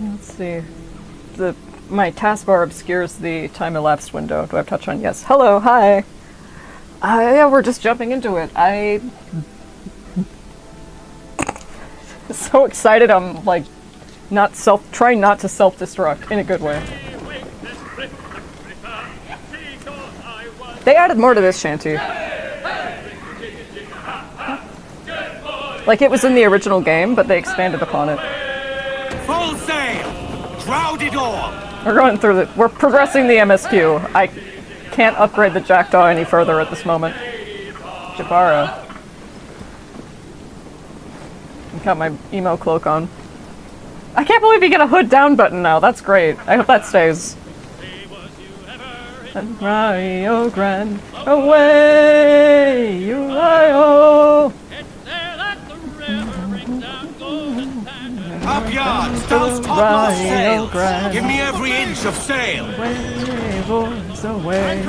Let's see. My taskbar obscures the time elapsed window. Do I have touch on? Yes. Hello, hi. Yeah, we're just jumping into it. So excited. I'm like trying not to self-destruct in a good way. They added more to this shanty. Like it was in the original game, but they expanded upon it. Full sail! Crowded all! We're progressing the MSQ. I can't upgrade the Jackdaw any further at this moment. Jabara. Got my emo cloak on. I can't believe you get a hood down button now. That's great. I hope that stays. And Rio Grande, away you lie. Up yards, douse topmast sails. Give me every inch of sail. Away, boys, away.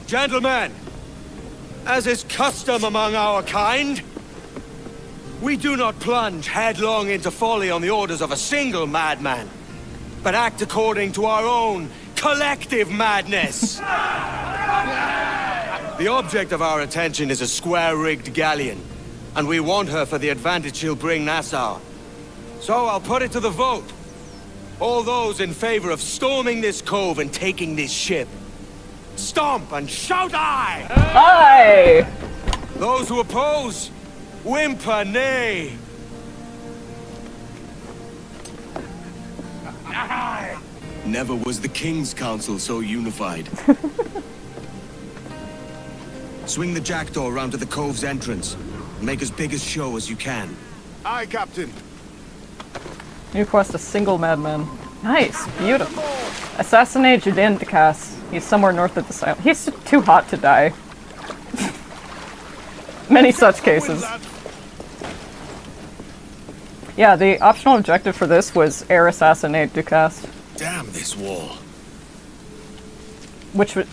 Gentlemen, as is custom among our kind, we do not plunge headlong into folly on the orders of a single madman, but act according to our own collective madness. The object of our attention is a square-rigged galleon, and we want her for the advantage she'll bring Nassau. So I'll put it to the vote. All those in favor of storming this cove and taking this ship, stomp and shout aye! Aye! Those who oppose, whimper nay. Never was the King's Council so unified. Swing the Jackdaw around to the cove's entrance. Make as big a show as you can. Aye, Captain. New quest, a single madman. Nice, beautiful. Assassinate Judendicas. He's somewhere north of the Silent. He's too hot to die. Many such cases. Yeah, the optional objective for this was air assassinate Ducas. Damn this wall. Which would...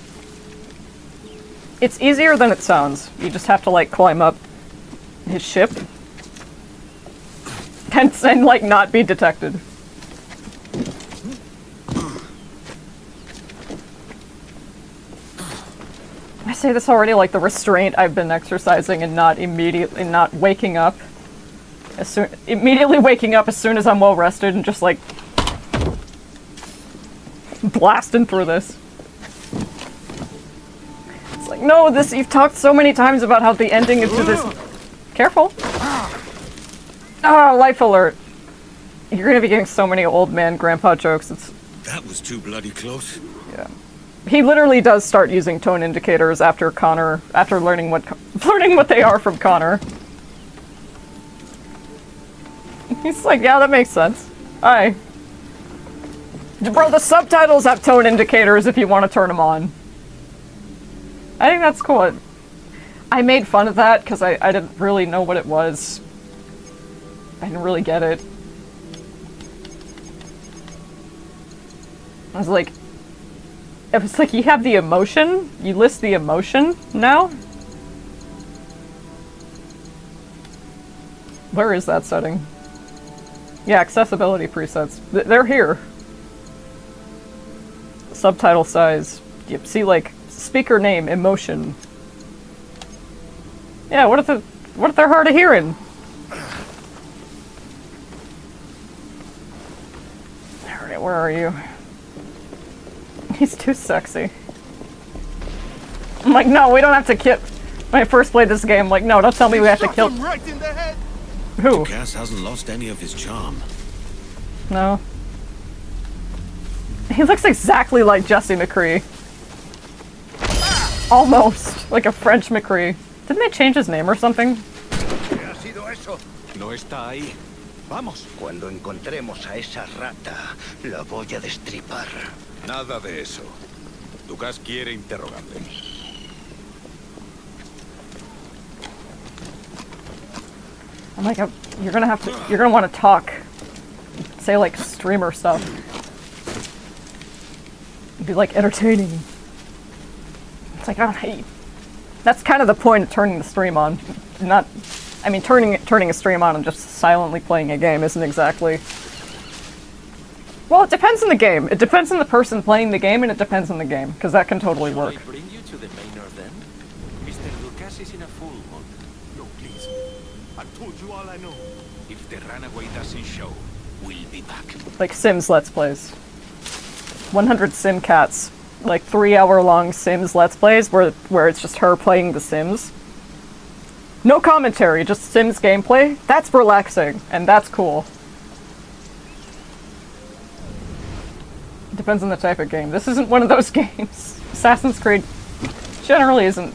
It's easier than it sounds. You just have to, like, climb up his ship. And like, not be detected. I say this already, like, the restraint I've been exercising and not waking up. Immediately waking up as soon as I'm well rested and just, like, blasting through this. It's like, no, you've talked so many times about how the ending to this... Careful. Oh, life alert. You're gonna be getting so many old man grandpa jokes. That was too bloody close. Yeah. He literally does start using tone indicators after learning what they are from Connor. He's like, yeah, that makes sense. Aye. Bro, the subtitles have tone indicators if you want to turn them on. I think that's cool. I made fun of that because I didn't really know what it was. I didn't really get it. I was like, you have the emotion? You list the emotion now? Where is that setting? Yeah, accessibility presets. They're here. Subtitle size. Yep, see, like, speaker name, emotion. Yeah, what if they're hard of hearing? Alright, where are you? He's too sexy. I'm like, no, we don't have to kill. When I first played this game, I'm like, no, don't tell me we have to kill. Right in the head. Who? Cass hasn't lost any of his charm. No. He looks exactly like Jesse McCree. Almost. Like a French McCree. Didn't they change his name or something? ¿Qué ha sido eso? No está ahí. Vamos. Cuando encontremos a esa rata, la voy a destripar. Nada de eso. Ducas quiere interrogarle. I'm like, you're gonna want to talk. Say, like, streamer stuff. Be, like, entertaining. It's like, I don't hate. That's kind of the point of turning the stream on. Not I mean, turning a stream on and just silently playing a game isn't exactly... Well, it depends on the game. It depends on the person playing the game, and it depends on the game, because that can totally work. Should I bring you to the manor then? Mr. Lucas is in a full mood. No, please. I've told you all I know. If the runaway doesn't show, we'll be back. Like Sims Let's Plays. 100 Sim Cats. Like 3-hour-long Sims Let's Plays where it's just her playing The Sims. No commentary, just Sims gameplay. That's relaxing, and that's cool. Depends on the type of game. This isn't one of those games. Assassin's Creed generally isn't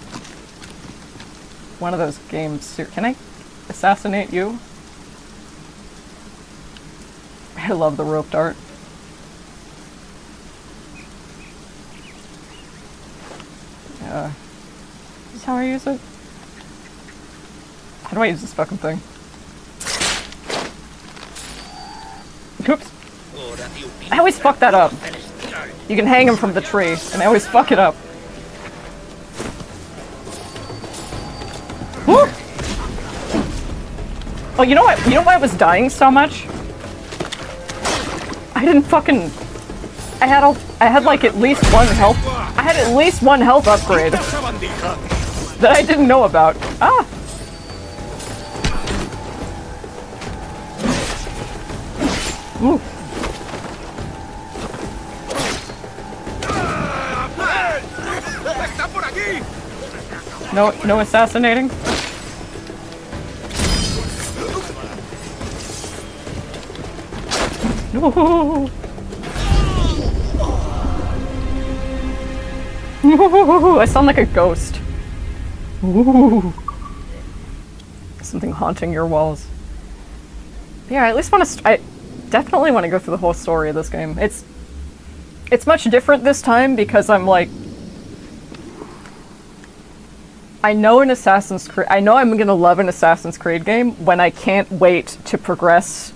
one of those games. Can I assassinate you? I love the rope dart. This is how I use it? How do I use this fucking thing? Oops. I always fuck that up. You can hang him from the tree, and I always fuck it up. Woo! Oh, you know what? You know why I was dying so much? I didn't fucking... I had like at least one health... I had at least one health upgrade that I didn't know about. Ah! Ooh. No assassinating? No. I sound like a ghost. Ooh. Something haunting your walls. Yeah, I at least want to... I definitely want to go through the whole story of this game. It's much different this time because I'm like... I know an Assassin's Creed... I know I'm gonna love an Assassin's Creed game when I can't wait to progress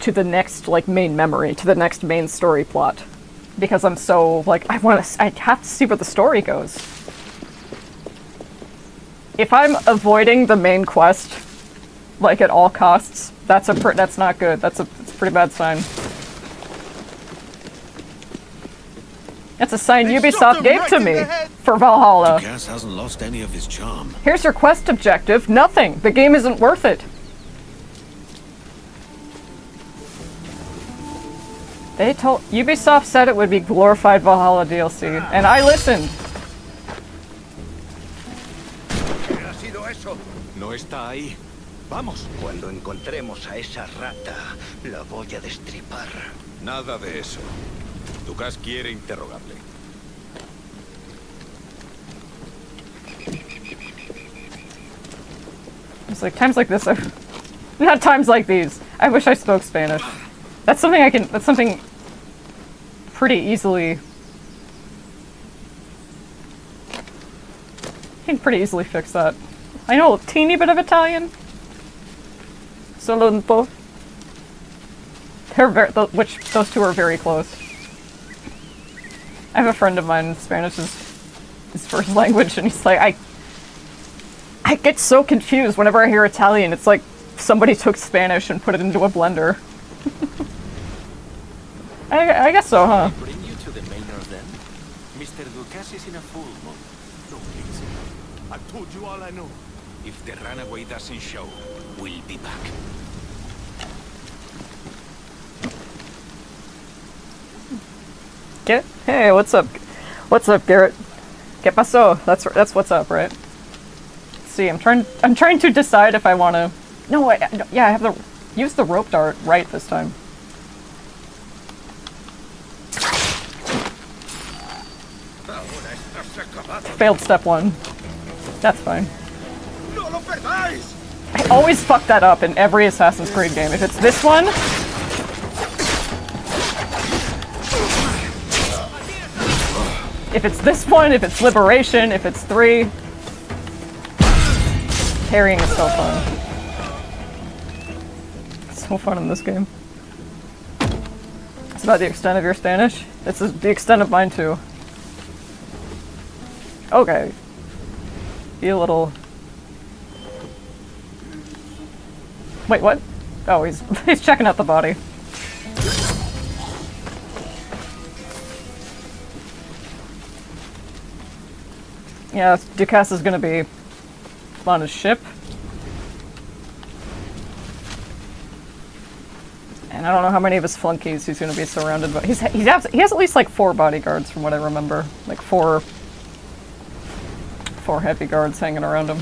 to the next, like, main memory, to the next main story plot. Because I'm so, like, I have to see where the story goes. If I'm avoiding the main quest, like, at all costs, that's not good. It's a pretty bad sign. That's a sign Ubisoft gave to me for Valhalla. Gas hasn't lost any of his charm. Here's your quest objective. Nothing. The game isn't worth it. Ubisoft said it would be glorified Valhalla DLC, and I listened. ¿Qué ha sido eso? No está ahí. Vamos. Cuando encontremos a esa rata, la voy a destripar. Nada de eso. Lucas quiere interrogarle. It's like times like this. Not times like these. I wish I spoke Spanish. That's something pretty easily... I can pretty easily fix that. I know a teeny bit of Italian. Solo un po'. Those two are very close. I have a friend of mine, Spanish is his first language, and he's like, I get so confused whenever I hear Italian. It's like somebody took Spanish and put it into a blender. I guess so, huh? Bring you to the manor then? Mr. Lucas is in a full mood. No, please. I've told you all I know. If the runaway doesn't show, we'll be back. Hey, what's up? What's up, Garrett? ¿Qué pasó? That's what's up, right? Let's see, I'm trying to decide if I want to... No, yeah, I have to use the rope dart right this time. Failed step one. That's fine. I always fuck that up in every Assassin's Creed game. If it's this one... If it's this one, if it's Liberation, if it's 3... Carrying is so fun. It's so fun in this game. It's about the extent of your Spanish. It's the extent of mine too. Okay. Be a little... Wait, what? Oh, he's checking out the body. Yeah, Ducasse is gonna be on his ship. And I don't know how many of his flunkies he's gonna be surrounded by. He has at least like 4 bodyguards from what I remember. Like 4 heavy guards hanging around him.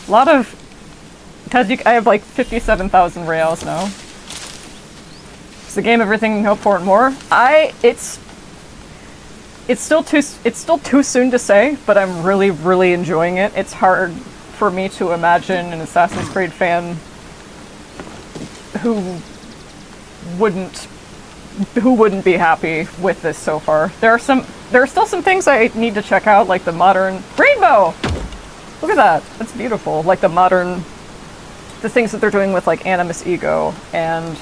A lot of... I have like 57,000 reals now. Is the game everything hope for and more? It's still too soon to say, but I'm really, really enjoying it. It's hard for me to imagine an Assassin's Creed fan who wouldn't be happy with this so far. There are still some things I need to check out, like the modern rainbow. Look at that. That's beautiful. Like the things that they're doing with like Animus Ego, and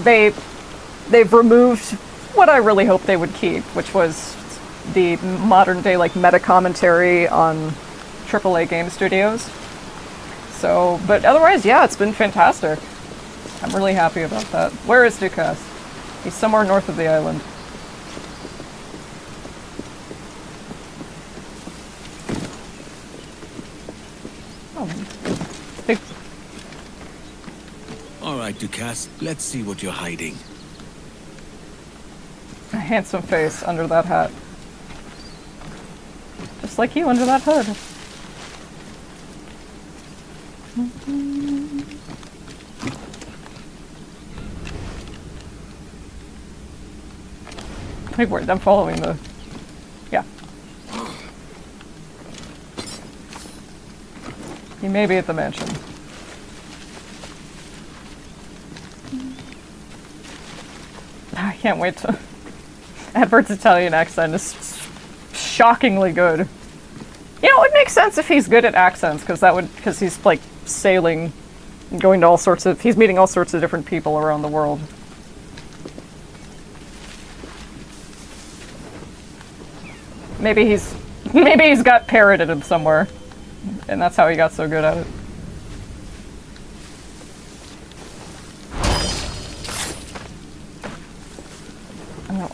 they've removed what I really hoped they would keep, which was the modern day like meta commentary on AAA game studios. So, but otherwise, yeah, it's been fantastic. I'm really happy about that. Where is Ducasse? He's somewhere north of the island. Oh, big. All right, Ducasse, let's see what you're hiding. A handsome face under that hat. Just like you under that hood. Wait, wait, I'm following the... Yeah. He may be at the mansion. I can't wait to... Edward's Italian accent is shockingly good. You know, it makes sense if he's good at accents, because he's like sailing and going to he's meeting all sorts of different people around the world. Maybe he's got parrot in him somewhere, and that's how he got so good at it.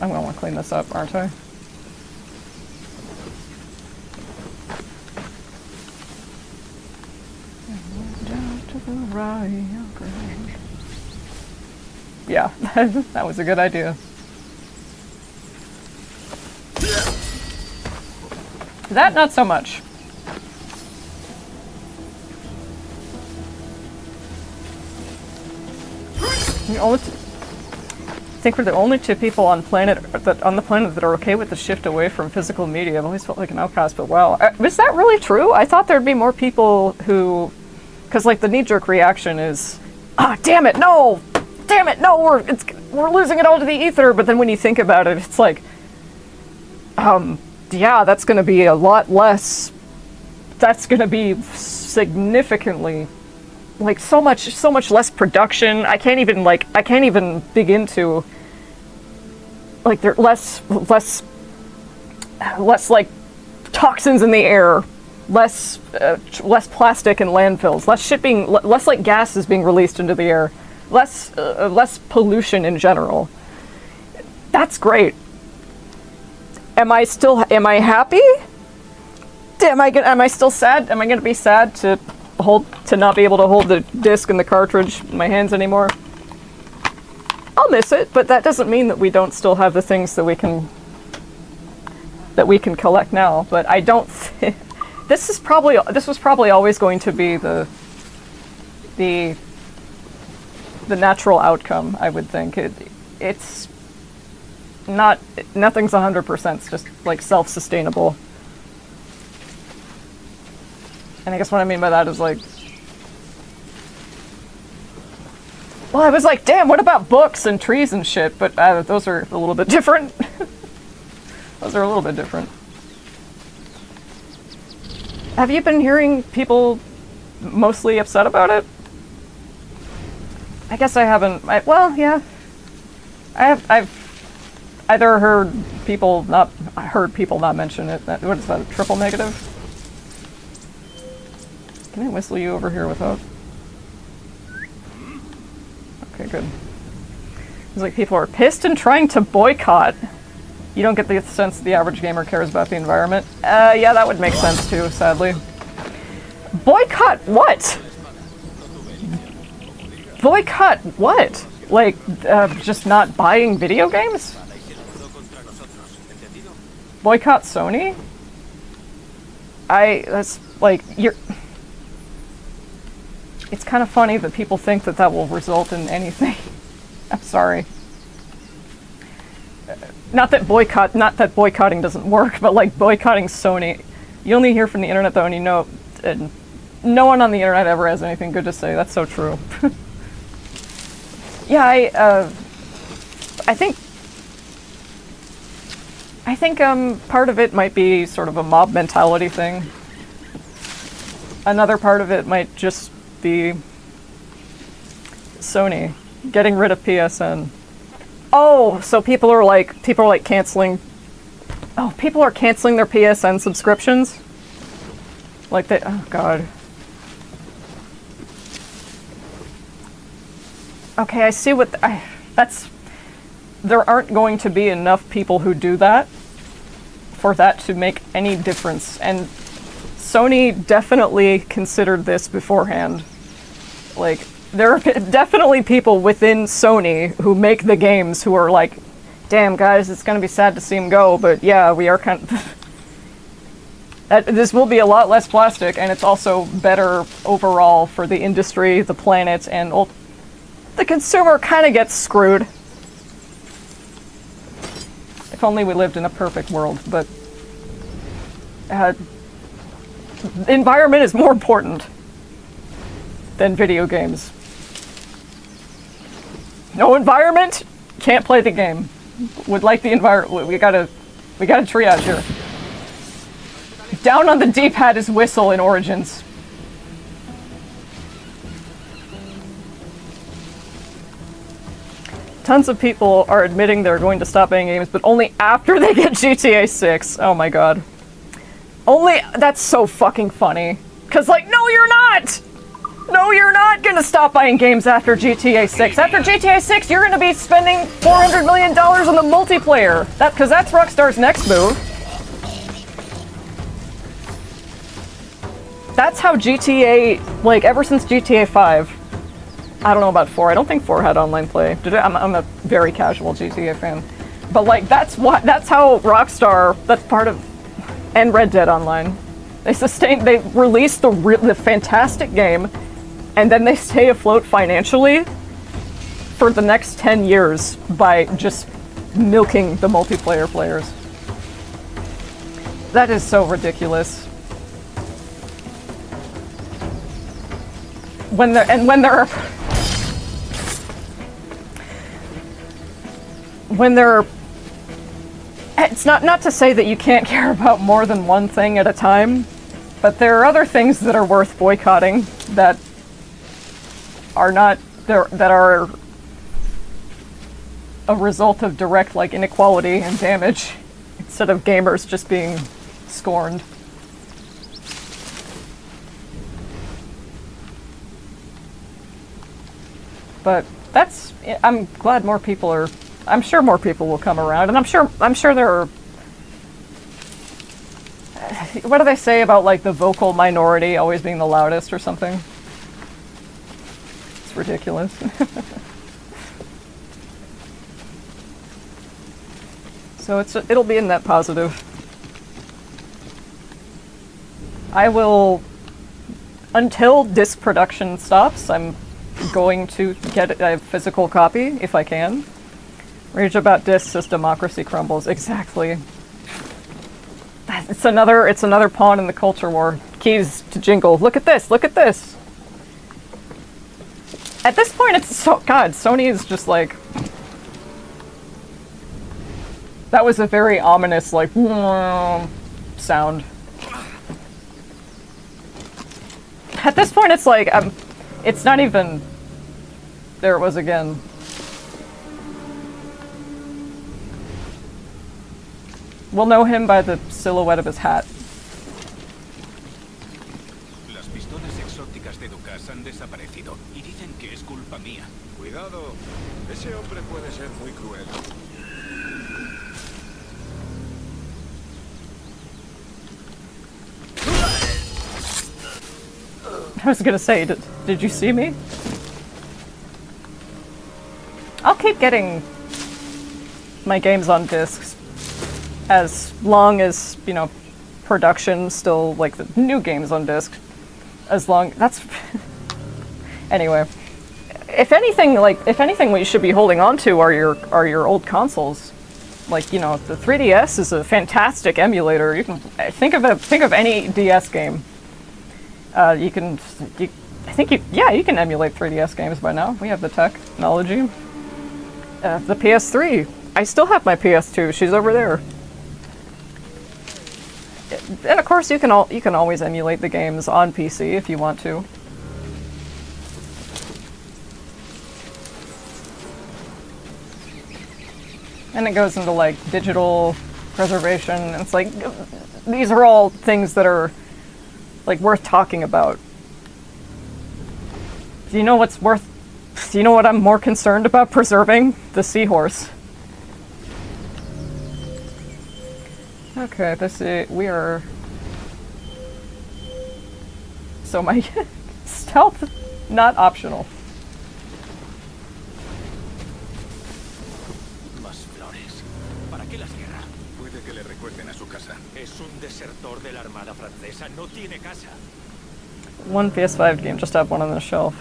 I'm gonna want to clean this up, aren't I? Yeah, that was a good idea. That, not so much. I think we're the only 2 people on the planet that are okay with the shift away from physical media. I've always felt like an outcast, but wow. Is that really true? I thought there'd be more people who... Because, like, the knee-jerk reaction is, damn it, no! Damn it, no, we're losing it all to the ether. But then when you think about it, it's like, yeah, that's going to be a lot less... That's going to be significantly... Like, so much less production. I can't even begin to, like, there less like toxins in the air, less plastic in landfills, less like gases being released into the air, less pollution in general. That's great. Am I happy? Am I still sad? Am I gonna be sad to not be able to hold the disc and the cartridge in my hands anymore? I'll miss it, but that doesn't mean that we don't still have the things that we can collect now. But I don't this was probably always going to be the natural outcome, I would think. It's not, nothing's 100%, it's just like self-sustainable. And I guess what I mean by that is like... Well, I was like, damn, what about books and trees and shit? But those are a little bit different. Those are a little bit different. Have you been hearing people mostly upset about it? I guess I haven't. Well, yeah. I either heard people not mention it. What is that? A triple negative? Can I whistle you over here without? Okay, good. It's like people are pissed and trying to boycott. You don't get the sense that the average gamer cares about the environment. Yeah, that would make sense too, sadly. Boycott what? Boycott what? Like, just not buying video games? Boycott Sony? That's, like, it's kind of funny that people think that that will result in anything. I'm sorry. Not that boycotting doesn't work, but like boycotting Sony. You only hear from the internet though, and you know, and no one on the internet ever has anything good to say. That's so true. Yeah, I think part of it might be sort of a mob mentality thing. Another part of it might just be Sony getting rid of PSN. Oh, so people are canceling. Oh, people are canceling their PSN subscriptions. Like they. Oh God. Okay, I see what that's. There aren't going to be enough people who do that for that to make any difference, and Sony definitely considered this beforehand. Like, there are definitely people within Sony who make the games who are like, damn guys, it's gonna be sad to see them go, but yeah, we are kind of... This will be a lot less plastic, and it's also better overall for the industry, the planet, and the consumer kind of gets screwed. If only we lived in a perfect world, but... the environment is more important than video games. No environment, can't play the game. Would like the environment. We gotta triage here. Down on the D-pad is whistle in Origins. Tons of people are admitting they're going to stop playing games, but only after they get GTA 6. Oh my god. That's so fucking funny. Cause like, no you're not! No, you're not gonna stop buying games after GTA 6. After GTA 6, you're gonna be spending $400 million on the multiplayer. Cause that's Rockstar's next move. That's how GTA, like ever since GTA 5, I don't know about 4, I don't think 4 had online play. I'm a very casual GTA fan. But like, that's how Rockstar, that's part of, and Red Dead Online. They release the fantastic game, and then they stay afloat financially for the next 10 years by just milking the multiplayer players. That is so ridiculous. It's not to say that you can't care about more than one thing at a time, but there are other things that are worth boycotting that are not that are a result of direct like inequality and damage instead of gamers just being scorned. But I'm glad more people are. I'm sure more people will come around, and I'm sure there are. What do they say about like the vocal minority always being the loudest or something? It's ridiculous. So it'll be a net positive. I will, until disc production stops, I'm going to get a physical copy if I can. Rage about discs as democracy crumbles. Exactly. It's another pawn in the culture war. Keys to jingle. Look at this. Look at this. At this point, it's so God. Sony is just like. That was a very ominous like sound. At this point, it's like it's not even. There it was again. We'll know him by the silhouette of his hat. Las pistolas exóticas de Ducas han desaparecido y dicen que es culpa mía. Cuidado, ese hombre puede ser muy cruel. I was gonna say, did you see me? I'll keep getting my games on discs as long as, you know, production still, like, the new games on disc. As long, that's... Anyway. If anything, what you should be holding on to are your old consoles. Like, you know, the 3DS is a fantastic emulator. You can think of any DS game. You can emulate 3DS games by now. We have the technology. The PS3. I still have my PS2. She's over there. And of course, you can always emulate the games on PC if you want to. And it goes into, like, digital preservation. It's like, these are all things that are, like, worth talking about. Do you know what I'm more concerned about preserving? The seahorse. Okay, we are... So my stealth, not optional. Puede que le recuerden a su casa. Es un desertor de la Armada Francesa, no tiene casa. One PS5 game, just have one on the shelf.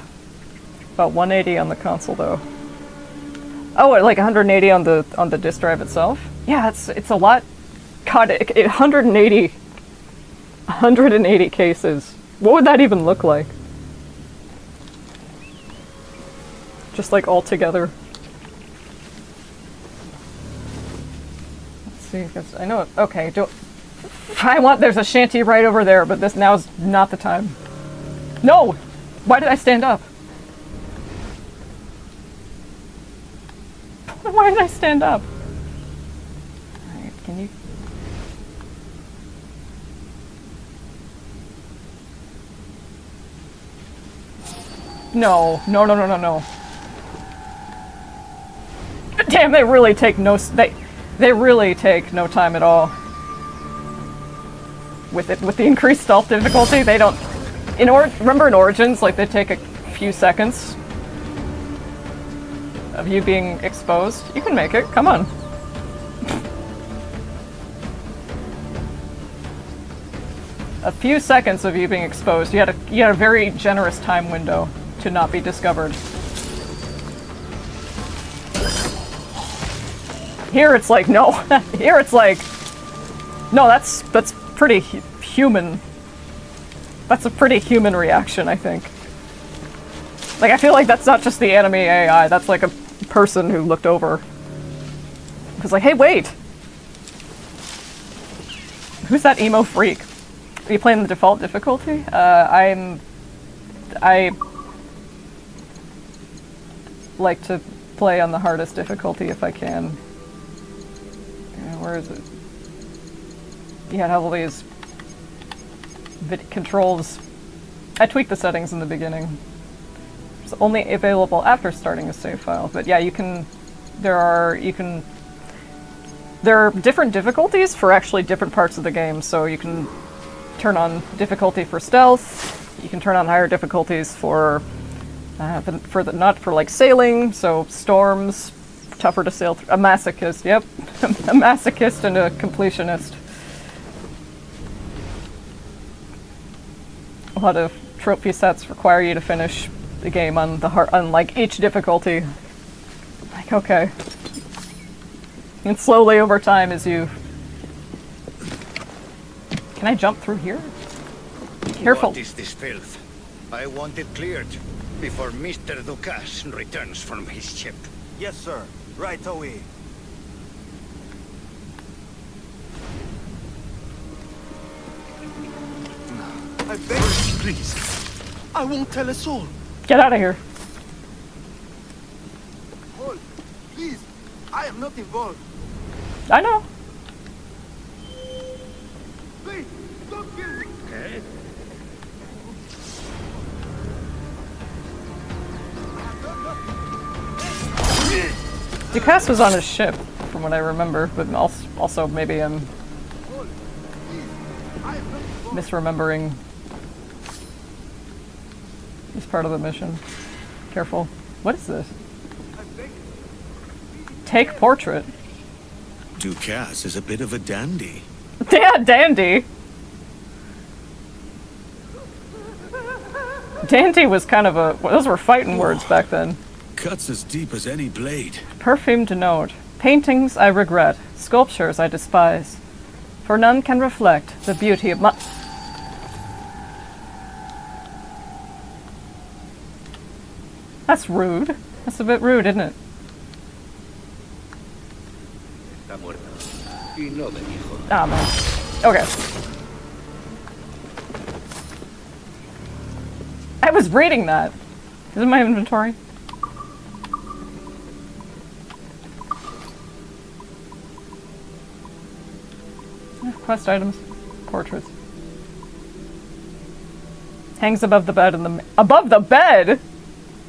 About 180 on the console, though. Oh, like 180 on the disk drive itself? Yeah, it's a lot. God, 180 cases. What would that even look like? Just like all together. See, because I know it. Okay, there's a shanty right over there, but now's not the time. No! Why did I stand up? Why did I stand up? Alright, can you... No. Damn, they really take no... They really take no time at all. With the increased stealth difficulty, they don't... Remember in Origins, like, they take a few seconds of you being exposed? You can make it, come on. A few seconds of you being exposed. You had a very generous time window to not be discovered. Here it's like, no. Here it's like, no, that's pretty human. That's a pretty human reaction, I think. Like, I feel like that's not just the enemy AI, that's like a person who looked over. Who's like, hey, wait! Who's that emo freak? Are you playing the default difficulty? I like to play on the hardest difficulty if I can. Where is it? You had all these controls. I tweaked the settings in the beginning. It's only available after starting a save file, but yeah, there are different difficulties for actually different parts of the game, so you can turn on difficulty for stealth, you can turn on higher difficulties for not for like sailing, so storms, tougher to sail through. A masochist, yep. A masochist and a completionist. A lot of trophy sets require you to finish the game on like each difficulty. Like, okay. And slowly over time as you... Can I jump through here? Careful. What is this filth? I want it cleared before Mr. Ducas returns from his ship. Yes, sir. Right away. I beg you, please. I won't tell a soul. Get out of here. Hold, please. I am not involved. I know. Okay? Ducasse was on his ship, from what I remember, but also maybe I'm misremembering this part of the mission. Careful. What is this? Take portrait. Ducasse is a bit of a dandy. Yeah, dandy. Dandy was kind of a... Those were fighting words back then. Cuts as deep as any blade. Perfumed note. Paintings I regret. Sculptures I despise. For none can reflect the beauty of my... That's rude. That's a bit rude, isn't it? Está muerto. Y no de hijo. Ah, man. Okay. I was reading that. Is it in my inventory? Quest items. Portraits. Hangs above the bed in the... Above the bed?!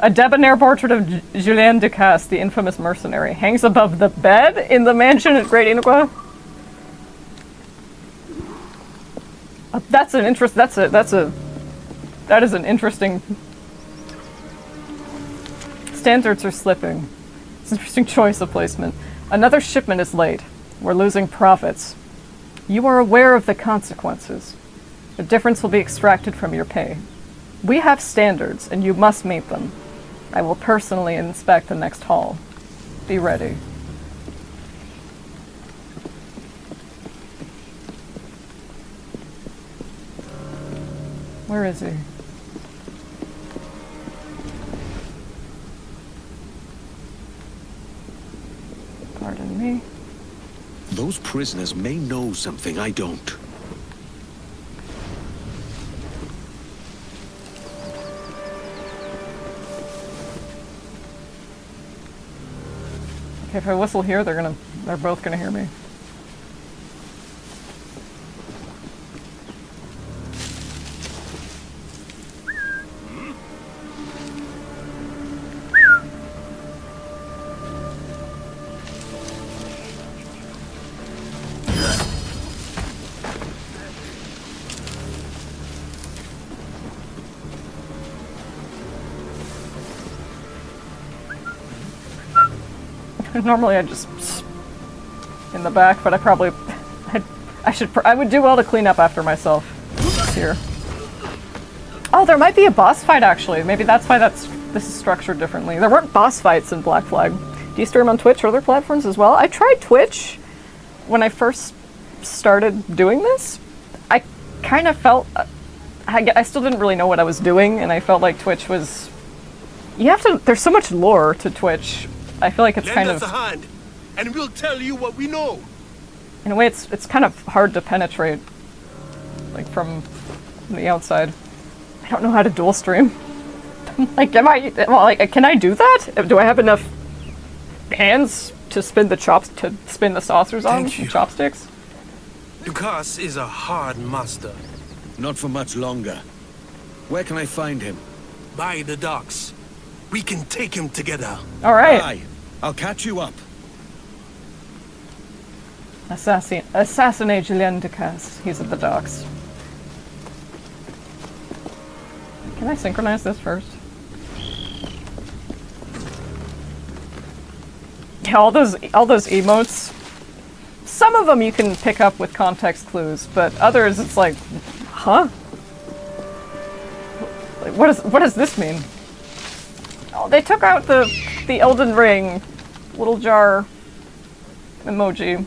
A debonair portrait of Julien Ducasse, the infamous mercenary. Hangs above the bed in the mansion at Great Inqua? That is an interesting... Standards are slipping. It's an interesting choice of placement. Another shipment is late. We're losing profits. You are aware of the consequences. The difference will be extracted from your pay. We have standards, and you must meet them. I will personally inspect the next haul. Be ready. Where is he? Pardon me. Those prisoners may know something I don't. Okay, if I whistle here, they're both gonna hear me. Normally I just in the back, but I would do well to clean up after myself here. Oh, there might be a boss fight actually. Maybe that's why this is structured differently. There weren't boss fights in Black Flag. Do you stream on Twitch or other platforms as well? I tried Twitch when I first started doing this. I kind of felt I still didn't really know what I was doing, and I felt like Twitch was... There's so much lore to Twitch. I feel like it's kind of... Lend us a hand, and we'll tell you what we know. In a way, it's kind of hard to penetrate, like, from the outside. I don't know how to dual stream. Like, can I do that? Do I have enough hands to spin the saucers on Thank you. with chopsticks? Ducasse is a hard master. Not for much longer. Where can I find him? By the docks. We can take him together. All right. Aye. I'll catch you up. Assassinate Julien Ducasse. He's at the docks. Can I synchronize this first? Yeah, all those emotes. Some of them you can pick up with context clues, but others it's like, huh? Like, what does this mean? Oh, they took out the Elden Ring little jar emoji.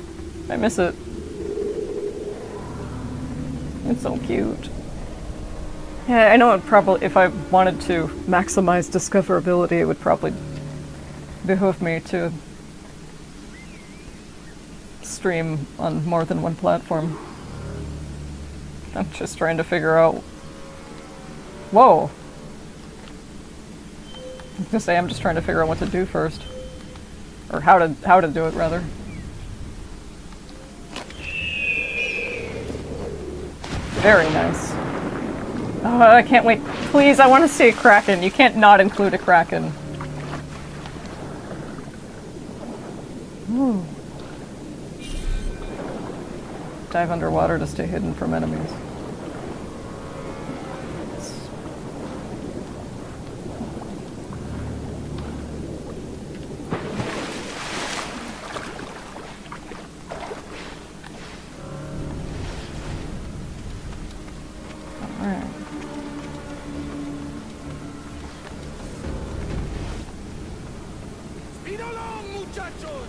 I miss it. It's so cute. Yeah, I know it probably, if I wanted to maximize discoverability, it would probably behoove me to stream on more than one platform. I'm just trying to figure out... Whoa! I was gonna say, I'm just trying to figure out what to do first. Or how to do it, rather. Very nice. Oh, I can't wait. Please, I want to see a Kraken. You can't not include a Kraken. Ooh. Dive underwater to stay hidden from enemies. Alright. Speed along, muchachos!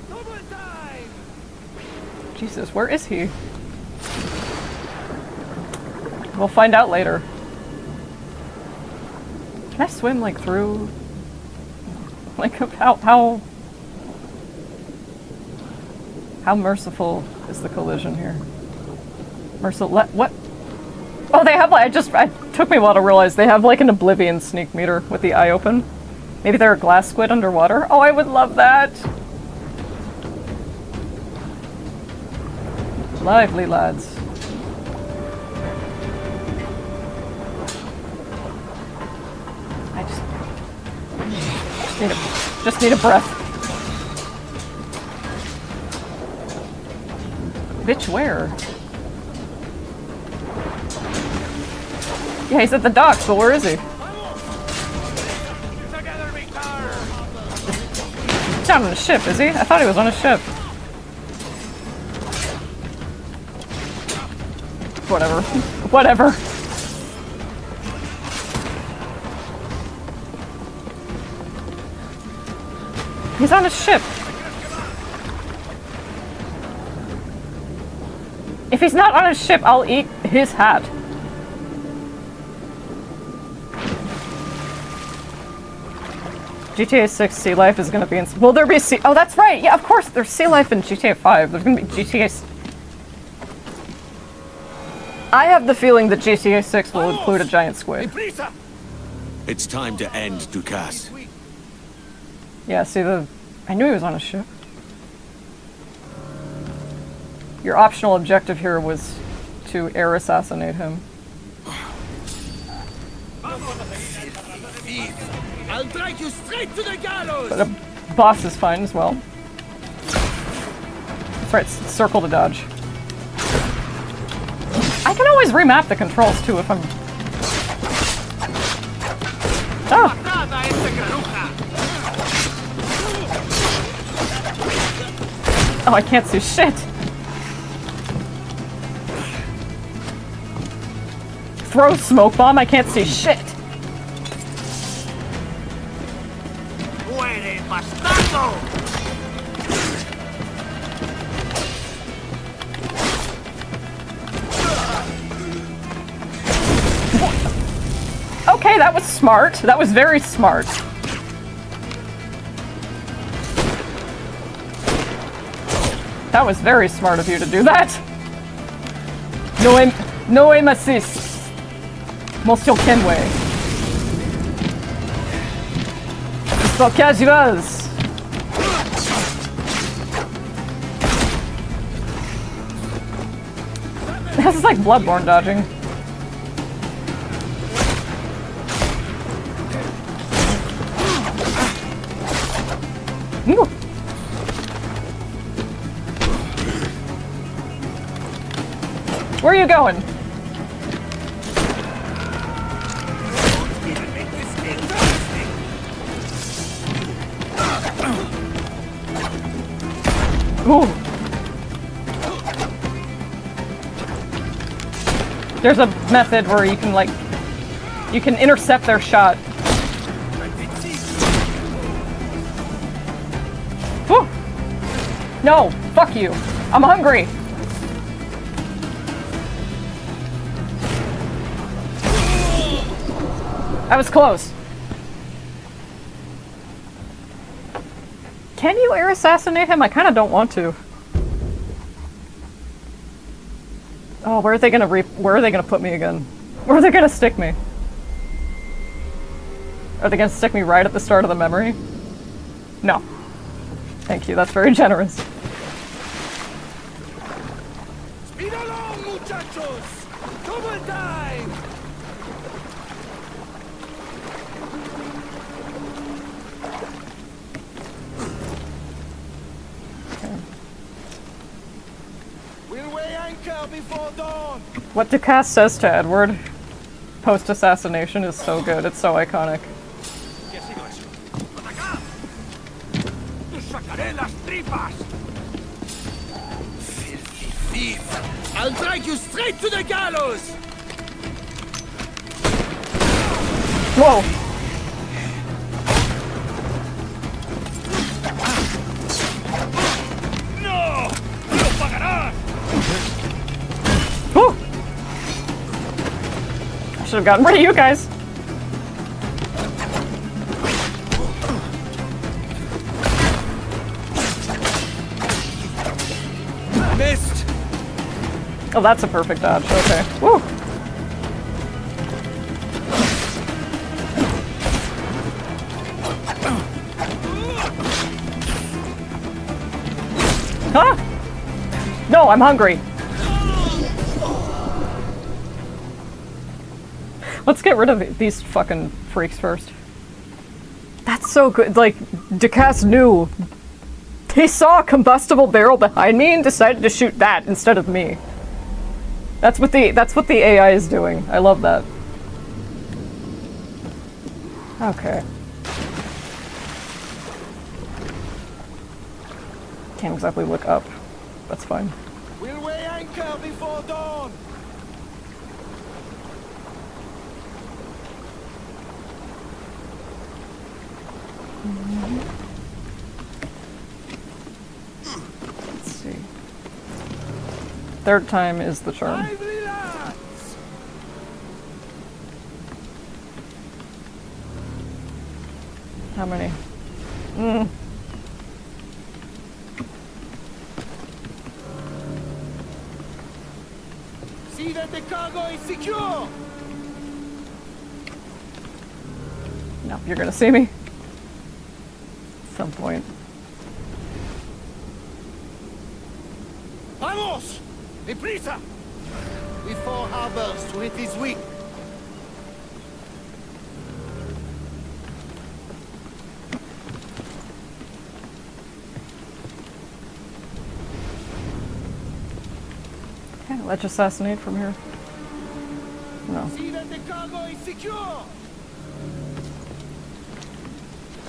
Double time! Jesus, where is he? We'll find out later. Can I swim, like, through? Like, how merciful is the collision here? Merciful, what? Oh, they have, like, it took me a while to realize they have, like, an Oblivion sneak meter with the eye open. Maybe they're a glass squid underwater? Oh, I would love that! Lively, lads. I just need a breath. Bitch, where? Yeah, he's at the docks, but where is he? He's not on a ship, is he? I thought he was on a ship. Whatever. Whatever. He's on a ship. If he's not on a ship, I'll eat his hat. GTA 6 sea life is going to be in... Will there be sea... Oh, that's right! Yeah, of course! There's sea life in GTA 5. There's going to be GTA... I have the feeling that GTA 6 will include a giant squid. It's time to end Dukas. Yeah, see I knew he was on a ship. Your optional objective here was to air assassinate him. I'll drag you straight to the gallows! But a boss is fine as well. That's right, circle to dodge. I can always remap the controls too if I'm... Oh! Oh, I can't see shit! Throw smoke bomb, I can't see shit! ¡Muere, bastardo! Okay, that was smart. That was very smart. That was very smart of you to do that. No aim assist. Monsieur Kenway. So casuals. This is like Bloodborne dodging. Ooh. Where are you going? Ooh. There's a method where you can, like, you can intercept their shot. Whew. No, fuck you. I'm hungry. I was close. Can you air assassinate him? I kind of don't want to. Oh, where are they gonna put me again? Where are they gonna stick me? Are they gonna stick me right at the start of the memory? No. Thank you, that's very generous. Speed along, muchachos! Double time! We'll weigh anchor before dawn! What Ducasse says to Edward post-assassination is so good. It's so iconic. ¿Qué ha sido eso? ¡Atacad! ¡Te sacaré las tripas! Filthy thief! I'll drag you straight to the gallows! Whoa! ¡No! ¡Lo pagarás! Whew. I should have gotten rid of you guys. Missed! Oh, that's a perfect dodge. Okay. Woo! Huh? No, I'm hungry. Let's get rid of these fucking freaks first. That's so good. Like, Ducasse knew. He saw a combustible barrel behind me and decided to shoot that instead of me. That's what the AI is doing. I love that. Okay. Can't exactly look up. That's fine. We'll weigh anchor before dawn! Let's see. Third time is the charm. Lively lads! How many? See that the cargo is secure! No, you're gonna see me. At some point. Vamos! Deprisa! We 4 harbors to hit this week. Okay, let's assassinate from here. No. See that the cargo is secure!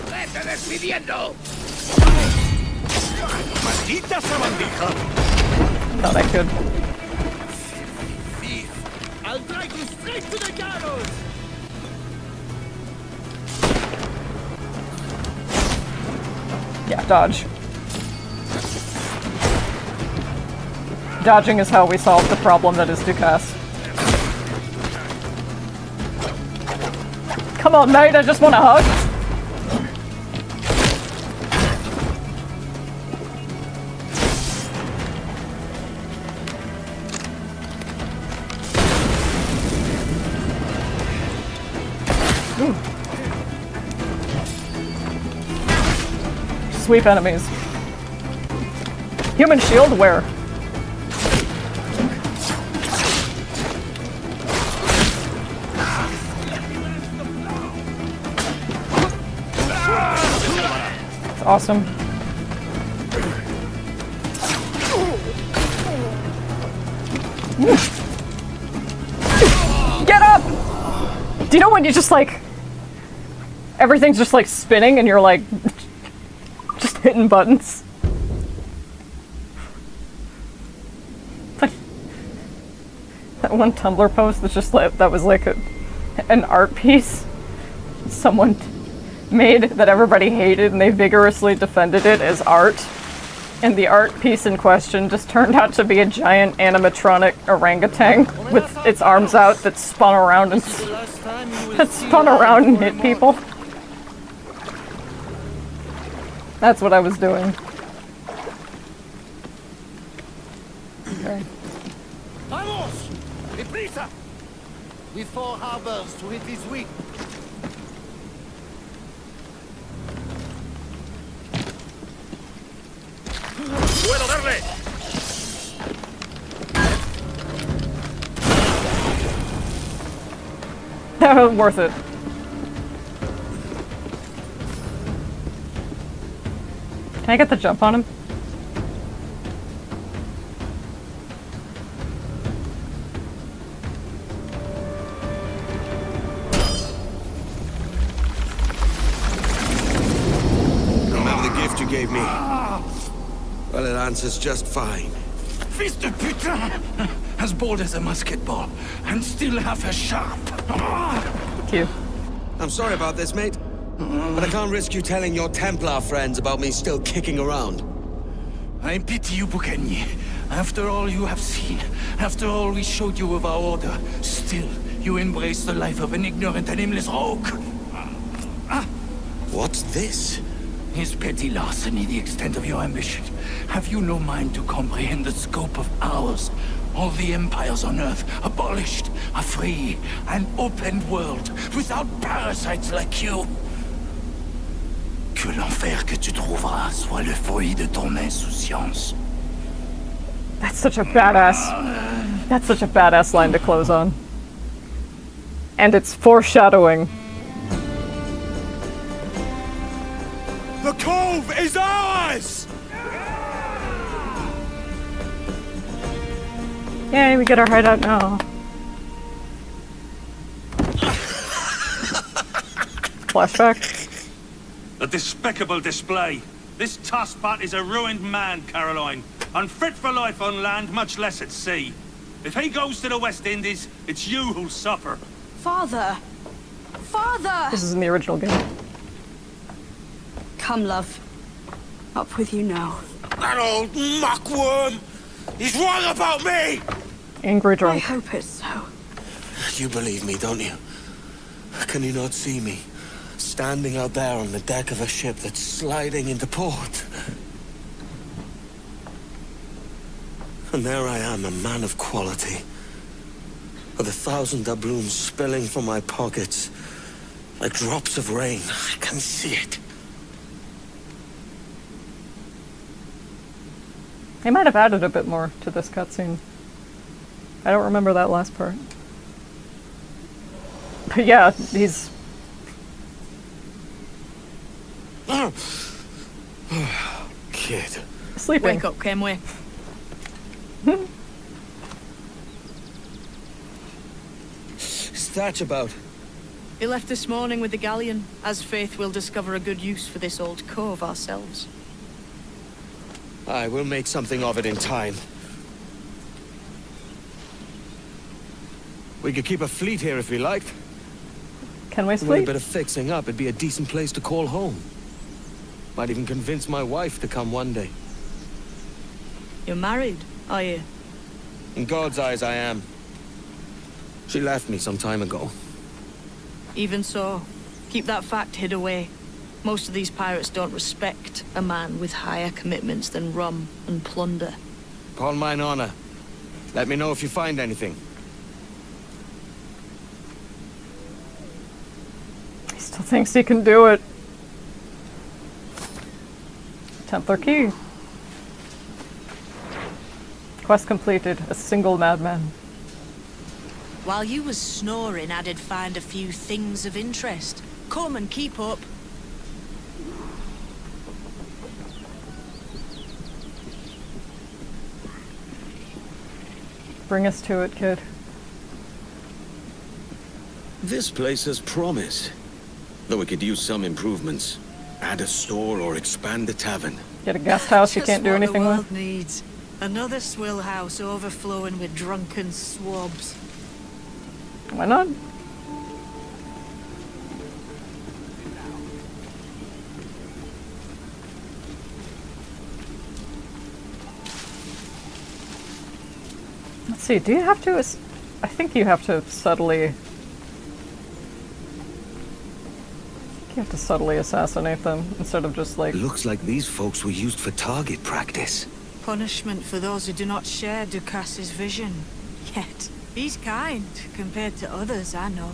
¡Vete despidiendo! ¡Maldita sabandija! Thought I could. Thief! I'll drag you straight to the gallows! Yeah, dodge. Dodging is how we solve the problem that is Ducasse. Come on, mate, I just want a hug. Ooh. Sweep enemies. Human shield, where? It's awesome. Get up! Do you know when you just like... Everything's just like spinning and you're like... just hitting buttons? That one Tumblr post that's just like... That was like an art piece someone made that everybody hated and they vigorously defended it as art. And the art piece in question just turned out to be a giant animatronic orangutan with its arms out that spun around and hit people. That's what I was doing. Okay. Vamos! Deprisa! We 4 harbors to hit this week. ¡Puedo darle! Worth it. Can I get the jump on him? Remember the gift you gave me? Well, it answers just fine. Fils de putain! As bold as a musket ball, and still half as sharp. Thank you. I'm sorry about this, mate. But I can't risk you telling your Templar friends about me still kicking around. I pity you, Boucanier. After all you have seen, after all we showed you of our order, still you embrace the life of an ignorant and aimless rogue. What's this? Is petty larceny the extent of your ambition? Have you no mind to comprehend the scope of ours? All the empires on Earth abolished, a free and open world without parasites like you. Que l'enfer que tu trouveras soit le fruit de ton insouciance. That's such a badass. That's such a badass line to close on. And it's foreshadowing. The cove is ours! Yay, we get our hideout now. Flashback. A despicable display. This tosspot is a ruined man, Caroline. Unfit for life on land, much less at sea. If he goes to the West Indies, it's you who'll suffer. Father! Father! This is in the original game. Come, love. Up with you now. That old muckworm! He's wrong about me! Angry I drunk. hope it's so. You believe me, don't you? Can you not see me? Standing out there on the deck of a ship that's sliding into port. And there I am, a man of quality. With 1,000 doubloons spilling from my pockets. Like drops of rain. I can see it. They might have added a bit more to this cutscene. I don't remember that last part. But yeah, he's... Kid. sleeping. Wake up, Kenway. What's that about? We left this morning with the galleon. As faith, we'll discover a good use for this old cove ourselves. I will make something of it in time. We could keep a fleet here if we liked. Can we With a sleep? bit of fixing up, it'd be a decent place to call home. Might even convince my wife to come one day. You're married, are you? In God's eyes, I am. She left me some time ago. Even so, keep that fact hid away. Most of these pirates don't respect a man with higher commitments than rum and plunder. Call mine honor. Let me know if you find anything. He still thinks he can do it. Templar key. Quest completed. A single madman. While you was snoring, I did find a few things of interest. Come and keep up. Bring us to it, kid. This place has promise. Though we could use some improvements. Add a store or expand the tavern. Get a guest house you Just can't do what anything the with. world needs. Another swill house overflowing with drunken swabs. Why not? Let's see, do you have to... I think you have to subtly... You have to subtly assassinate them instead of just like... Looks like these folks were used for target practice. Punishment for those who do not share Ducas's vision. Yet, he's kind compared to others I know.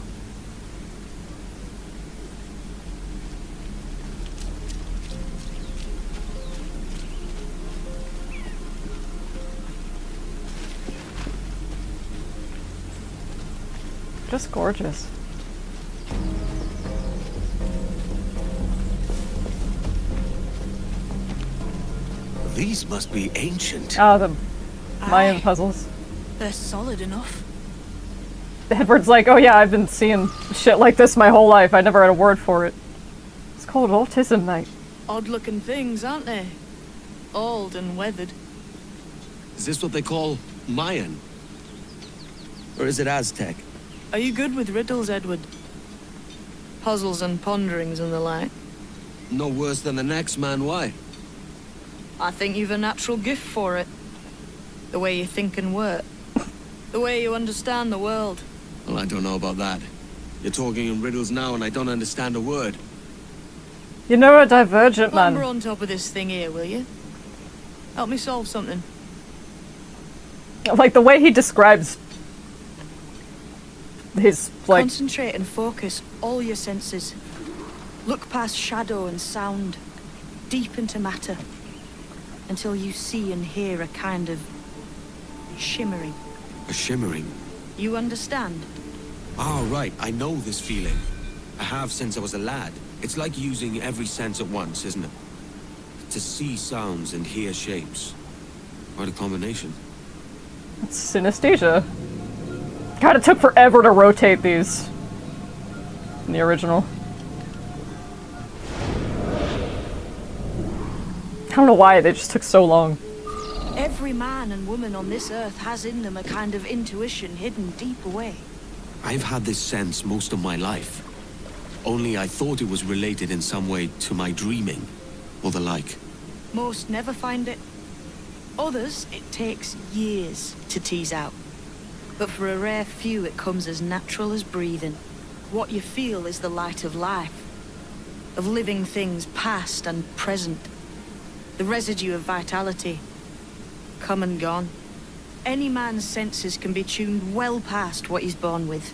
Just gorgeous. These must be ancient. Ah, the Mayan Aye. puzzles. They're solid enough. Edward's like, oh yeah, I've been seeing shit like this my whole life. I never had a word for it. It's called autism, mate. Odd-looking things, aren't they? Old and weathered. Is this what they call Mayan? Or is it Aztec? Are you good with riddles, Edward? Puzzles and ponderings and the like? No worse than the next man, why? I think you've a natural gift for it. The way you think and work. The way you understand the world. Well, I don't know about that. You're talking in riddles now and I don't understand a word. You know a divergent Clamber man. on top of this thing here, will you? Help me solve something. Like the way he describes his, like... Concentrate and focus all your senses. Look past shadow and sound, deep into matter, until you see and hear a kind of shimmering. A shimmering? You understand? Oh, right. I know this feeling. I have since I was a lad. It's like using every sense at once, isn't it? To see sounds and hear shapes. Quite a combination. It's synesthesia. God, it took forever to rotate these in the original. I don't know why, they just took so long. Every man and woman on this earth has in them a kind of intuition hidden deep away. I've had this sense most of my life. Only I thought it was related in some way to my dreaming, or the like. Most never find it. Others, it takes years to tease out. But for a rare few, it comes as natural as breathing. What you feel is the light of life, of living things past and present. The residue of vitality, come and gone. Any man's senses can be tuned well past what he's born with.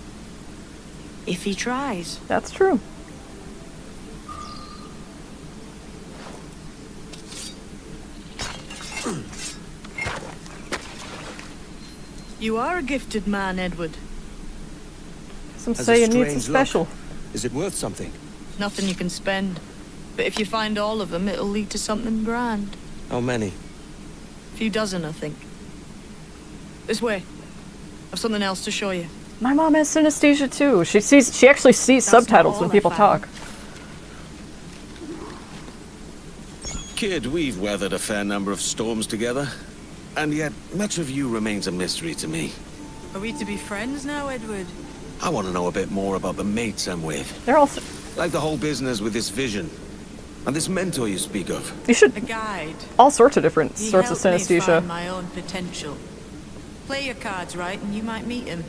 If he tries. That's true. You are a gifted man, Edward. Some Has say a you need some strange special. look. Is it worth something? Nothing you can spend. But if you find all of them, it'll lead to something grand. How many? A few dozen, I think. This way. I've something else to show you. My mom has synesthesia too. She actually sees That's not subtitles all when I people found. talk. Kid, we've weathered a fair number of storms together. And yet, much of you remains a mystery to me. Are we to be friends now, Edward? I want to know a bit more about the mates I'm with. They're all. Like the whole business with this vision. And this mentor you speak of. You should A guide. all sorts of different He sorts of helped me synesthesia. find my own potential. Play your cards right, and you might meet him.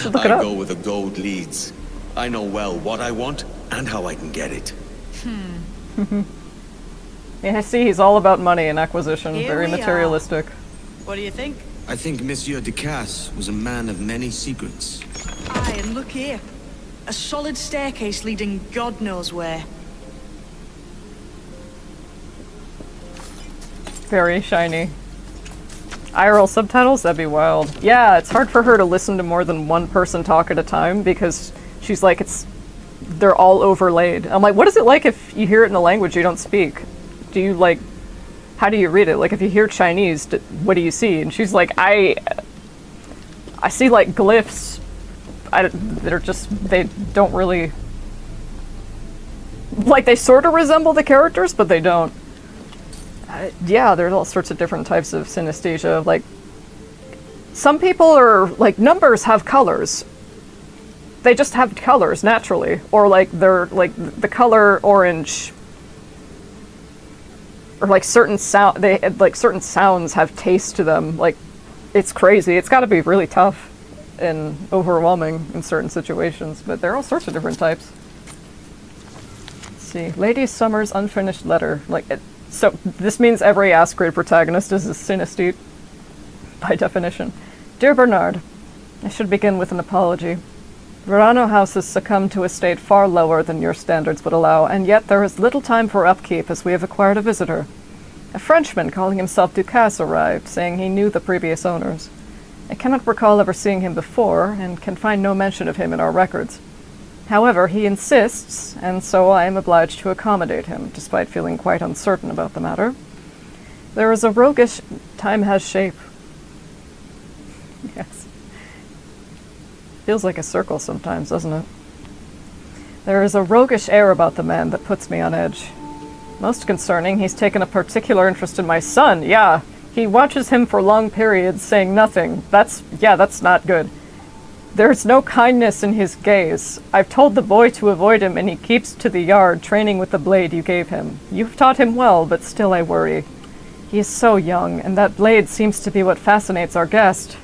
Should look it I up. go where the gold leads. I know well what I want and how I can get it. Yeah, I see he's all about money and acquisition. Here Very we are. materialistic. What do you think? I think Monsieur Ducasse was a man of many secrets. Aye, and look here. A solid staircase leading God knows where. Very shiny. IRL subtitles? That'd be wild. Yeah, it's hard for her to listen to more than one person talk at a time because she's like, they're all overlaid. I'm like, what is it like if you hear it in a language you don't speak? Do you like, how do you read it? Like if you hear Chinese, what do you see? And she's like, I see like glyphs. They're just, they don't really, like they sort of resemble the characters, but they don't. Yeah, there's all sorts of different types of synesthesia. Like, some people are, like, numbers have colors. They just have colors, naturally. Or, like, they're, like, the color orange. Or, like, certain certain sounds have taste to them. Like, it's crazy. It's gotta be really tough and overwhelming in certain situations. But there are all sorts of different types. Let's see. Lady Summer's unfinished letter. Like, so this means every Asgrid protagonist is a synesthete, by definition. Dear Bernard, I should begin with an apology. Verano House has succumbed to a state far lower than your standards would allow, and yet there is little time for upkeep as we have acquired a visitor. A Frenchman calling himself Ducasse arrived, saying he knew the previous owners. I cannot recall ever seeing him before, and can find no mention of him in our records. However, he insists, and so I am obliged to accommodate him, despite feeling quite uncertain about the matter. There is a roguish... Time has shape. Yes. Feels like a circle sometimes, doesn't it? There is a roguish air about the man that puts me on edge. Most concerning, he's taken a particular interest in my son. Yeah, he watches him for long periods, saying nothing. That's not good. There's no kindness in his gaze. I've told the boy to avoid him, and he keeps to the yard, training with the blade you gave him. You've taught him well, but still I worry. He is so young, and that blade seems to be what fascinates our guest.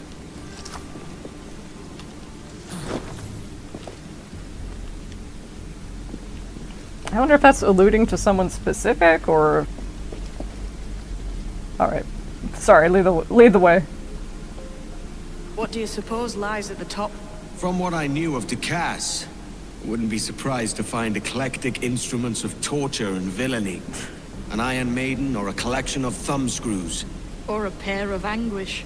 I wonder if that's alluding to someone specific, or... Alright. Sorry, lead the way. What do you suppose lies at the top? From what I knew of Ducasse, wouldn't be surprised to find eclectic instruments of torture and villainy. An Iron Maiden or a collection of thumbscrews. Or a pair of anguish.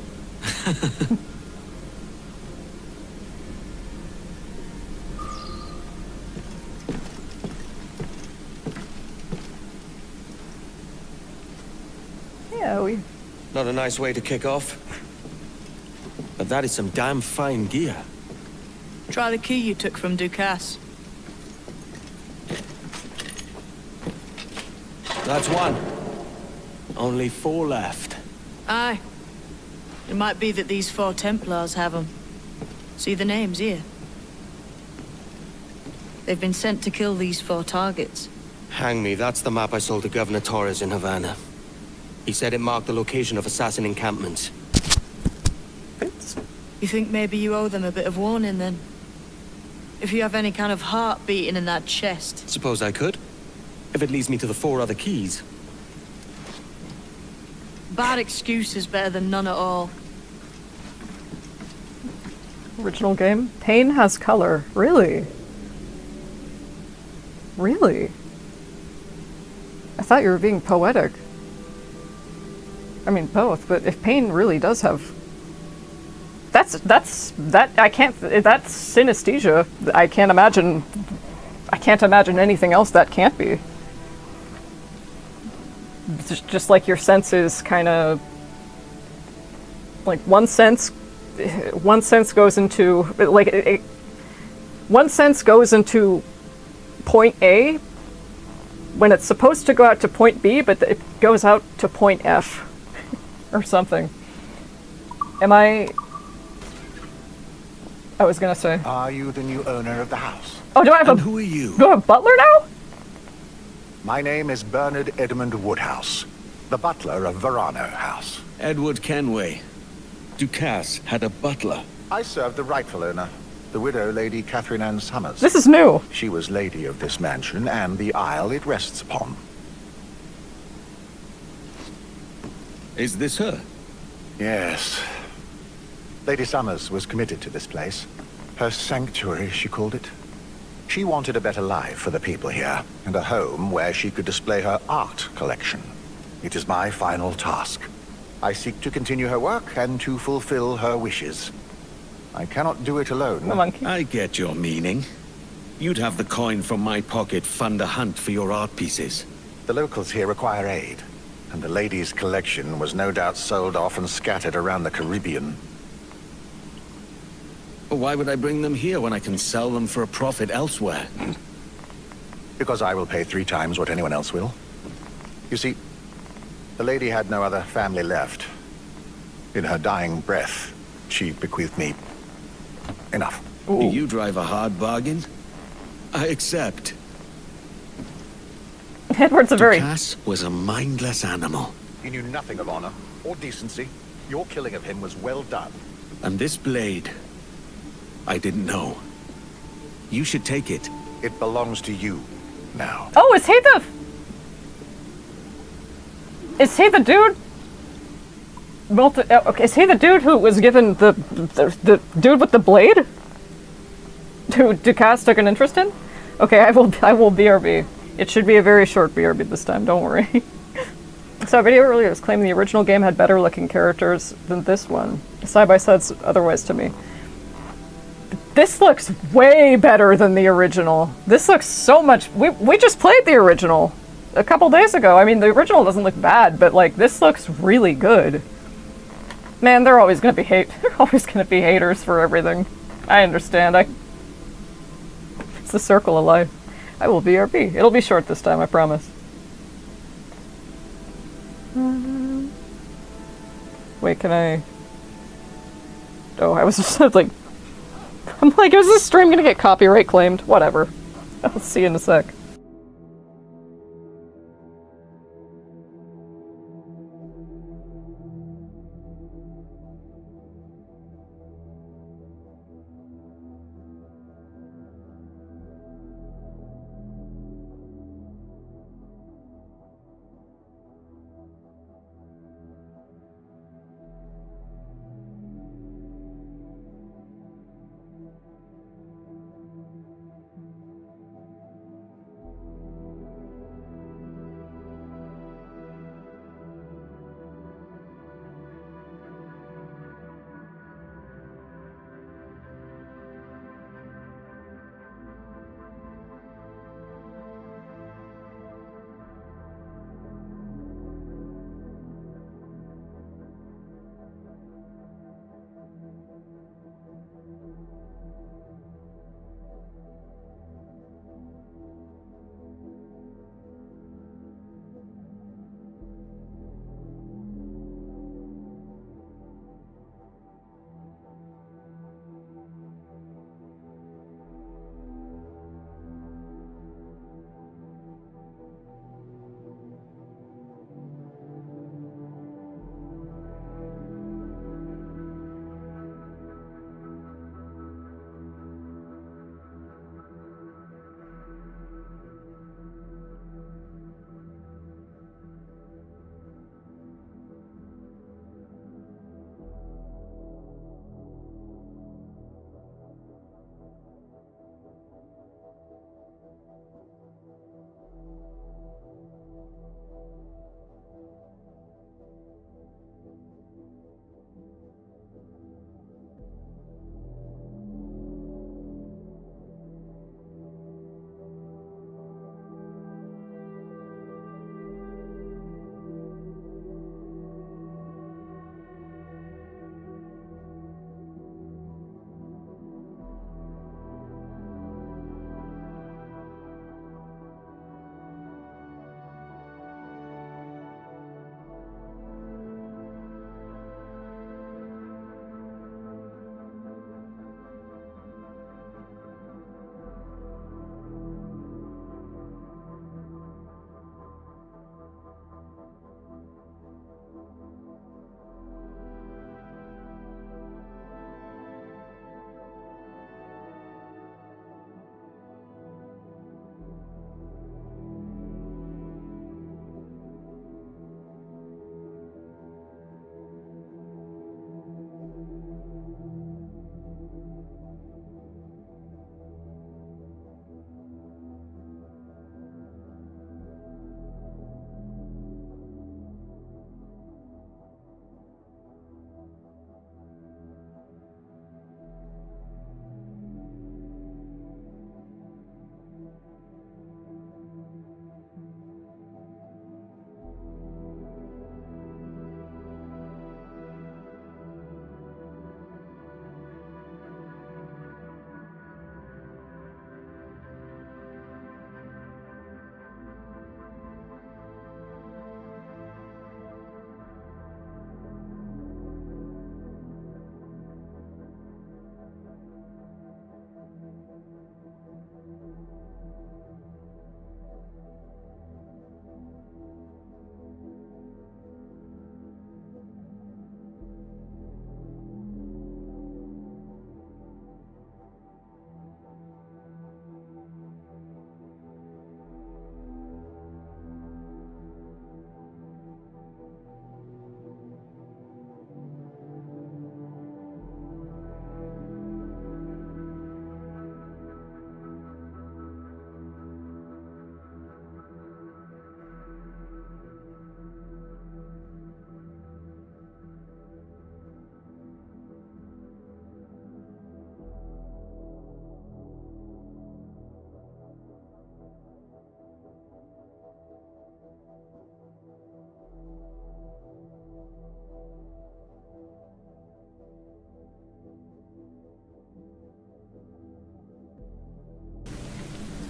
Yeah, Not a nice way to kick off. But that is some damn fine gear. Try the key you took from Ducasse. That's one. Only 4 left. Aye. It might be that these 4 Templars have them. See the names here? They've been sent to kill these 4 targets. Hang me, that's the map I sold to Governor Torres in Havana. He said it marked the location of assassin encampments. You think maybe you owe them a bit of warning then? If you have any kind of heart beating in that chest. Suppose I could? If it leads me to the 4 other keys. Bad excuse is better than none at all. Original game? Pain has color. Really? Really? I thought you were being poetic. I mean, both, but if pain really does have... That's synesthesia. I can't imagine anything else that can't be. Just like your senses kind of... Like, one sense goes into... one sense goes into point A when it's supposed to go out to point B, but it goes out to point F. Or something. I was gonna say. Are you the new owner of the house? Oh, do I have And who are you? Do I have a butler now? My name is Bernard Edmund Woodhouse, the butler of Verano House. Edward Kenway. Ducasse had a butler. I served the rightful owner, the widow Lady Catherine Ann Summers. This is new. She was lady of this mansion and the isle it rests upon. Is this her? Yes. Lady Summers was committed to this place. Her sanctuary, she called it. She wanted a better life for the people here, and a home where she could display her art collection. It is my final task. I seek to continue her work and to fulfill her wishes. I cannot do it alone. The monkey. I get your meaning. You'd have the coin from my pocket fund a hunt for your art pieces. The locals here require aid, and the lady's collection was no doubt sold off and scattered around the Caribbean. But why would I bring them here when I can sell them for a profit elsewhere? Because I will pay 3 times what anyone else will. You see, the lady had no other family left. In her dying breath, she bequeathed me enough. Ooh. You drive a hard bargain? I accept. Edward's a very... Ducasse was a mindless animal. He knew nothing of honor or decency. Your killing of him was well done. And this blade, I didn't know. You should take it. It belongs to you now. Oh, is he the... Is he the dude? Okay, is he the dude who was given the dude with the blade? Who Ducasse took an interest in? Okay, I will BRB. It should be a very short BRB this time, don't worry. So a video earlier was claiming the original game had better looking characters than this one. Side by sides otherwise to me. This looks way better than the original. This looks so much... We just played the original. a couple days ago. I mean, the original doesn't look bad, but like this looks really good. Man, they're always gonna be they're always gonna be haters for everything. I understand. It's the circle of life. I will BRB. It'll be short this time, I promise. Wait, can I? Oh, I was just like, I'm like, is this stream gonna get copyright claimed? Whatever. I'll see you in a sec.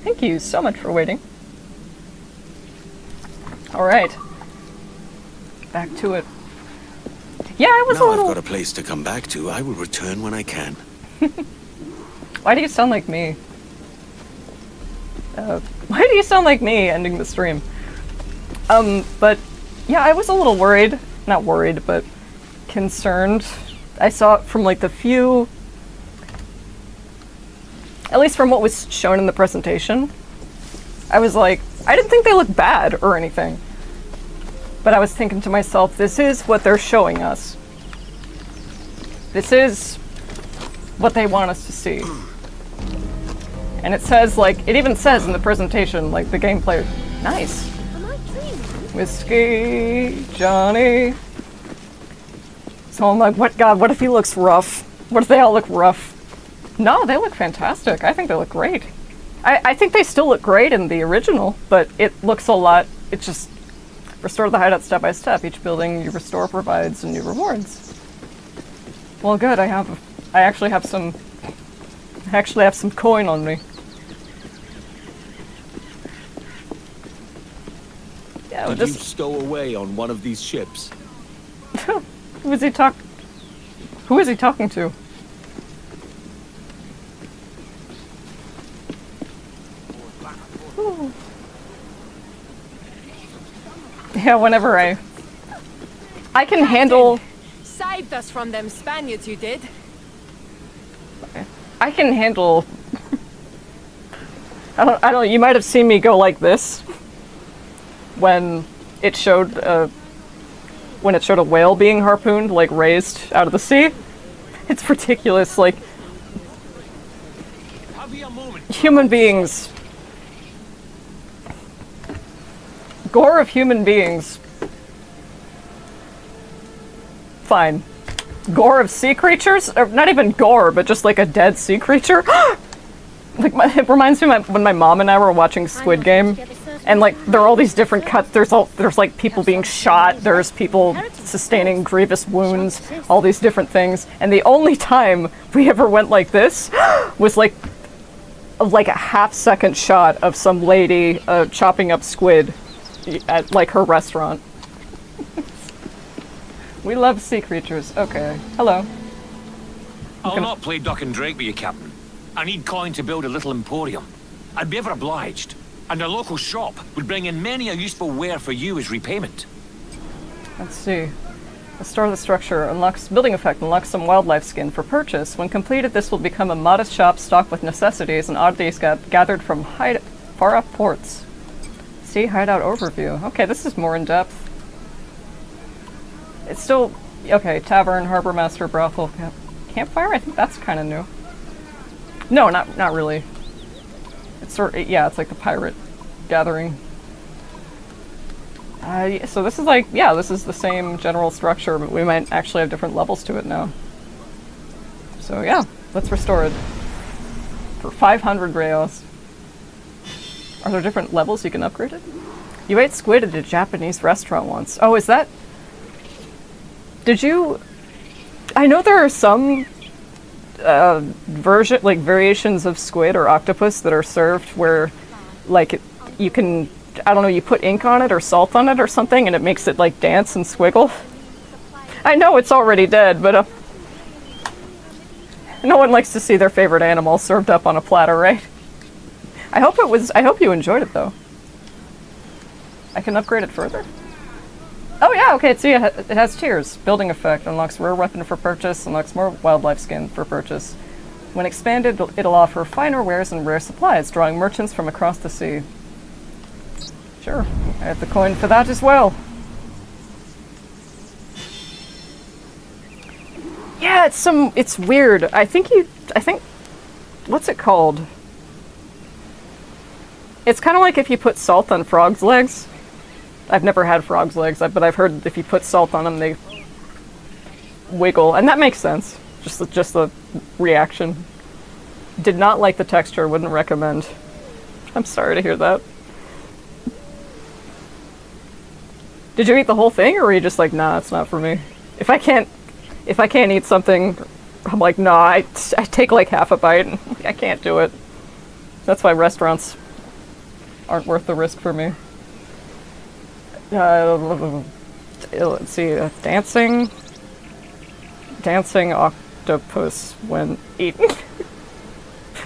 Thank you so much for waiting. Alright. Back to it. Yeah, I was Now a little... I've got a place to come back to. I will return when I can. Why do you sound like me? Why do you sound like me ending the stream? But yeah, I was a little worried. Not worried, but concerned. I saw it from like the few... At least from what was shown in the presentation. I was like, I didn't think they looked bad or anything. But I was thinking to myself, this is what they're showing us. This is what they want us to see. And it says, like, it even says in the presentation, like, the gameplay. Nice. Whiskey, Johnny. So I'm like, what if he looks rough? What if they all look rough? No, they look fantastic. I think they look great. I think they still look great in the original, but it looks a lot, it just, restore the hideout step by step. Each building you restore provides new rewards. Well, good, I actually have some coin on me. Yeah, Did you stow away on one of these ships? Who is he talking to? Ooh. Yeah, whenever I can handle... Saved us from them Spaniards, you did. Okay. I can handle... I don't, you might have seen me go like this when it showed a whale being harpooned, like raised out of the sea. It's ridiculous, like human beings, gore of human beings, fine. Gore of sea creatures, or not even gore, but just like a dead sea creature. Like it reminds me when my mom and I were watching Squid Game, and like there are all these different cuts. There's like people being shot. There's people sustaining grievous wounds. All these different things. And the only time we ever went like this was like a half-second shot of some lady chopping up squid at like her restaurant. We love sea creatures. Okay. Hello. I'll not play duck and drake with you, Captain. I need coin to build a little emporium. I'd be ever obliged. And a local shop would bring in many a useful ware for you as repayment. Let's see. Restore the structure. Unlocks building effect. Unlocks some wildlife skin for purchase. When completed, this will become a modest shop stocked with necessities and oddities gathered from far-off ports. See hideout overview. Okay, this is more in depth. It's still okay. Tavern, harbor master, brothel, campfire. I think that's kind of new. No, not really. It's it's like the pirate gathering. So this is like, this is the same general structure, but we might actually have different levels to it now. So yeah, let's restore it. For 500 reals. Are there different levels you can upgrade it? You ate squid at a Japanese restaurant once. Oh, is that... Did you... I know there are some... variations of squid or octopus that are served where, like, you can, I don't know, you put ink on it or salt on it or something and it makes it, like, dance and squiggle. I know it's already dead, but no one likes to see their favorite animal served up on a platter, right? I hope you enjoyed it, though. I can upgrade it further? Oh yeah, okay, see, it has tiers. Building effect, unlocks rare weapon for purchase, unlocks more wildlife skin for purchase. When expanded, it'll offer finer wares and rare supplies, drawing merchants from across the sea. Sure, I have the coin for that as well. Yeah, it's weird. I think, what's it called? It's kind of like if you put salt on frogs' legs. I've never had frogs' legs, but I've heard if you put salt on them, they wiggle, and that makes sense. Just the reaction. Did not like the texture. Wouldn't recommend. I'm sorry to hear that. Did you eat the whole thing, or were you just like, nah, it's not for me? If I can't eat something, I'm like, nah, I take like half a bite, and I can't do it. That's why restaurants aren't worth the risk for me. Let's see, dancing octopus when eaten.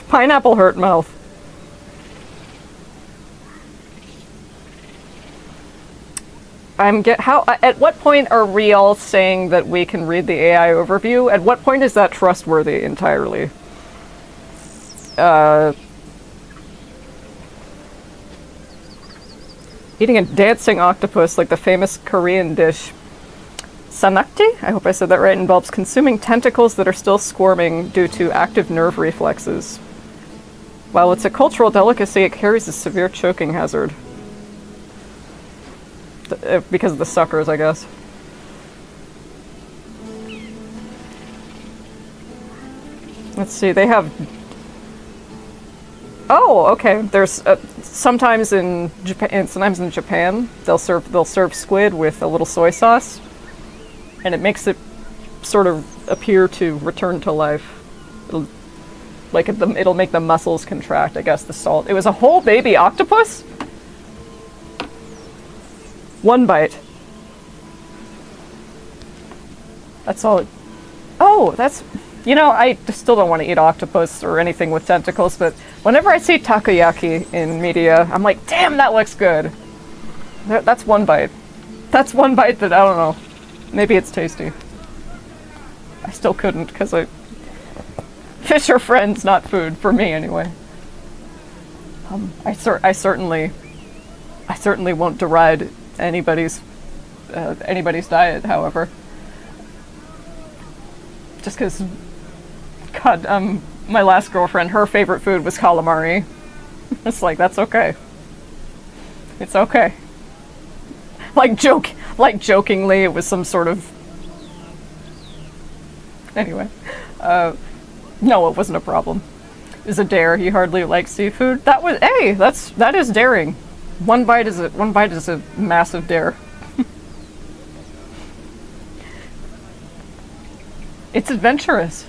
Pineapple hurt mouth. At what point are we all saying that we can read the AI overview? At what point is that trustworthy entirely? Eating a dancing octopus like the famous Korean dish sanakji, I hope I said that right, involves consuming tentacles that are still squirming due to active nerve reflexes. While it's a cultural delicacy, it carries a severe choking hazard. Because of the suckers, I guess. Let's see, they have... Oh, okay. There's sometimes in Japan, they'll serve squid with a little soy sauce, and it makes it sort of appear to return to life. It'll make the muscles contract, I guess, the salt. It was a whole baby octopus? One bite. That's all it... Oh, that's... You know, I still don't want to eat octopus or anything with tentacles, but whenever I see takoyaki in media, I'm like, damn, that looks good. That's one bite. That's one bite that, I don't know. Maybe it's tasty. I still couldn't, because fish are friends, not food, for me anyway. I certainly won't deride anybody's diet, however. Just because, God, my last girlfriend, her favorite food was calamari. It's like, that's okay. It's okay. Jokingly, it was some sort of... Anyway. No, it wasn't a problem. It was a dare. He hardly likes seafood. That is daring. One bite is a massive dare. It's adventurous.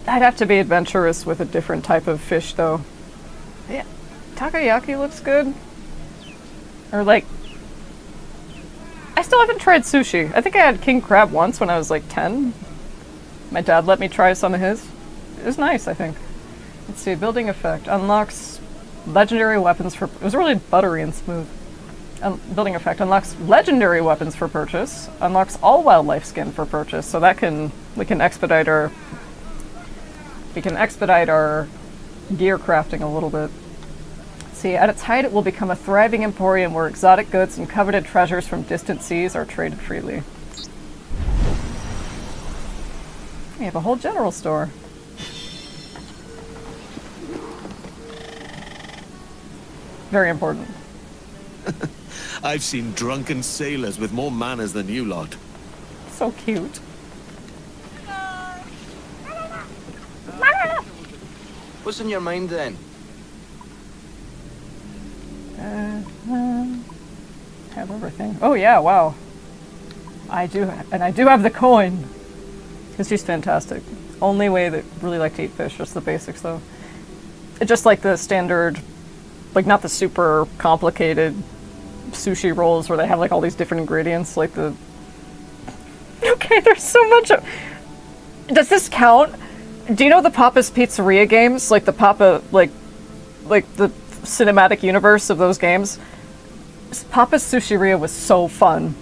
I'd have to be adventurous with a different type of fish, though. Yeah, takoyaki looks good. Or I still haven't tried sushi. I think I had king crab once when I was like 10. My dad let me try some of his. It was nice, I think. Let's see, building effect. Unlocks legendary weapons for... It was really buttery and smooth. Building effect unlocks legendary weapons for purchase. Unlocks all wildlife skin for purchase. So that we can expedite our gear crafting a little bit. Let's see, at its height, it will become a thriving emporium where exotic goods and coveted treasures from distant seas are traded freely. We have a whole general store. Very important. I've seen drunken sailors with more manners than you lot. So cute. What's in your mind then? Have everything. Oh yeah, wow. I do have the coin. Because she's fantastic. Only way that really like to eat fish, just the basics though. It's just like the standard, not the super complicated sushi rolls where they have all these different ingredients, Okay, there's so much Does this count? Do you know the Papa's Pizzeria games? The Papa, like the cinematic universe of those games? Papa's Sushiria was so fun.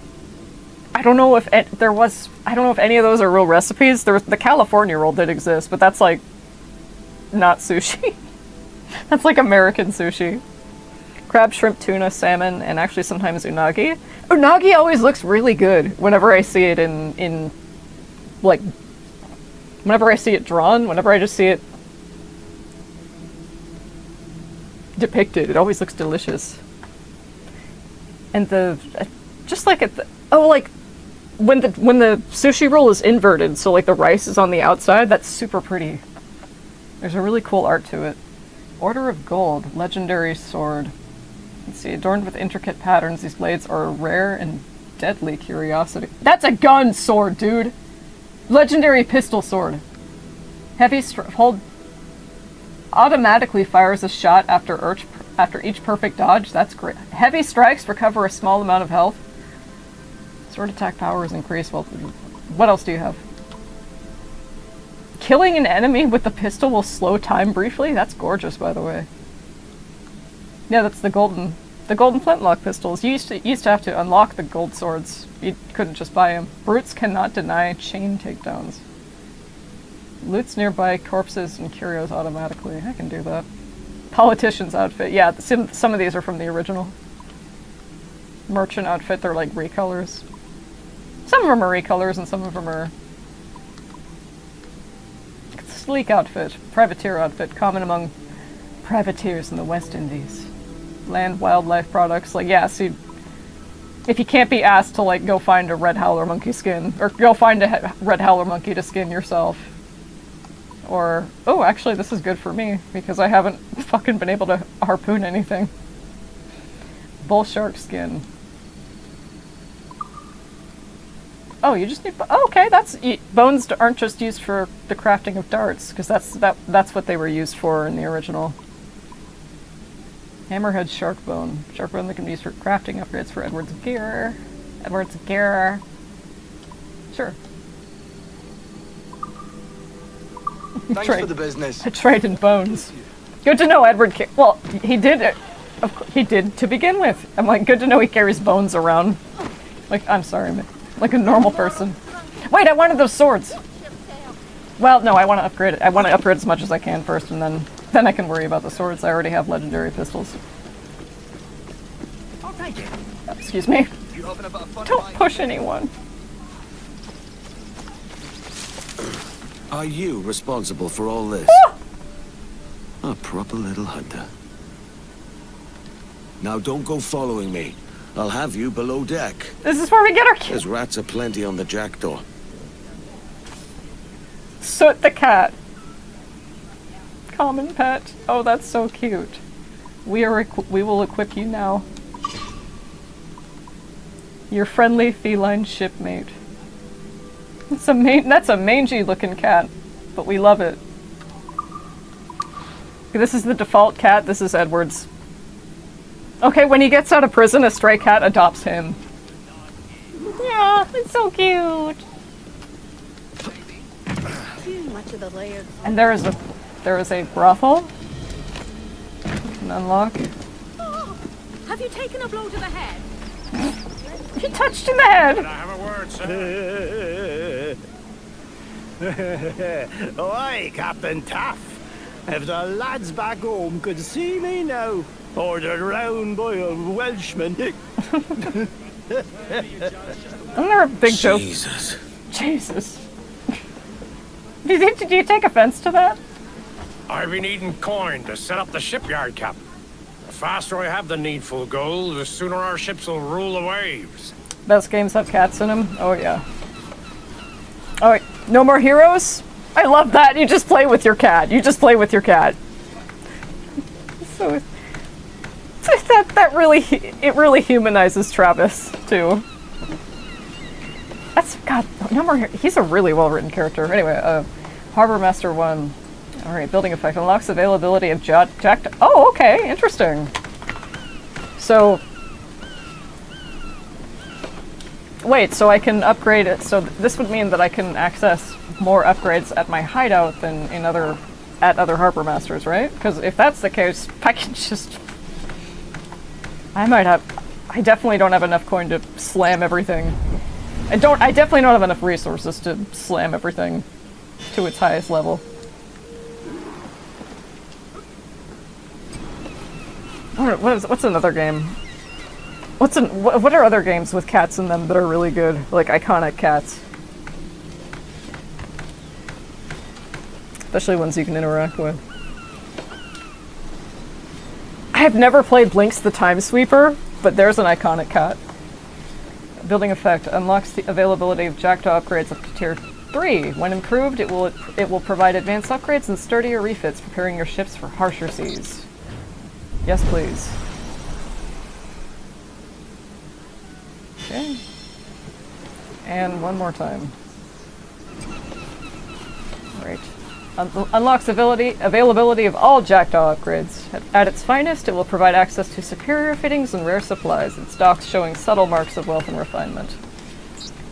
I don't know if any of those are real recipes. The California roll did exist, but that's not sushi. That's American sushi. Crab, shrimp, tuna, salmon, and actually sometimes unagi. Unagi always looks really good whenever I see it whenever I see it drawn, whenever I just see it depicted, it always looks delicious. And when the sushi roll is inverted, so the rice is on the outside, that's super pretty. There's a really cool art to it. Order of Gold, legendary sword. Let's see, adorned with intricate patterns, these blades are a rare and deadly curiosity. That's a gun sword, dude! Legendary pistol sword. Heavy hold... Automatically fires a shot after each perfect dodge. That's great. Heavy strikes recover a small amount of health. Sword attack power is increased. Well, what else do you have? Killing an enemy with the pistol will slow time briefly. That's gorgeous, by the way. Yeah, that's the golden flintlock pistols. You used to have to unlock the gold swords. You couldn't just buy them. Brutes cannot deny chain takedowns. Loots nearby corpses and curios automatically. I can do that. Politician's outfit. Yeah, some of these are from the original. Merchant outfit, they're like recolors. Some of them are recolors and some of them are... Sleek outfit. Privateer outfit. Common among privateers in the West Indies. Land wildlife products. Like, yeah, see... If you can't be asked to, like, go find a red howler monkey skin, or go find a red howler monkey to skin yourself. Or, oh, actually this is good for me, because I haven't fucking been able to harpoon anything. Bull shark skin. Oh, you just need, oh, okay, bones aren't just used for the crafting of darts, because that's what they were used for in the original. Hammerhead shark bone. Shark bone that can be used for crafting upgrades for Edward's gear. Edward's gear. Sure. Thanks for the business. A trade in bones. Good to know Edward. Well, he did. He did to begin with. I'm like, good to know he carries bones around. Like, I'm sorry, man. Like a normal person. Wait, I wanted those swords. Well, no, I want to upgrade it. I want to upgrade as much as I can first, and then I can worry about the swords. I already have legendary pistols. I'll take it. Excuse me. Don't push anyone. Are you responsible for all this? A proper little hunter. Now don't go following me. I'll have you below deck. This is where we get our kids. There's rats aplenty on the jackdaw. Soot the cat. Common pet. Oh, that's so cute. We will equip you now. Your friendly feline shipmate. That's a mangy looking cat, but we love it. This is the default cat. This is Edward's. Okay, when he gets out of prison, a stray cat adopts him. Yeah, it's so cute. And there is a brothel. You can unlock. Oh, have you taken a blow to the head? He touched in the head. Can I have a word, sir? Oi, Captain Taff. If the lads back home could see me now, ordered round by a Welshman. Isn't there a big joke? Jesus. Did you take offense to that? I've been needing coin to set up the shipyard, Captain. The faster I have the needful gold, the sooner our ships will rule the waves. Best games have cats in them? Oh yeah. Oh wait, no more heroes? I love that. You just play with your cat. You just play with your cat. So that really humanizes Travis too. That's God. No more. He's a really well written character. Anyway, Harbor Master 1. All right, building effect unlocks availability of jacked. Oh, okay, interesting. So. Wait, so I can upgrade it. So this would mean that I can access more upgrades at my hideout than at other Harbor Masters, right? Because if that's the case, I can just... I definitely don't have enough coin to slam everything. I definitely don't have enough resources to slam everything to its highest level. What's another game? What are other games with cats in them that are really good? Like iconic cats. Especially ones you can interact with. I have never played Blinks the Time Sweeper, but there's an iconic cat. Building effect unlocks the availability of jackdaw upgrades up to tier 3. When improved, it will provide advanced upgrades and sturdier refits, preparing your ships for harsher seas. Yes, please. Okay. And one more time. Right. Unlocks availability of all Jackdaw upgrades. At its finest, it will provide access to superior fittings and rare supplies. Its docks showing subtle marks of wealth and refinement.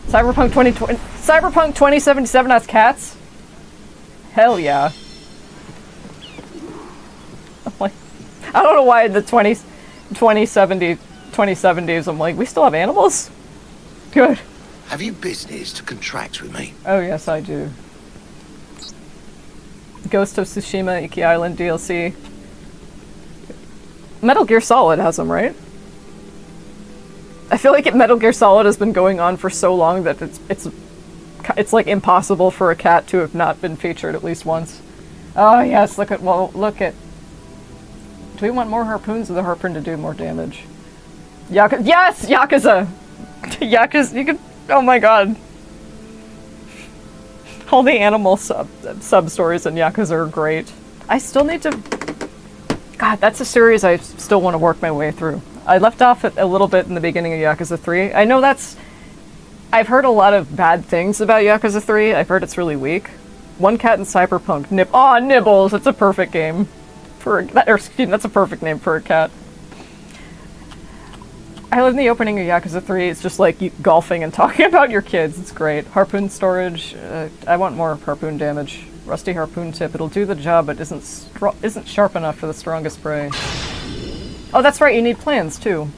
Cyberpunk 2077 has cats? Hell yeah. I'm like, I don't know why in the 2070s I'm like, we still have animals? Good. Have you business to contract with me? Oh yes, I do. Ghost of Tsushima, Iki Island DLC. Metal Gear Solid has them, right? I feel like Metal Gear Solid has been going on for so long that it's like impossible for a cat to have not been featured at least once. Oh yes, look at. Do we want more harpoons or the harpoon to do more damage? Yes, Yakuza. Yakuza, you can. Oh my god. All the animal sub-stories in Yakuza are great. I still need to... God, that's a series I still want to work my way through. I left off a little bit in the beginning of Yakuza 3. I know that's... I've heard a lot of bad things about Yakuza 3. I've heard it's really weak. One Cat in Cyberpunk. Nibbles! It's a perfect game. That's a perfect name for a cat. I love the opening of Yakuza 3. It's just like you golfing and talking about your kids. It's great. Harpoon storage. I want more harpoon damage. Rusty harpoon tip. It'll do the job, but isn't sharp enough for the strongest prey. Oh, that's right. You need plans too,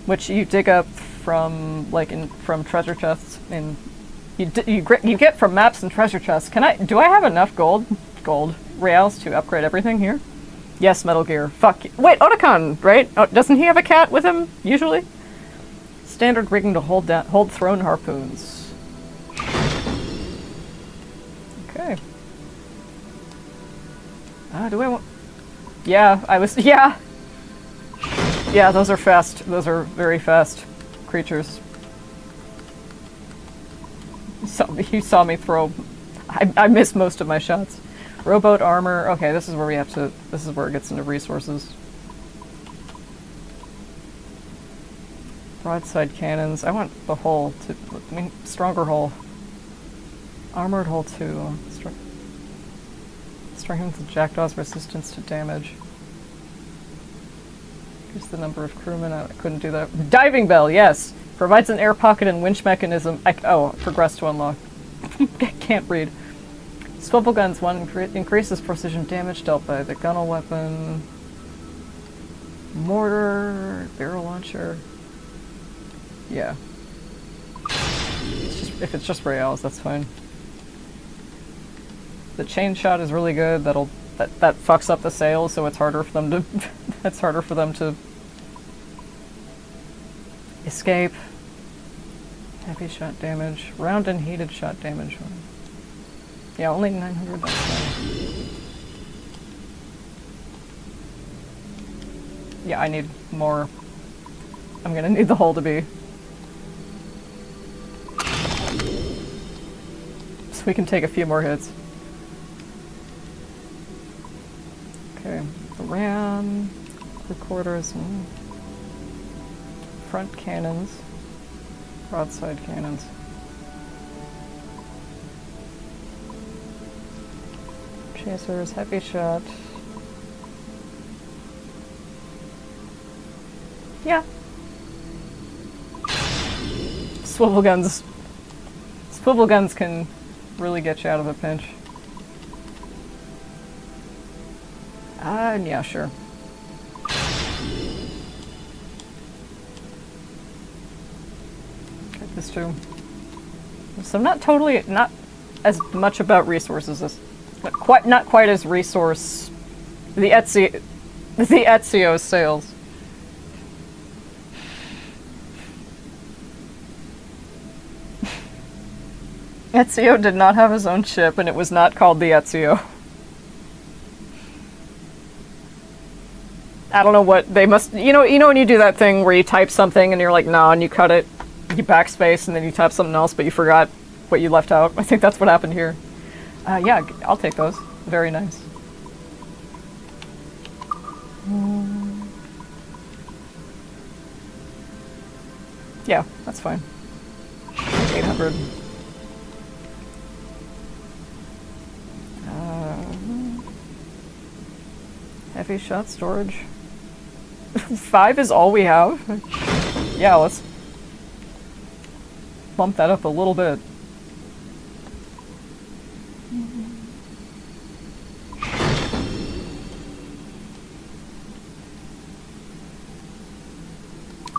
which you dig up from from treasure chests. And you get from maps and treasure chests. Do I have enough gold reals to upgrade everything here? Yes, Metal Gear. Fuck. Wait, Otacon, right? Oh, doesn't he have a cat with him, usually? Standard rigging to hold thrown harpoons. Okay. Do I want... Yeah, yeah! Yeah, those are fast. Those are very fast creatures. You saw me throw... I missed most of my shots. Rowboat armor. Okay, this is where we have to... This is where it gets into resources. Broadside cannons. I want the hull to... I mean, stronger hull. Armored hull 2. Strengthens the Jackdaw's resistance to damage. Here's the number of crewmen. I couldn't do that. Diving bell, yes! Provides an air pocket and winch mechanism. Progress to unlock. Can't read. Swivel guns 1 increases precision damage dealt by the gunner weapon. Mortar, barrel launcher. Yeah. If it's just rails, that's fine. The chain shot is really good. That fucks up the sails, so it's harder for them to it's harder for them to escape. Heavy shot damage. Round and heated shot damage. Yeah, only 900, that's fine. Yeah, I need more. I'm gonna need the hull to be. So we can take a few more hits. Okay, the ram, recorders, and front cannons, broadside cannons. Chasers, heavy shot. Yeah. Swivel guns. Swivel guns can really get you out of a pinch. Yeah, sure. Get this too. So not as much about resources as not quite as resource. The Ezio sales. Ezio did not have his own ship, and it was not called the Ezio. I don't know what they must. You know when you do that thing where you type something and you're like, nah, and you cut it, you backspace, and then you type something else, but you forgot what you left out. I think that's what happened here. Yeah, I'll take those. Very nice. Yeah, that's fine. 800. Heavy shot storage. 5 is all we have? Yeah, let's bump that up a little bit.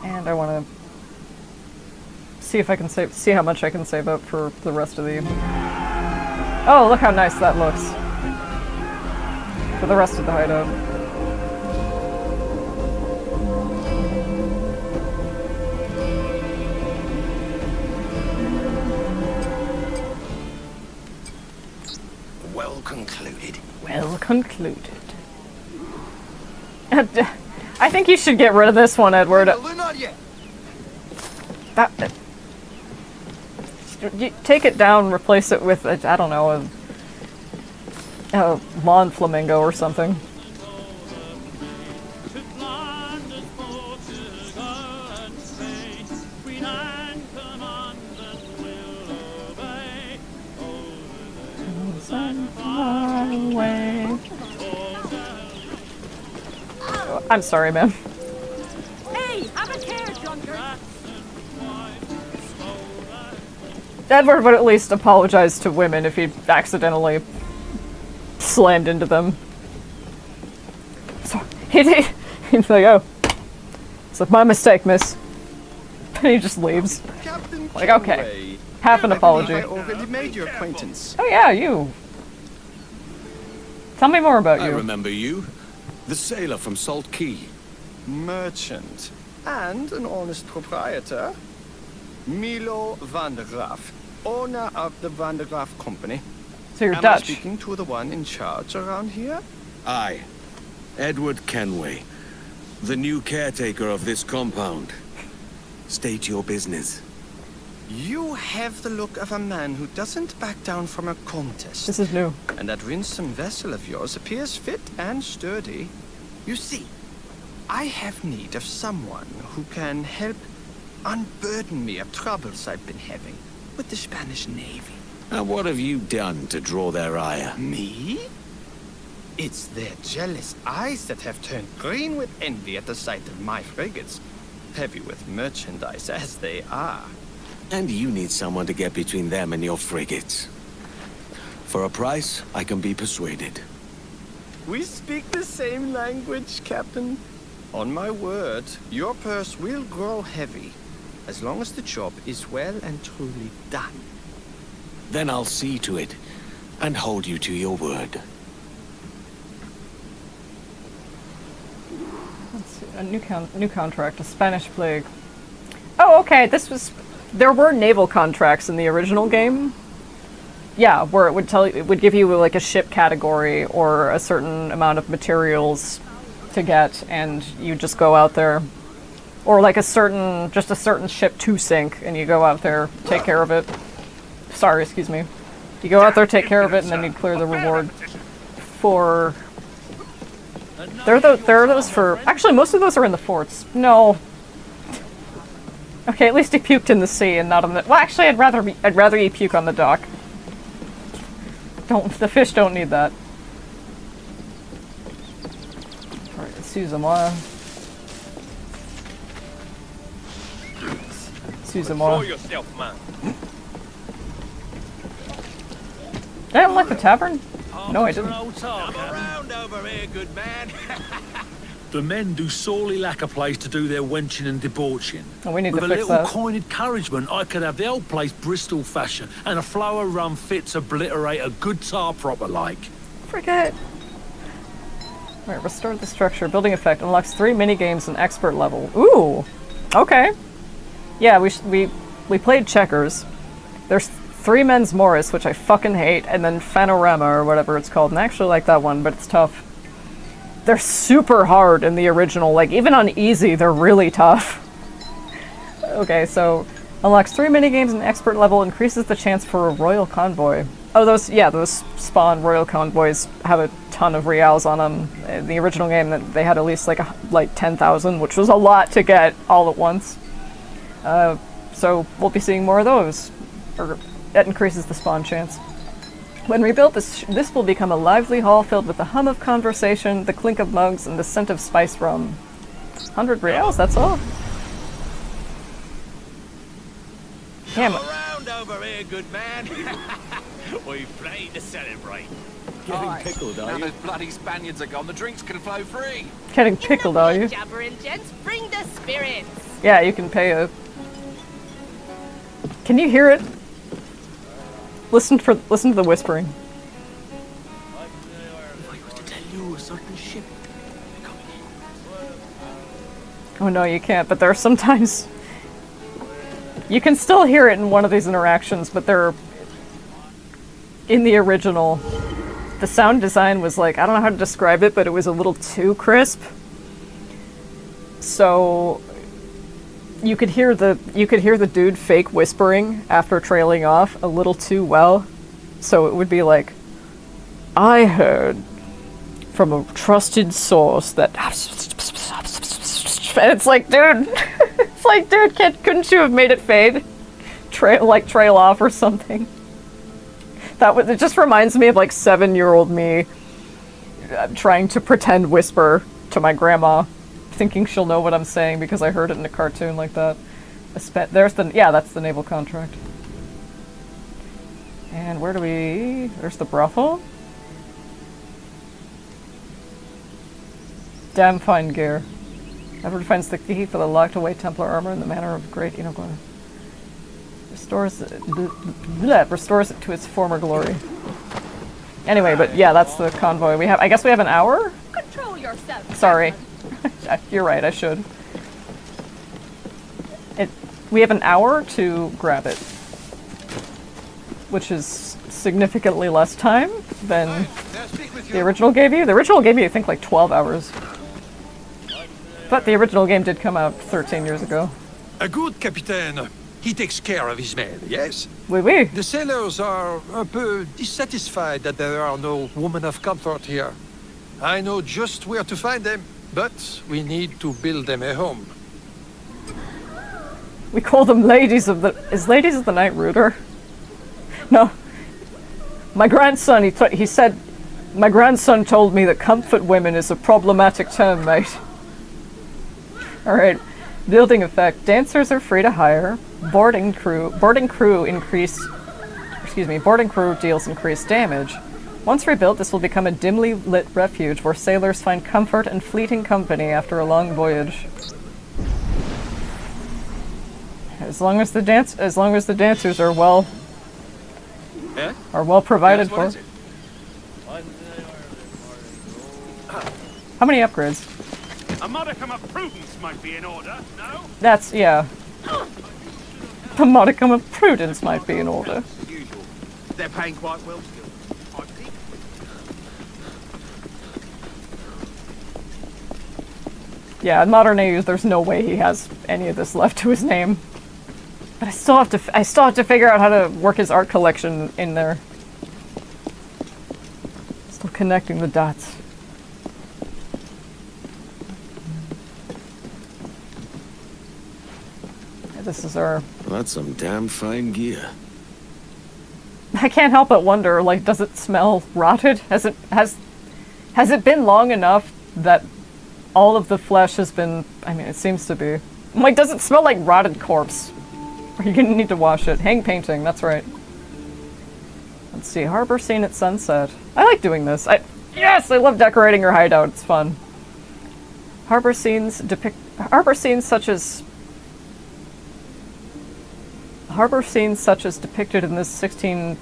And I want to see if I can see how much I can save up for the rest of the... Oh, look how nice that looks. For the rest of the hideout. Well concluded. Well concluded. I think you should get rid of this one, Edward. That, you take it down, replace it with, I don't know, a lawn flamingo or something. I'm sorry, man. Hey, have a care, Drunkard. Edward would at least apologize to women if he accidentally slammed into them. So he's like, oh, it's like my mistake, miss. And he just leaves. Captain Like, okay, half an apology. I already made your acquaintance. Oh yeah, you. Tell me more about I you. remember you. The sailor from Salt Key. Merchant. And an honest proprietor. Milo van der Graaf, owner of the Van der Graaf Company. So you're Am Dutch. I speaking to the one in charge around here? Aye. Edward Kenway. The new caretaker of this compound. State your business. You have the look of a man who doesn't back down from a contest. This is new. And that winsome vessel of yours appears fit and sturdy. You see, I have need of someone who can help unburden me of troubles I've been having with the Spanish Navy. And what have you done to draw their ire? Me? It's their jealous eyes that have turned green with envy at the sight of my frigates, heavy with merchandise as they are. And you need someone to get between them and your frigates. For a price, I can be persuaded. We speak the same language, Captain. On my word, your purse will grow heavy, as long as the job is well and truly done. Then I'll see to it, and hold you to your word. Let's see, a new contract, a Spanish plague. Oh, okay, there were naval contracts in the original game. Yeah, where it would give you like a ship category or a certain amount of materials to get, and you just go out there, or like a certain ship to sink, and you go out there, take care of it. Sorry, excuse me. You go out there, take care of it, and then you clear the reward for. There are those for. Actually, most of those are in the forts. No. Okay, at least he puked in the sea and not on the. Well, actually, I'd rather he puke on the dock. The fish don't need that. Alright, excusez-moi. Excusez-moi. yourself, man. Did I unlock the tavern? No, I didn't. Come around over here, good man. The men do sorely lack a place to do their wenching and debauching. Oh, we need With to a fix little that. kind encouragement, I could have the old place Bristol fashion and a flow of rum fit to obliterate a good tar proper like. Forget. Alright, restore the structure. Building effect unlocks 3 minigames in expert level. Ooh! Okay. Yeah, we played checkers. There's 3 Men's Morris, which I fucking hate, and then Fanorama, or whatever it's called. And I actually like that one, but it's tough. They're super hard in the original. Like, even on easy, they're really tough. Okay, so unlocks 3 minigames in expert level, increases the chance for a royal convoy. Oh, those spawn royal convoys have a ton of reals on them. In the original game, they had at least like 10,000, which was a lot to get all at once. So we'll be seeing more of those. Or that increases the spawn chance. When rebuilt, this will become a lively hall filled with the hum of conversation, the clink of mugs, and the scent of spice rum. 100 reals, that's all. Damn. Come around over here, good man. We've plenty to celebrate. Getting pickled, are now you? those bloody Spaniards are gone, the drinks can flow free. Getting pickled, are you? Jabbering gents, bring the spirits. Yeah, you can pay a... Can you hear it? Listen to the whispering. If I was to tell you a certain ship coming in. Oh no, you can't, but there are sometimes... You can still hear it in one of these interactions, but they're... In the original, the sound design was like, I don't know how to describe it, but it was a little too crisp. So... You could hear the dude fake whispering after trailing off a little too well. So it would be like, I heard from a trusted source that... And it's like, dude, it's like, dude, couldn't you have made it fade? Trail off or something. It just reminds me of like 7-year-old me trying to pretend whisper to my grandma, thinking she'll know what I'm saying because I heard it in a cartoon like that. That's the naval contract. And where do we... There's the brothel. Damn fine gear. Edward finds the key for the locked away Templar armor in the manner of great Enoch. Restores it to its former glory. Anyway, but yeah, that's the convoy. I guess we have an hour? Control yourself. Sorry. You're right, I should. We have an hour to grab it. Which is significantly less time than the original gave you. The original gave you, I think, like 12 hours. But the original game did come out 13 years ago. A good captain. He takes care of his men, yes? Oui, oui. The sailors are un peu dissatisfied that there are no women of comfort here. I know just where to find them, but we need to build them a home. We call them ladies of the... Is ladies of the night ruder? No. My grandson, he said... My grandson told me that comfort women is a problematic term, mate. Alright. Building effect. Dancers are free to hire. Boarding crew deals increased damage. Once rebuilt, this will become a dimly lit refuge where sailors find comfort and fleeting company after a long voyage. As long as the dancers are well provided for. How many upgrades? A modicum of prudence might be in order, no? That's, yeah. A modicum of prudence might be in order. They're paying quite well still. Yeah, in modern age, there's no way he has any of this left to his name. But I still have to figure out how to work his art collection in there. Still connecting the dots. This is our... Well, that's some damn fine gear. I can't help but wonder, like, does it smell rotted? Has it been long enough that all of the flesh has been... I mean, it seems to be. I'm like, does it smell like rotted corpse? Are you gonna need to wash it? Hang painting, that's right. Let's see, harbor scene at sunset. I like doing this. Yes, I love decorating your hideout, it's fun. Harbor scenes such as depicted in this 16...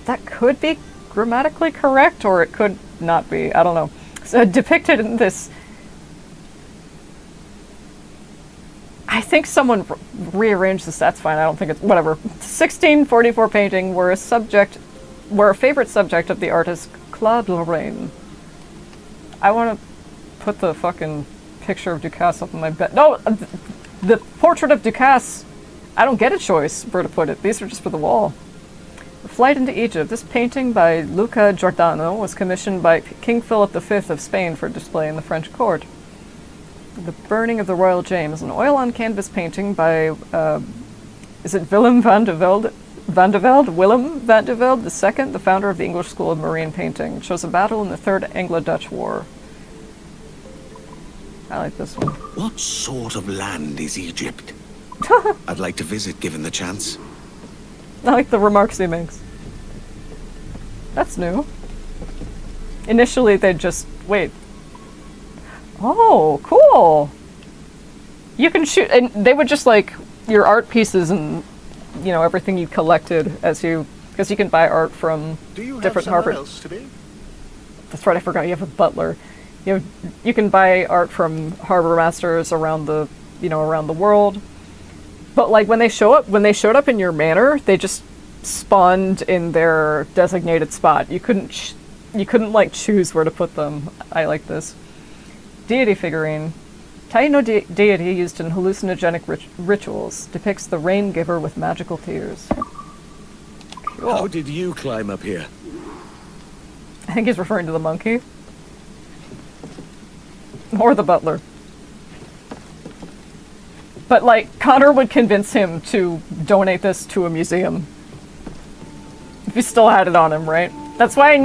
That could be grammatically correct, or it could not be. I don't know. So, depicted in this... I think someone rearranged this. That's fine. I don't think it's... Whatever. 1644 painting were a favorite subject of the artist Claude Lorraine. I want to put the fucking picture of Ducasse up on my bed. No! The portrait of Ducasse, I don't get a choice where to put it. These are just for the wall. The Flight into Egypt. This painting by Luca Giordano was commissioned by King Philip V of Spain for display in the French court. The Burning of the Royal James, an oil on canvas painting by, is it Willem van de Velde? Van de Velde, Willem van de Velde II, the founder of the English School of Marine Painting, chose a battle in the Third Anglo-Dutch War. I like this one. What sort of land is Egypt? I'd like to visit given the chance. I like the remarks he makes. That's new. Initially, they'd just... Wait. Oh, cool! You can shoot... And they would just, like, your art pieces and, you know, everything you collected as you... Because you can buy art from different harbor... else to be? That's right, I forgot you have a butler. You can buy art from harbor masters around the, you know, around the world. But like when they showed up in your manor, they just spawned in their designated spot. You couldn't like choose where to put them. I like this. Deity figurine. Taino deity used in hallucinogenic rituals. Depicts the rain giver with magical tears. Cool. How did you climb up here? I think he's referring to the monkey. Or the butler. But like, Connor would convince him to donate this to a museum. If he still had it on him, right? That's why I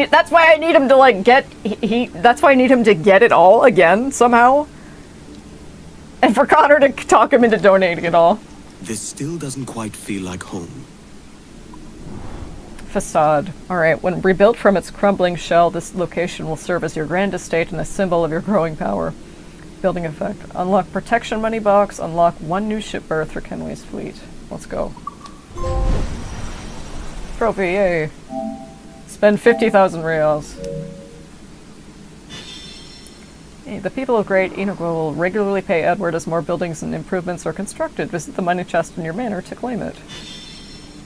need him to like get that's why I need him to get it all again somehow. And for Connor to talk him into donating it all. This still doesn't quite feel like home. Facade. Alright, when rebuilt from its crumbling shell, this location will serve as your grand estate and a symbol of your growing power. Building effect. Unlock protection money box. Unlock 1 new ship berth for Kenway's fleet. Let's go. Trophy, yay. Spend 50,000 reals. The people of Great Enoch will regularly pay Edward as more buildings and improvements are constructed. Visit the money chest in your manor to claim it.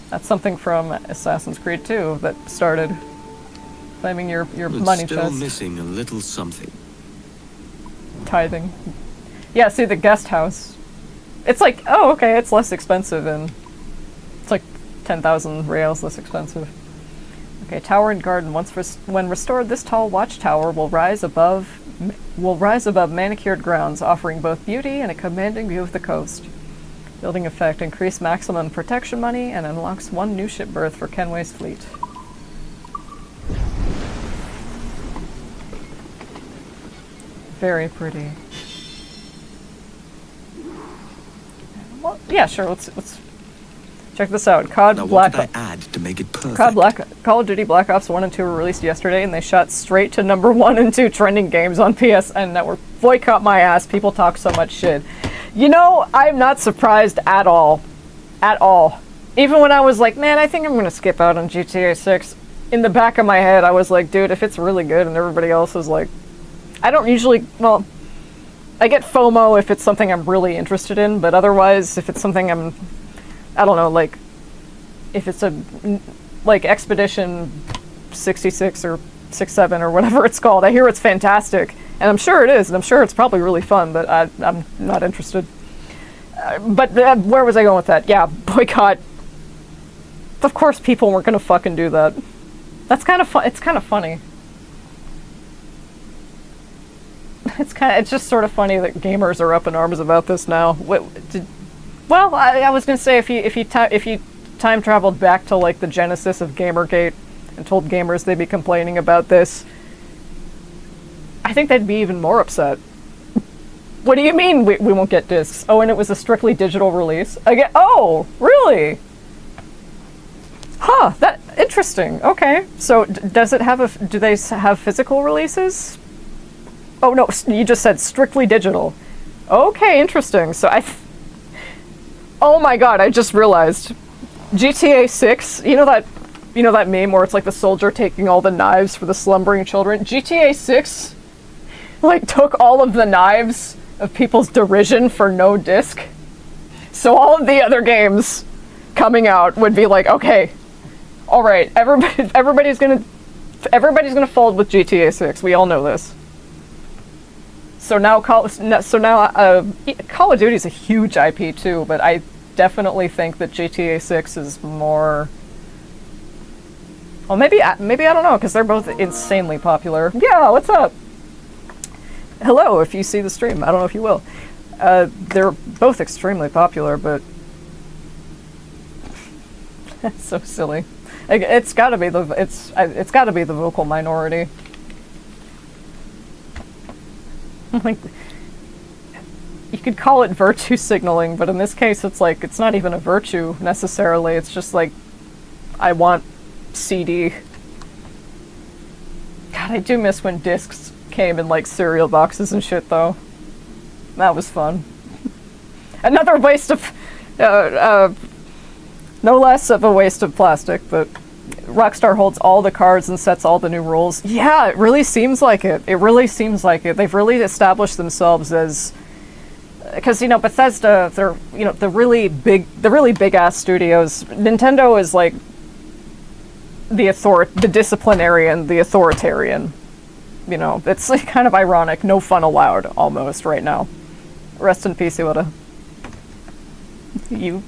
That's something from Assassin's Creed 2 that started claiming your money still chest. Missing a little something. Tithing. Yeah, see the guest house. It's like, oh, okay, it's less expensive and it's like 10,000 reals less expensive. Okay, tower and garden. When restored, this tall watchtower will rise above manicured grounds, offering both beauty and a commanding view of the coast. Building effect. Increase maximum protection money and unlocks 1 new ship berth for Kenway's fleet. Very pretty. Well, yeah, sure. Let's check this out. Call of Duty Black Ops 1 and 2 were released yesterday, and they shot straight to number 1 and 2 trending games on PSN Network. Boycott my ass. People talk so much shit. You know, I'm not surprised at all. At all. Even when I was like, man, I think I'm going to skip out on GTA 6, in the back of my head, I was like, dude, if it's really good and everybody else is like... I don't usually... Well, I get FOMO if it's something I'm really interested in, but otherwise, if it's something I'm... I don't know, like... If it's a... Like, Expedition 66 or 67 or whatever it's called, I hear it's fantastic. And I'm sure it is, and I'm sure it's probably really fun, but I'm not interested. Where was I going with that? Yeah, boycott. Of course people weren't gonna fucking do that. That's kind of fun. It's kind of funny. It's just sort of funny that gamers are up in arms about this now. Well, I was gonna say if you time traveled back to like the genesis of Gamergate and told gamers they'd be complaining about this, I think they'd be even more upset. What do you mean we won't get discs? Oh, and it was a strictly digital release? Oh, really? Huh, that interesting. Okay. So does it have do they have physical releases? Oh no, you just said strictly digital. Okay, interesting. So oh my god, I just realized. GTA 6, you know that meme where it's like the soldier taking all the knives for the slumbering children? GTA 6 like took all of the knives of people's derision for no disc. So all of the other games coming out would be like, okay, all right, everybody's gonna fold with GTA 6. We all know this. So now Call of Duty is a huge IP too, but I definitely think that GTA 6 is more. Well, maybe I don't know, because they're both insanely popular. Yeah, what's up? Hello, if you see the stream. I don't know if you will. They're both extremely popular, but That's so silly. It's got to be it's got to be the vocal minority. Like, you could call it virtue signaling, but in this case, it's like it's not even a virtue necessarily. It's just like, I want CD. God, I do miss when discs came in like cereal boxes and shit, though. That was fun. Another waste of, no less of a waste of plastic, but Rockstar holds all the cards and sets all the new rules. Yeah, it really seems like it. It really seems like it. They've really established themselves as, because, you know, Bethesda, they're, you know, the really big ass studios. Nintendo is like the disciplinarian, the authoritarian. You know, it's like kind of ironic. No fun allowed, almost, right now. Rest in peace, Iwata. You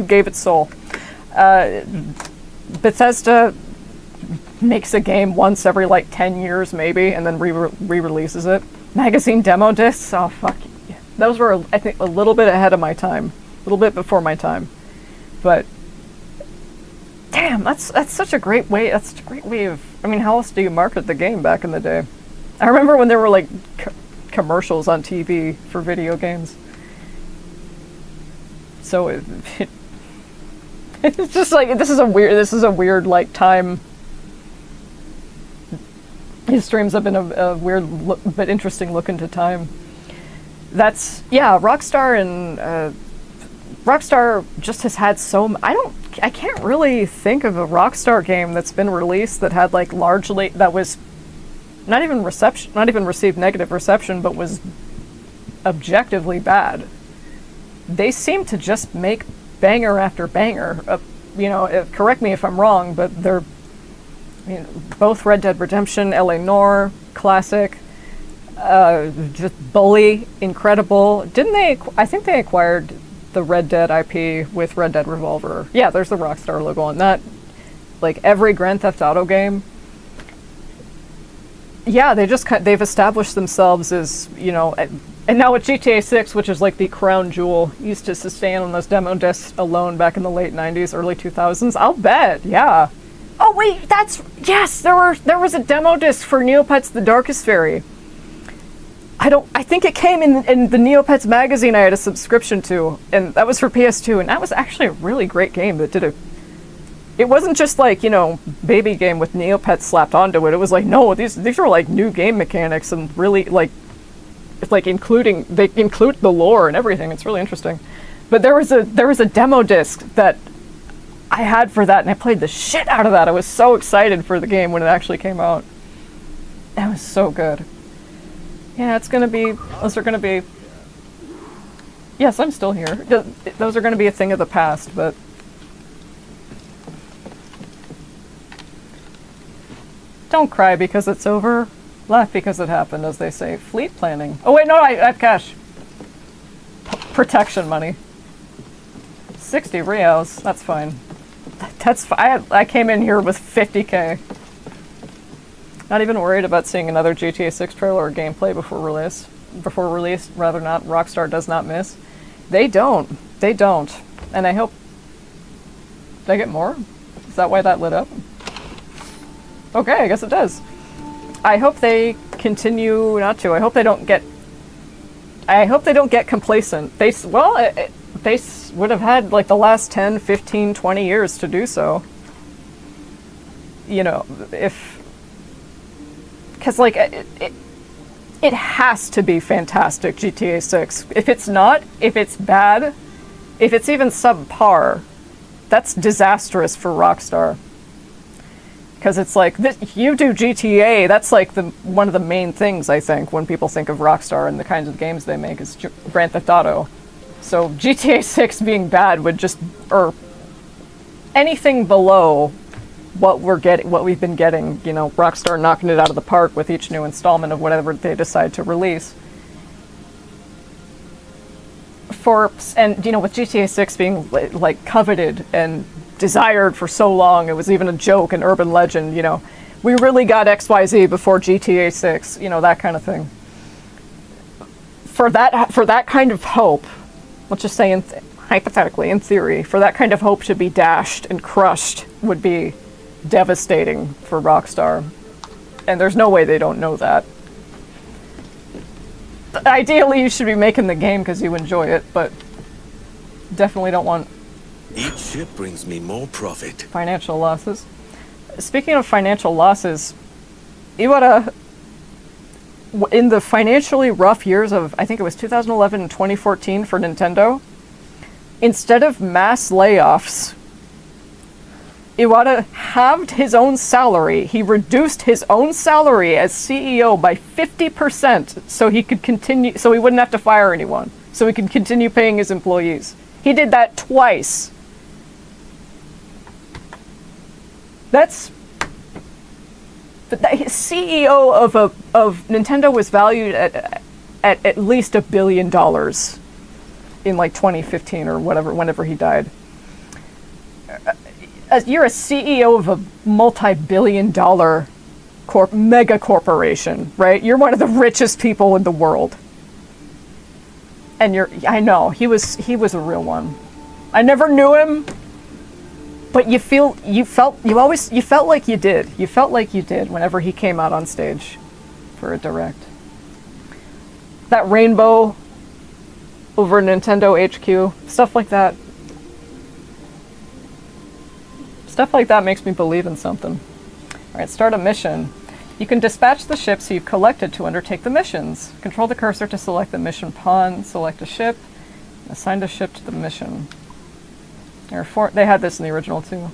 gave it soul. Bethesda makes a game once every like 10 years maybe, and then re-releases it. Magazine demo discs, oh fuck. Those were, I think, a little bit ahead of my time. A little bit before my time. But damn, that's such a great way. That's such a great way of, I mean, how else do you market the game back in the day? I remember when there were like commercials on TV for video games. So it's just like, this is a weird like time. His streams have been a weird but interesting look into time. That's, yeah, Rockstar and Rockstar just has had I can't really think of a Rockstar game that's been released that had like largely, that was not even received negative reception, but was objectively bad. They seem to just make banger after banger. You know, correct me if I'm wrong, but they're, you know, both Red Dead Redemption, L.A. Noire, classic, just Bully, incredible. Didn't they? I think they acquired the Red Dead IP with Red Dead Revolver. Yeah, there's the Rockstar logo on that. Like every Grand Theft Auto game. Yeah, they've established themselves as, you know, and now with GTA 6, which is like the crown jewel, used to sustain on those demo discs alone back in the late 90s, early 2000s. I'll bet, yeah. Oh wait, yes, there was a demo disc for Neopets: The Darkest Fairy. I think it came in the Neopets magazine I had a subscription to, and that was for PS2, and that was actually a really great game that it wasn't just like, you know, baby game with Neopets slapped onto it. It was like, no, these are like new game mechanics and really like, it's like they include the lore and everything. It's really interesting. But there was a demo disc that I had for that, and I played the shit out of that. I was so excited for the game when it actually came out. That was so good. Yeah, those are gonna be, yes, I'm still here. Those are gonna be a thing of the past, but don't cry because it's over. Laugh because it happened, as they say. Fleet planning. Oh wait, no, I have cash. Protection money. 60 reals. That's fine. That's fine. I came in here with 50k. Not even worried about seeing another GTA 6 trailer or gameplay before release. Rather not. Rockstar does not miss. They don't. And I hope. Did I get more? Is that why that lit up? Okay, I guess it does. I hope they continue not to. I hope they don't get complacent. They would have had like the last 10, 15, 20 years to do so. You know, because like it has to be fantastic, GTA 6. If it's not, if it's bad, if it's even subpar, that's disastrous for Rockstar. Because it's like, you do GTA, that's like one of the main things, I think, when people think of Rockstar and the kinds of games they make is Grand Theft Auto. So GTA 6 being bad would just, or anything below what we've been getting, you know, Rockstar knocking it out of the park with each new installment of whatever they decide to release. And, you know, with GTA 6 being like coveted and desired for so long, it was even a joke, an urban legend, you know, we really got XYZ before GTA 6, you know, that kind of thing. For that kind of hope, let's just say hypothetically, in theory, for that kind of hope to be dashed and crushed would be devastating for Rockstar. And there's no way they don't know that. Ideally, you should be making the game because you enjoy it, but definitely don't want Each ship brings me more profit. financial losses. Speaking of financial losses, Iwata, in the financially rough years of, I think it was 2011 and 2014 for Nintendo, instead of mass layoffs, Iwata halved his own salary. He reduced his own salary as CEO by 50% so he could continue, so he wouldn't have to fire anyone, so he could continue paying his employees. He did that twice. That's the CEO of Nintendo was valued at least $1 billion in like 2015 or whatever, whenever he died. You're a CEO of a multi-billion-dollar mega corporation, right? You're one of the richest people in the world, and I know he was a real one. I never knew him, but you felt like you did. You felt like you did whenever he came out on stage for a direct. That rainbow over Nintendo HQ, stuff like that. Stuff like that makes me believe in something. Alright, start a mission. You can dispatch the ships you've collected to undertake the missions. Control the cursor to select the mission pawn, select a ship, assign a ship to the mission. There are 4, they had this in the original too.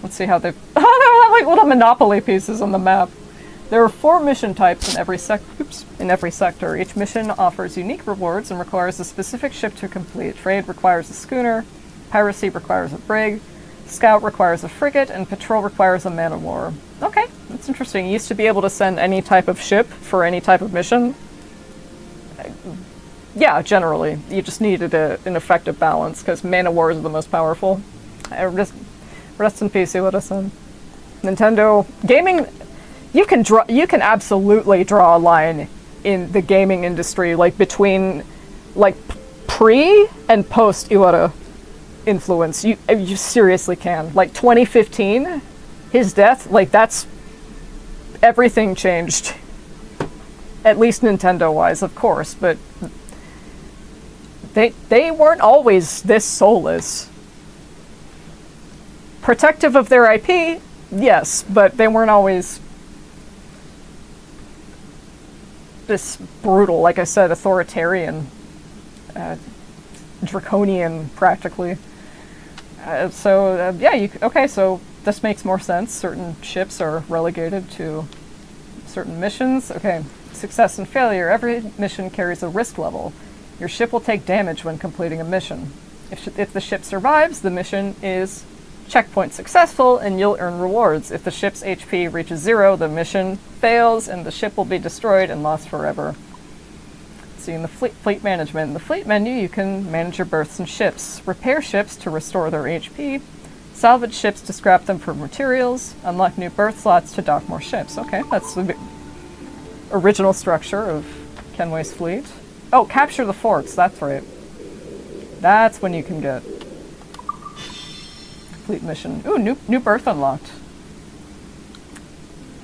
Let's see how they've, they have like little Monopoly pieces on the map. There are 4 mission types in every sector. Each mission offers unique rewards and requires a specific ship to complete. Trade requires a schooner, piracy requires a brig, Scout requires a frigate, and Patrol requires a man-of-war. Okay, that's interesting. You used to be able to send any type of ship for any type of mission. Yeah, generally. You just needed an effective balance, because man-of-wars are the most powerful. Rest in peace, Iwata-san. Nintendo gaming, you can absolutely draw a line in the gaming industry, like between like pre and post Iwata influence. You seriously can. Like 2015, his death, like that's everything changed. At least Nintendo-wise, of course, but they weren't always this soulless. Protective of their IP, yes, but they weren't always this brutal, like I said, authoritarian, draconian, practically. Okay, so this makes more sense. Certain ships are relegated to certain missions. Okay, success and failure. Every mission carries a risk level. Your ship will take damage when completing a mission. If the ship survives, the mission is checkpoint successful and you'll earn rewards. If the ship's HP reaches 0, the mission fails and the ship will be destroyed and lost forever. See, in the fleet management. In the fleet menu, you can manage your berths and ships. Repair ships to restore their HP. Salvage ships to scrap them for materials. Unlock new berth slots to dock more ships. Okay, that's the original structure of Kenway's fleet. Oh, capture the forts. That's right. That's when you can get fleet mission. Ooh, new berth unlocked.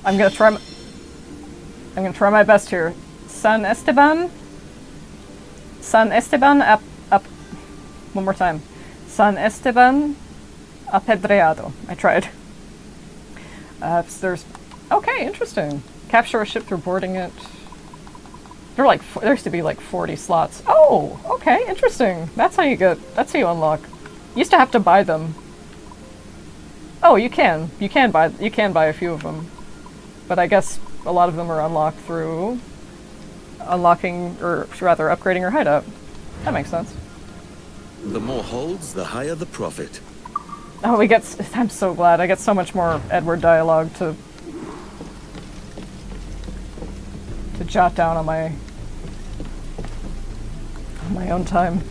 I'm gonna try my best here. San Esteban up. One more time. San Esteban Apedreado. I tried. Okay, interesting. Capture a ship through boarding it. There used to be like 40 slots. Oh, okay, interesting. That's how you unlock. You used to have to buy them. Oh, you can buy a few of them. But I guess a lot of them are unlocked through unlocking, or rather upgrading your hideout. That makes sense. The more holds, the higher the profit. Oh, I'm so glad. I get so much more Edward dialogue to jot down on my own time.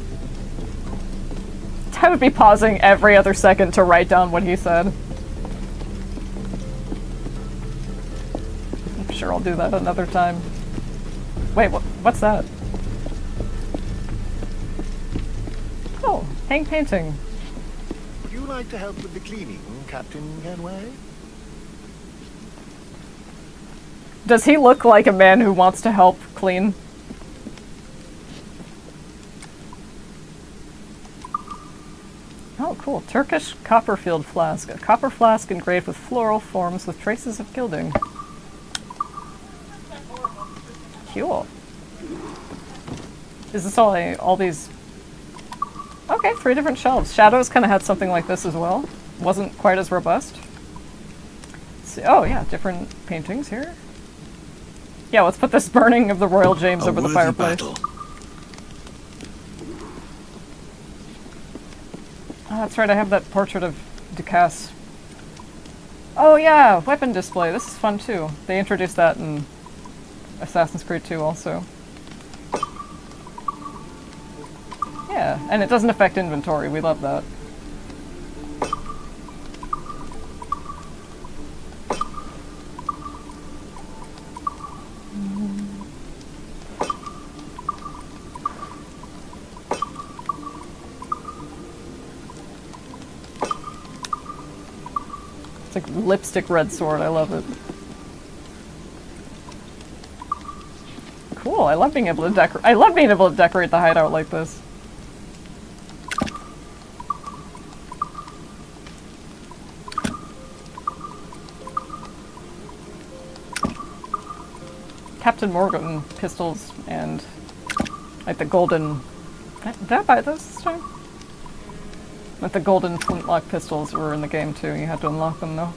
I would be pausing every other second to write down what he said. I'm sure I'll do that another time. Wait, what's that? Oh, Hang painting. Would you like to help with the cleaning, Captain Kenway? Does he look like a man who wants to help clean? Oh, cool. Turkish Copperfield flask. A copper flask engraved with floral forms with traces of gilding. Cool. Is this all these... Okay, 3 different shelves. Shadows kind of had something like this as well. Wasn't quite as robust. See, oh yeah, different paintings here. Yeah, let's put this burning of the Royal James over the fireplace. Oh, that's right, I have that portrait of Ducasse. Oh yeah, weapon display. This is fun too. They introduced that in Assassin's Creed 2 also. Yeah, and it doesn't affect inventory. We love that. It's like lipstick red sword. I love it. Cool. I love being able to decorate. I love being able to decorate the hideout like this. Captain Morgan pistols and like the golden... Did I buy those this time? Like the golden flintlock pistols were in the game too. You had to unlock them though.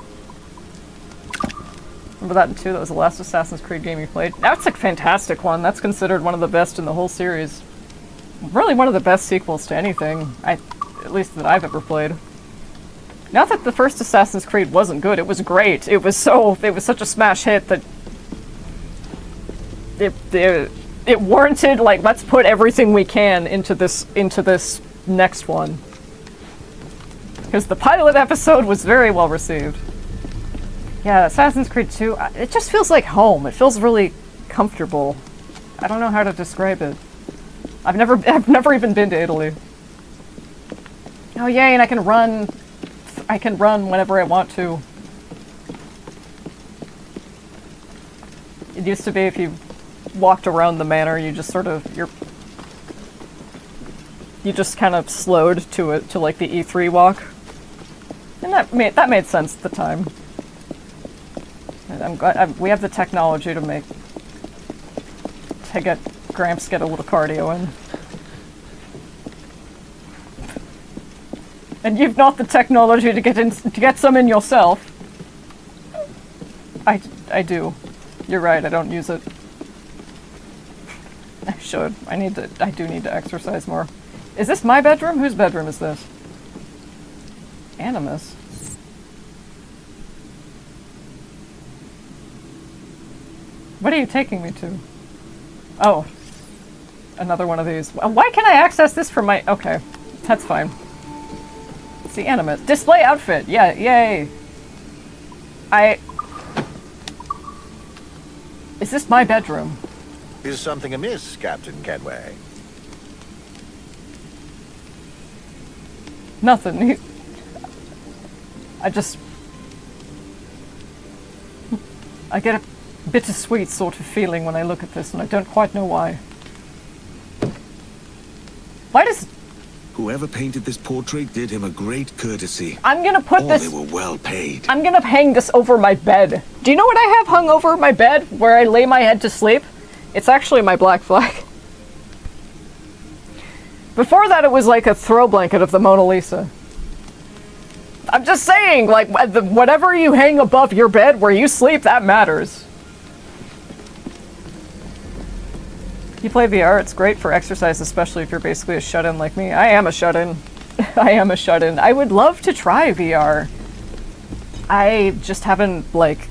Remember that in 2? That was the last Assassin's Creed game you played. That's a fantastic one. That's considered one of the best in the whole series. Really one of the best sequels to anything, at least that I've ever played. Not that the first Assassin's Creed wasn't good. It was great. It was such a smash hit that it warranted, like, let's put everything we can into this next one. Because the pilot episode was very well received. Yeah, Assassin's Creed 2, it just feels like home. It feels really comfortable. I don't know how to describe it. I've never even been to Italy. Oh yay, and I can run whenever I want to. It used to be if you walked around the manor, you just sort of you just kind of slowed to like the E3 walk, and that made sense at the time. And I'm glad we have the technology to get Gramps get a little cardio in, and you've not the technology to get some in yourself. I do. You're right. I don't use it. I should. I do need to exercise more. Is this my bedroom? Whose bedroom is this? Animus. What are you taking me to? Oh. Another one of these. Why can't I access this from my... Okay. That's fine. It's the Animus. Display outfit! Yeah, yay! Is this my bedroom? Is something amiss, Captain Kenway? Nothing. I get a bittersweet sort of feeling when I look at this, and I don't quite know why. Why does... Whoever painted this portrait did him a great courtesy. I'm gonna put this... They were well paid. I'm gonna hang this over my bed. Do you know what I have hung over my bed where I lay my head to sleep? It's actually my black flag. Before that, it was like a throw blanket of the Mona Lisa. I'm just saying, like, whatever you hang above your bed where you sleep, that matters. You play VR, it's great for exercise, especially if you're basically a shut-in like me. I am a shut-in. I am a shut-in. I would love to try VR. I just haven't, like,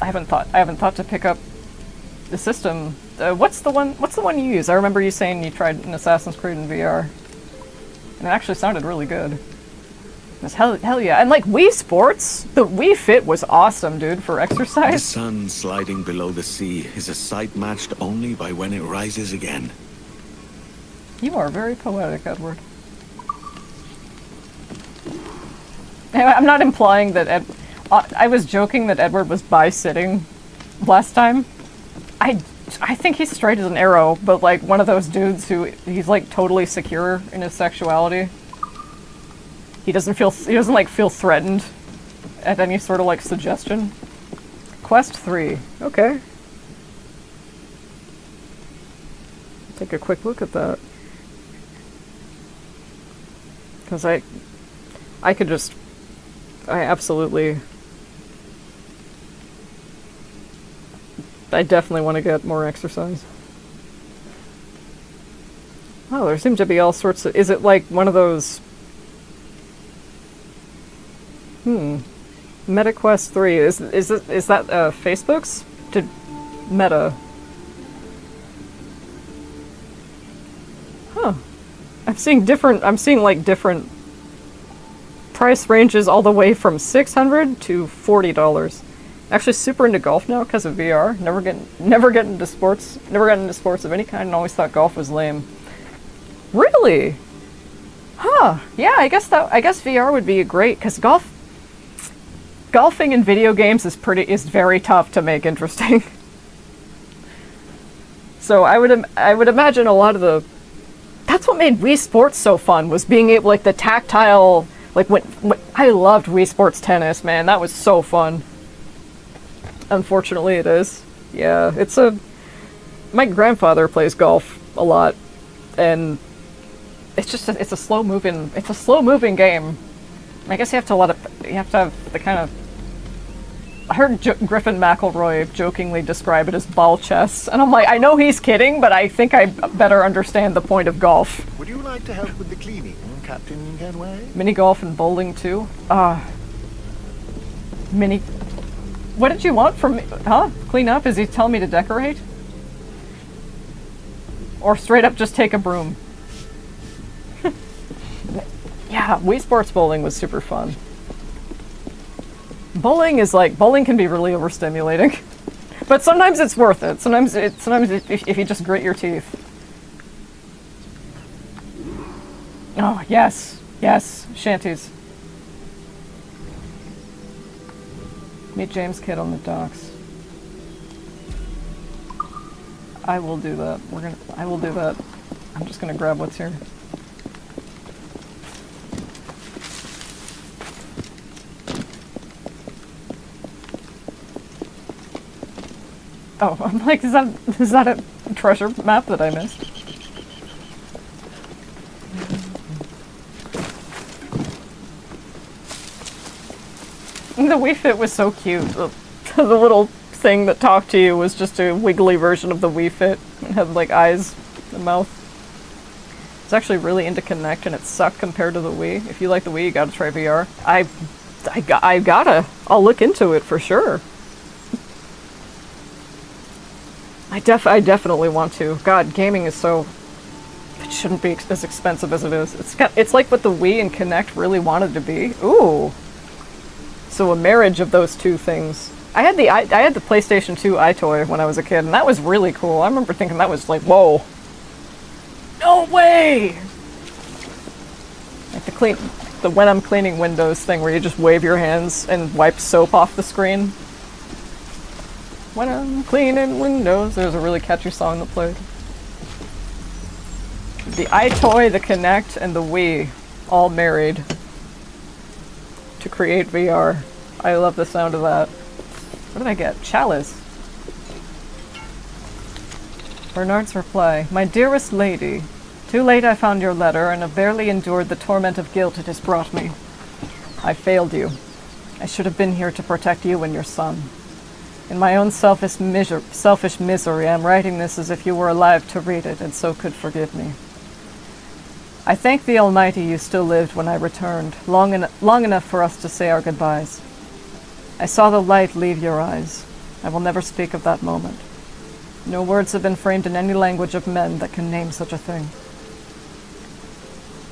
I haven't thought to pick up the system. What's the one you use? I remember you saying you tried an Assassin's Creed in VR. And it actually sounded really good. Hell yeah. And like Wii Sports, the Wii Fit was awesome, dude, for exercise. The sun sliding below the sea is a sight matched only by when it rises again. You are very poetic, Edward. I'm not implying that I was joking that Edward was bi-sitting last time. I think he's straight as an arrow, but like one of those dudes who he's like totally secure in his sexuality. He doesn't like feel threatened at any sort of like suggestion. Quest 3. Okay. Take a quick look at that. Because I definitely want to get more exercise. Oh, there seem to be all sorts of... Is it like one of those... MetaQuest 3. Is that Facebook's? Did Meta... Huh. I'm seeing like different price ranges all the way from $600 to $40. Actually super into golf now because of VR. Never get into sports of any kind and always thought golf was lame. Really? Huh. Yeah, I guess VR would be great because golfing in video games is very tough to make interesting. So I would imagine a lot of the... That's what made Wii Sports so fun, was being able, like, the tactile, like, when I loved Wii Sports Tennis, man, that was so fun. Unfortunately, it is. Yeah, my grandfather plays golf a lot, and it's a slow moving game. I guess you have to have the kind of... I heard Griffin McElroy jokingly describe it as ball chess, and I'm like, I know he's kidding, but I think I better understand the point of golf. Would you like to help with the cleaning, Captain Kenway? Mini golf and bowling too? Mini... What did you want from me? Huh? Clean up? Is he telling me to decorate? Or straight up just take a broom? Yeah, Wii Sports Bowling was super fun. Bowling can be really overstimulating. But sometimes it's worth it. Sometimes if you just grit your teeth. Oh, yes. Yes. Shanties. Meet James Kidd on the docks. I will do that. I will do that. I'm just gonna grab what's here. Oh, I'm like, is that a treasure map that I missed? The Wii Fit was so cute. The little thing that talked to you was just a wiggly version of the Wii Fit. It had like eyes and mouth. It's actually really into Kinect and it sucked compared to the Wii. If you like the Wii, you gotta try VR. I gotta. I'll look into it for sure. I definitely want to. God, gaming is so... It shouldn't be as expensive as it is. It's like what the Wii and Kinect really wanted to be. Ooh. So a marriage of those two things. I had the PlayStation 2 iToy when I was a kid, and that was really cool. I remember thinking that was like, whoa. No way! Like the when I'm cleaning windows thing where you just wave your hands and wipe soap off the screen. When I'm cleaning windows. There's a really catchy song that played. The iToy, the Kinect, and the Wii all married to create VR. I love the sound of that. What did I get? Chalice. Bernard's reply. My dearest lady, too late I found your letter and have barely endured the torment of guilt it has brought me. I failed you. I should have been here to protect you and your son. In my own selfish misery, I'm writing this as if you were alive to read it and so could forgive me. I thank the Almighty you still lived when I returned, long enough for us to say our goodbyes. I saw the light leave your eyes. I will never speak of that moment. No words have been framed in any language of men that can name such a thing.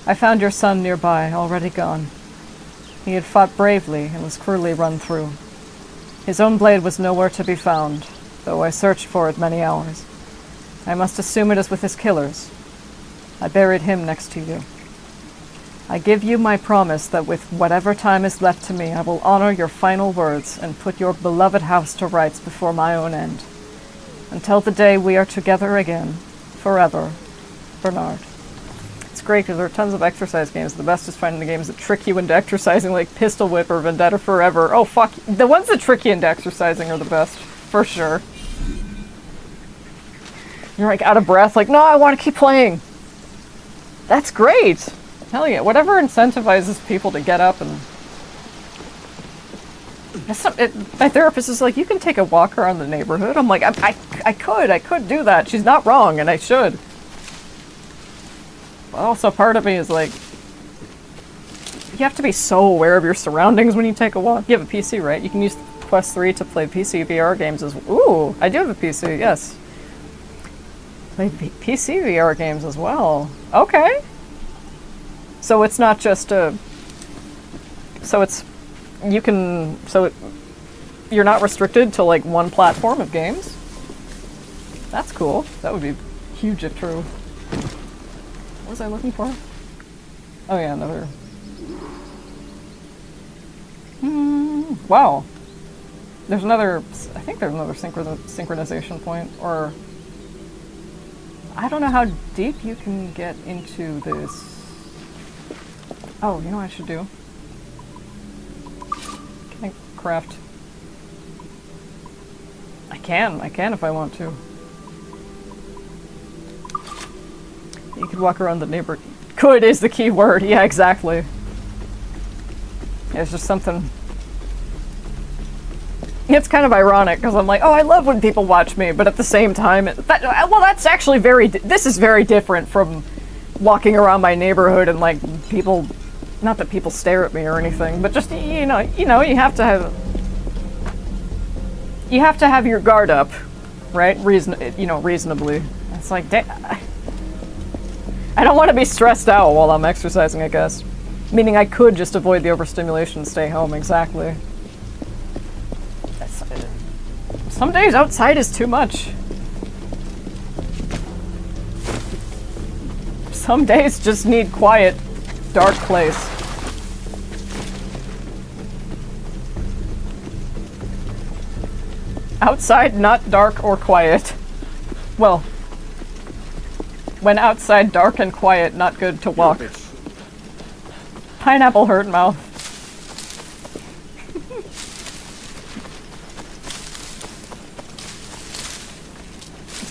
I found your son nearby, already gone. He had fought bravely and was cruelly run through. His own blade was nowhere to be found, though I searched for it many hours. I must assume it is with his killers. I buried him next to you. I give you my promise that with whatever time is left to me, I will honor your final words and put your beloved house to rights before my own end. Until the day we are together again, forever, Bernard. It's great because there are tons of exercise games. The best is finding the games that trick you into exercising, like Pistol Whip or Vendetta Forever. Oh fuck, the ones that trick you into exercising are the best, for sure. You're like out of breath, like, no, I want to keep playing. That's great. Hell yeah, whatever incentivizes people to get up and... my therapist is like, you can take a walk around the neighborhood. I'm like, I could do that. She's not wrong, and I should. But also part of me is like, you have to be so aware of your surroundings when you take a walk. You have a PC, right? You can use Quest 3 to play PC VR games as well. Ooh, I do have a PC, yes. Play PC VR games as well. Okay. So it's not just a... So it's... You can... So it, you're not restricted to like one platform of games? That's cool. That would be huge if true. What was I looking for? Oh yeah, another... Wow. There's another... I think there's another synchronization point, or... I don't know how deep you can get into this. Oh, you know what I should do? Can I craft? I can if I want to. You could walk around the neighbor. Could is the key word. Yeah, exactly. Yeah, it's just something. It's kind of ironic because I'm like, oh, I love when people watch me, but at the same time, well, that's actually this is very different from walking around my neighborhood and like people, not that people stare at me or anything, but just, you know, you have to have your guard up, right? Reasonably. It's like, I don't want to be stressed out while I'm exercising, I guess. Meaning I could just avoid the overstimulation and stay home, exactly. Some days outside is too much. Some days just need quiet, dark place. Outside, not dark or quiet. Well, when outside dark and quiet, not good to walk. Pineapple hurt mouth.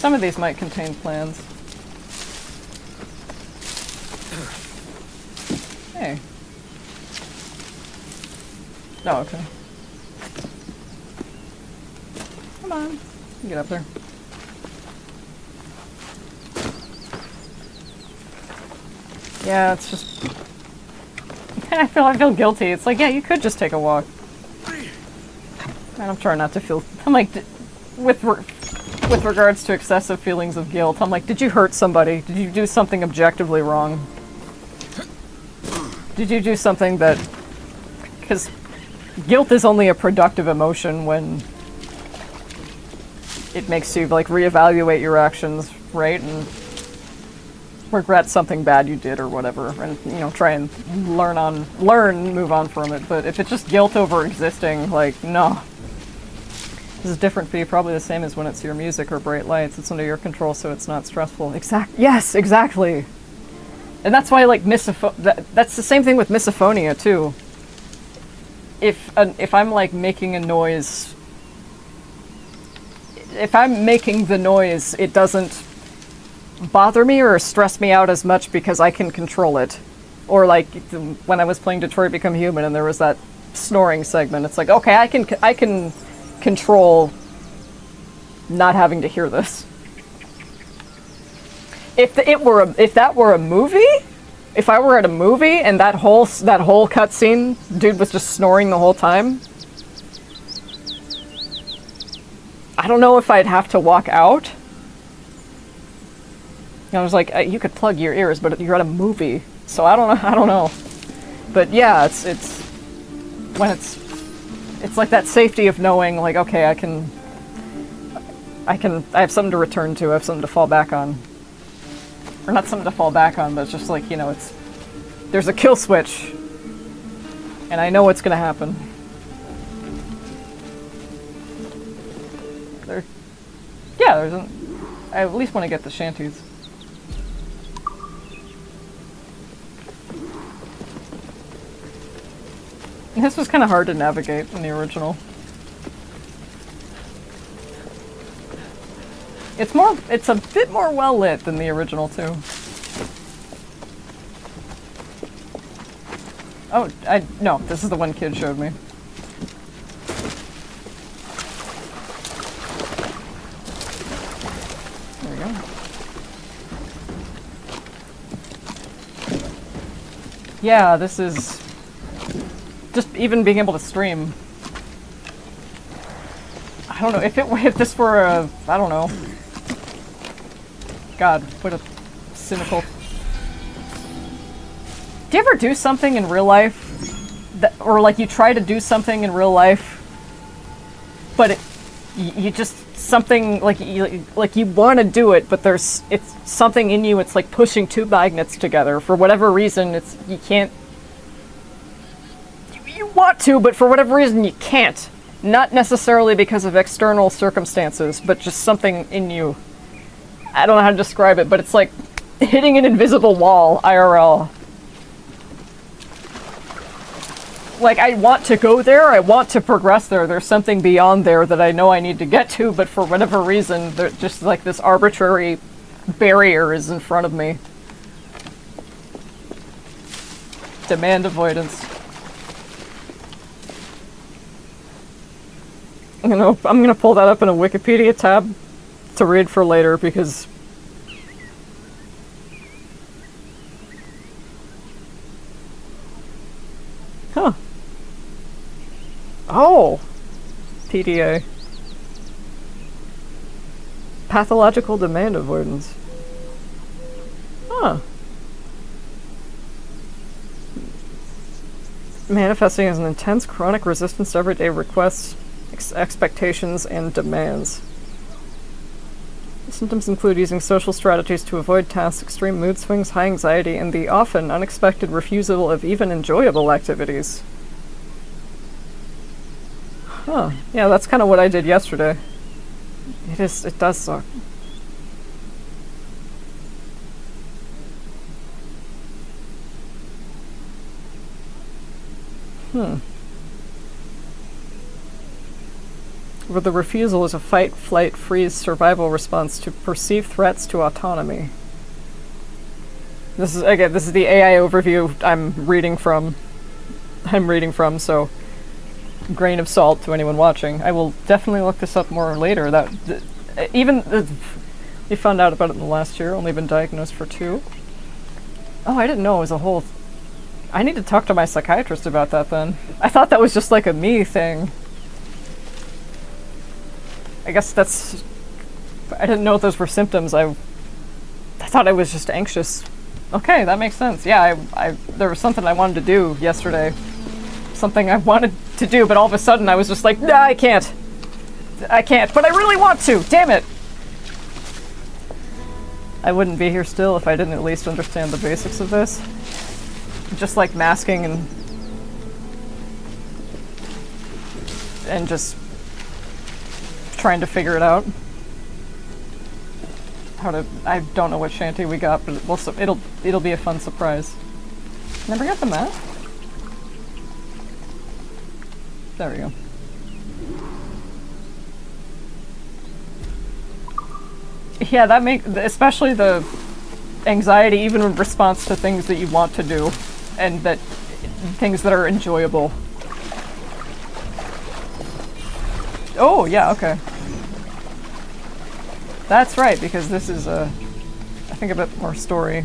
Some of these might contain plans. Hey. Oh, okay. Come on. Get up there. Yeah, it's just... I feel guilty. It's like, yeah, you could just take a walk. And I'm trying not to feel... I'm like, with regards to excessive feelings of guilt, I'm like, did you hurt somebody? Did you do something objectively wrong? Did you do something that... Because guilt is only a productive emotion when it makes you, like, reevaluate your actions, right? And regret something bad you did or whatever, and, you know, try and move on from it. But if it's just guilt over existing, like, no. This is different for you, probably the same as when it's your music or bright lights. It's under your control, so it's not stressful. Yes, exactly. And that's why, like, that's the same thing with misophonia, too. If I'm, like, making a noise... If I'm making the noise, it doesn't bother me or stress me out as much because I can control it. Or, like, when I was playing Detroit Become Human and there was that snoring segment, it's like, okay, I can control not having to hear this. If that were a movie, if I were at a movie and that whole cutscene, dude was just snoring the whole time, I don't know if I'd have to walk out. I was like, you could plug your ears, but you're at a movie, so I don't know. But yeah, it's when it's like that safety of knowing, like, okay, I have something to return to, I have something to fall back on. Or not something to fall back on, but it's just like, you know, it's There's a kill switch. And I know what's gonna happen. Yeah, there's an... I at least want to get the shanties. This was kind of hard to navigate in the original. It's a bit more well lit than the original too. Oh, no, this is the one kid showed me. There we go. Yeah, this is just even being able to stream. I don't know if this were a, I don't know. God, what a cynical. Do you ever do something in real life that, or like you try to do something in real life, but you just something like you want to do it, but it's something in you. It's like pushing two magnets together for whatever reason. You can't. You want to, but for whatever reason you can't. Not necessarily because of external circumstances, but just something in you. I don't know how to describe it, but it's like hitting an invisible wall, IRL. Like, I want to go there, I want to progress there, there's something beyond there that I know I need to get to, but for whatever reason, just like this arbitrary barrier is in front of me. Demand avoidance. I'm gonna pull that up in a Wikipedia tab to read for later because huh. Oh. PDA. Pathological demand avoidance. Huh. Manifesting as an intense chronic resistance to everyday requests, expectations, and demands. Symptoms include using social strategies to avoid tasks, extreme mood swings, high anxiety, and the often unexpected refusal of even enjoyable activities. Huh. Yeah, that's kind of what I did yesterday. It does suck. Where the refusal is a fight, flight, freeze, survival response to perceived threats to autonomy. This is the AI overview I'm reading from, so grain of salt to anyone watching. I will definitely look this up more later. We found out about it in the last year, only been diagnosed for 2. Oh, I didn't know it was a whole... I need to talk to my psychiatrist about that then. I thought that was just like a me thing. I guess that's... I didn't know those were symptoms. I thought I was just anxious. Okay, that makes sense. Yeah, there was something I wanted to do yesterday. Something I wanted to do, but all of a sudden I was just like, nah, I can't. I can't, but I really want to. Damn it. I wouldn't be here still if I didn't at least understand the basics of this. Just like masking and just trying to figure it out. I don't know what shanty we got, but it'll be a fun surprise. Can I bring up the map? There we go. Yeah, especially the anxiety, even in response to things that you want to do, and things that are enjoyable. Oh, yeah, okay. That's right, because this is I think a bit more story.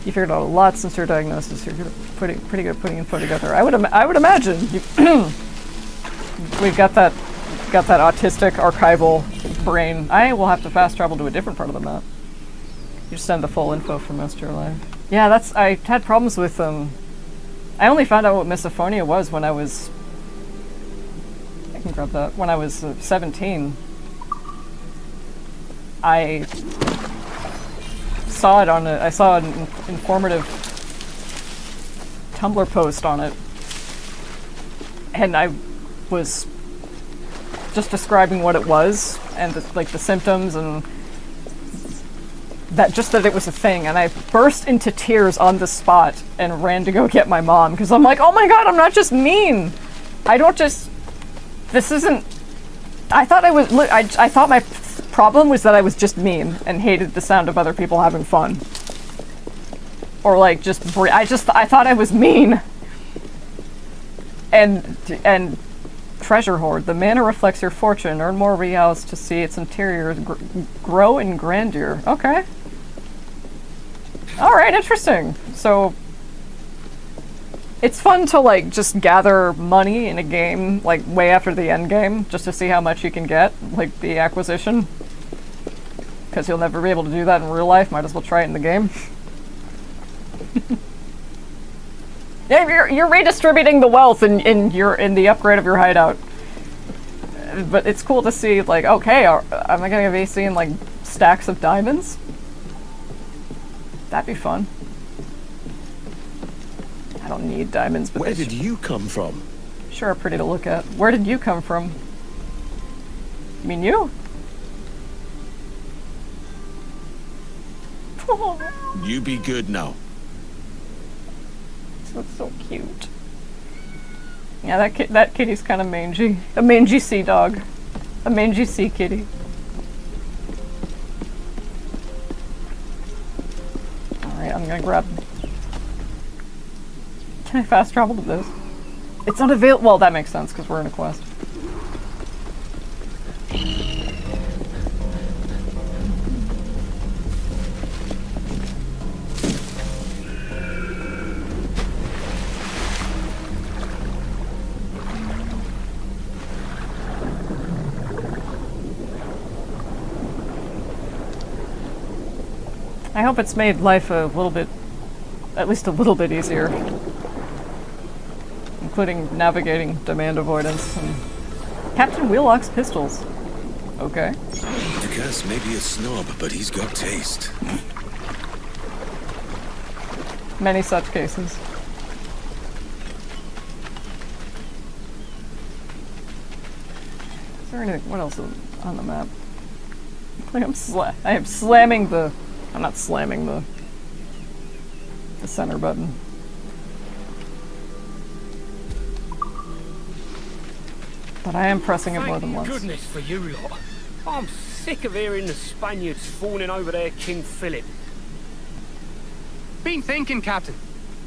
You figured out a lot since your diagnosis. You're pretty good at putting info together. I would imagine we've got that autistic archival brain. I will have to fast travel to a different part of the map. You just send the full info for most of your life. Yeah, I had problems with I only found out what misophonia was when I was... I can grab that. When I was 17. I saw an informative Tumblr post on it. And I was just describing what it was and the symptoms and that it was a thing, and I burst into tears on the spot and ran to go get my mom because I'm like, oh my god, I'm not just mean. I don't just. This isn't. I thought I thought my problem was that I was just mean and hated the sound of other people having fun, or like just. I thought I was mean. And treasure hoard. The manor reflects your fortune. Earn more reals to see its interior grow in grandeur. Okay. Alright, interesting. So, it's fun to, like, just gather money in a game, like, way after the end game, just to see how much you can get, like, the acquisition. Because you'll never be able to do that in real life, might as well try it in the game. Yeah, you're redistributing the wealth in the upgrade of your hideout. But it's cool to see, like, okay, am I gonna be seeing, like, stacks of diamonds? That'd be fun. I don't need diamonds, but where did you come from? Sure are pretty to look at. Where did you come from? I mean, you? You be good now. That's so cute. Yeah, that kitty's kind of mangy. A mangy sea dog. A mangy sea kitty. Alright, I'm gonna grab... Can I fast travel to this? It's unavailable. Well, that makes sense, because we're in a quest. I hope it's made life a little bit, at least a little bit easier. Including navigating demand avoidance and Captain Wheelock's pistols. Okay. Ducasse may be a snob, but he's got taste. Many such cases. Is there anything? What else is on the map? I am slamming the. I'm not slamming the center button. But I am pressing it more than once. Goodness for you lot. I'm sick of hearing the Spaniards fawning over their King Philip. Been thinking, Captain.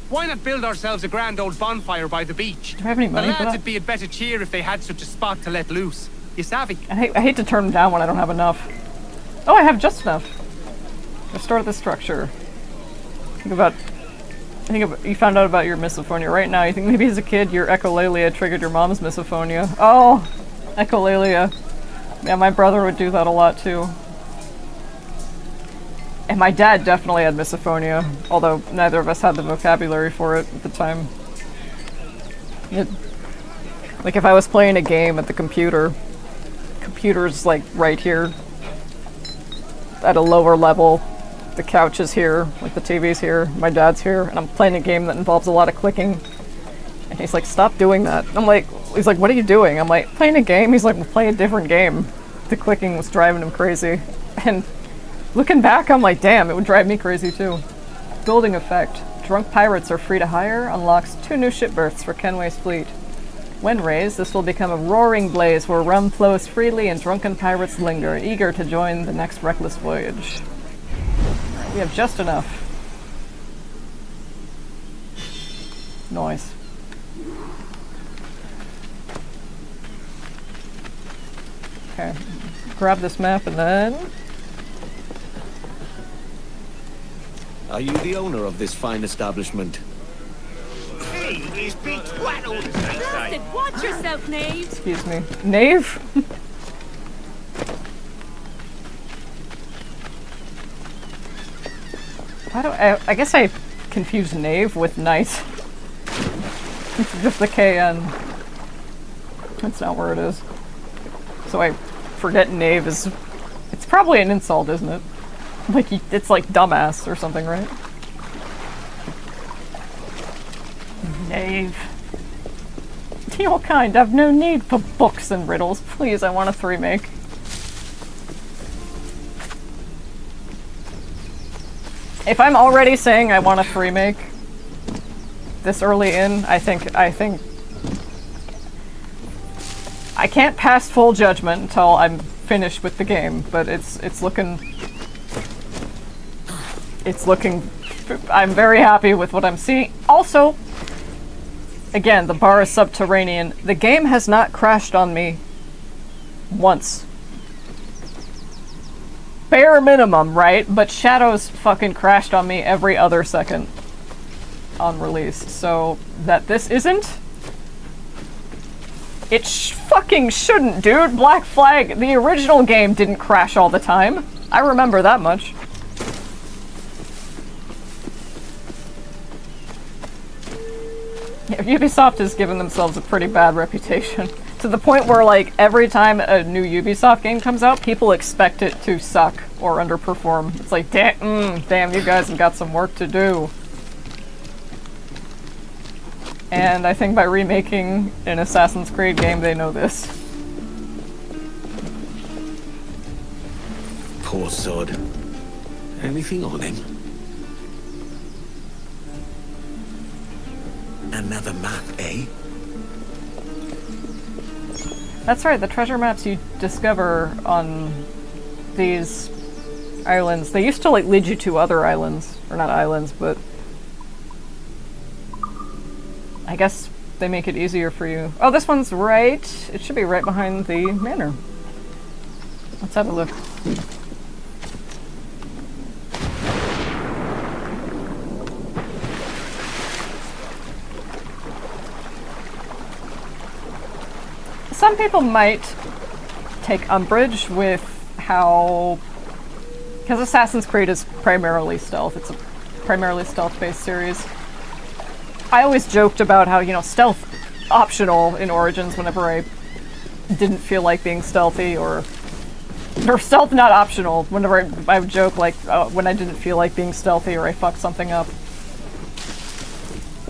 Why not build ourselves a grand old bonfire by the beach? Do I have any money the for that? lads would be a better cheer if they had such a spot to let loose. You savvy? I hate to turn them down when I don't have enough. Oh, I have just enough. Restore the structure. Think about you found out about your misophonia right now. You think maybe as a kid your echolalia triggered your mom's misophonia. Oh, echolalia. Yeah, my brother would do that a lot too. And my dad definitely had misophonia, although neither of us had the vocabulary for it at the time. Like if I was playing a game at the computer's like right here at a lower level. The couch is here, like the TV's here, my dad's here, and I'm playing a game that involves a lot of clicking. And he's like, stop doing that. I'm like, he's like, what are you doing? I'm like, playing a game? He's like, we'll play a different game. The clicking was driving him crazy. And looking back, I'm like, damn, it would drive me crazy too. Building effect. Drunk pirates are free to hire, unlocks 2 new ship berths for Kenway's fleet. When raised, this will become a roaring blaze where rum flows freely and drunken pirates linger, eager to join the next reckless voyage. We have just enough. Noise. Okay, grab this map and then... Are you the owner of this fine establishment? Hey, he's big twat all the same. Blasted, watch yourself, knave! Excuse me. Knave? I guess I confused knave with knight. It's just the KN. That's not where it is. So I forget knave is... It's probably an insult, isn't it? Like, it's like dumbass or something, right? Knave. Your kind have no need for books and riddles. Please, I want a remake. If I'm already saying I want a remake this early in, I think I can't pass full judgment until I'm finished with the game, but it's looking I'm very happy with what I'm seeing. Also, again, the bar is subterranean. The game has not crashed on me once. Bare minimum, right? But Shadows fucking crashed on me every other second on release. So that this isn't, it fucking shouldn't, dude. Black Flag, the original game didn't crash all the time. I remember that much. Yeah, Ubisoft has given themselves a pretty bad reputation. To the point where, like, every time a new Ubisoft game comes out, people expect it to suck or underperform. It's like, damn, you guys have got some work to do. And I think by remaking an Assassin's Creed game, they know this. Poor sod. Anything on him? Another map, eh? That's right, the treasure maps you discover on these islands, they used to like lead you to other islands. Or not islands, but I guess they make it easier for you. Oh, this one's right. It should be right behind the manor. Let's have a look. Some people might take umbrage with how, because Assassin's Creed is primarily stealth. It's a primarily stealth-based series. I always joked about how, you know, stealth optional in Origins whenever I didn't feel like being stealthy, or stealth not optional whenever I would joke like when I didn't feel like being stealthy or I fucked something up.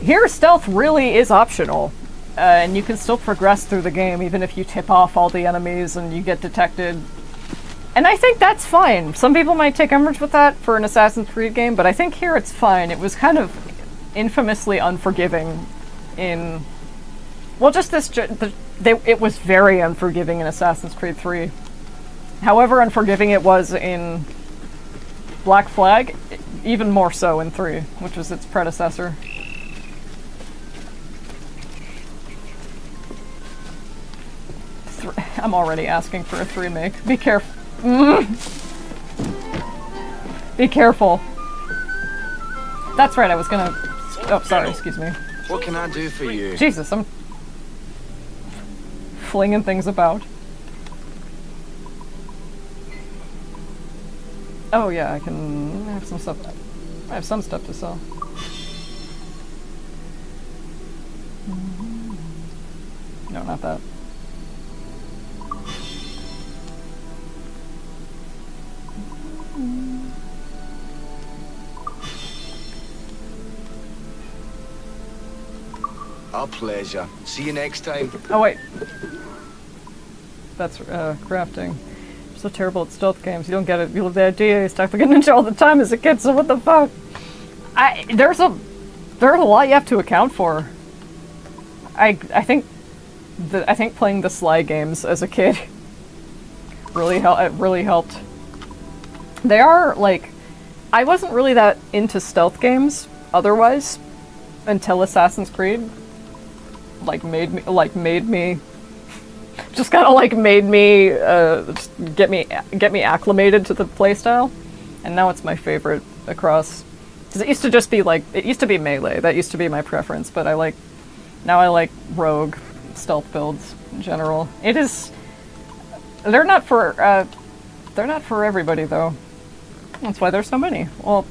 Here, stealth really is optional. And you can still progress through the game even if you tip off all the enemies and you get detected. And I think that's fine. Some people might take umbrage with that for an Assassin's Creed game, but I think here it's fine. It was kind of infamously unforgiving in... Well, just this... it was very unforgiving in Assassin's Creed 3. However unforgiving it was in Black Flag, even more so in 3, which was its predecessor. I'm already asking for a remake. Be careful. Be careful. That's right, I was gonna... Oh, sorry, excuse me. What can I do for you? Jesus, I'm flinging things about. Oh yeah, I have some stuff. I have some stuff to sell. No, not that. Our pleasure. See you next time. Oh wait. That's crafting. You're so terrible at stealth games. You don't get it. You have the idea. You stuck like a ninja all the time as a kid, so what the fuck? There's a lot you have to account for. I think playing the Sly games as a kid really helped. They are like, I wasn't really that into stealth games otherwise until Assassin's Creed made me just kind of made me get me acclimated to the playstyle, and now it's my favorite across. Because it used to just be melee. That used to be my preference, but now I like rogue stealth builds in general. They're not for everybody though. That's why there's so many. Well,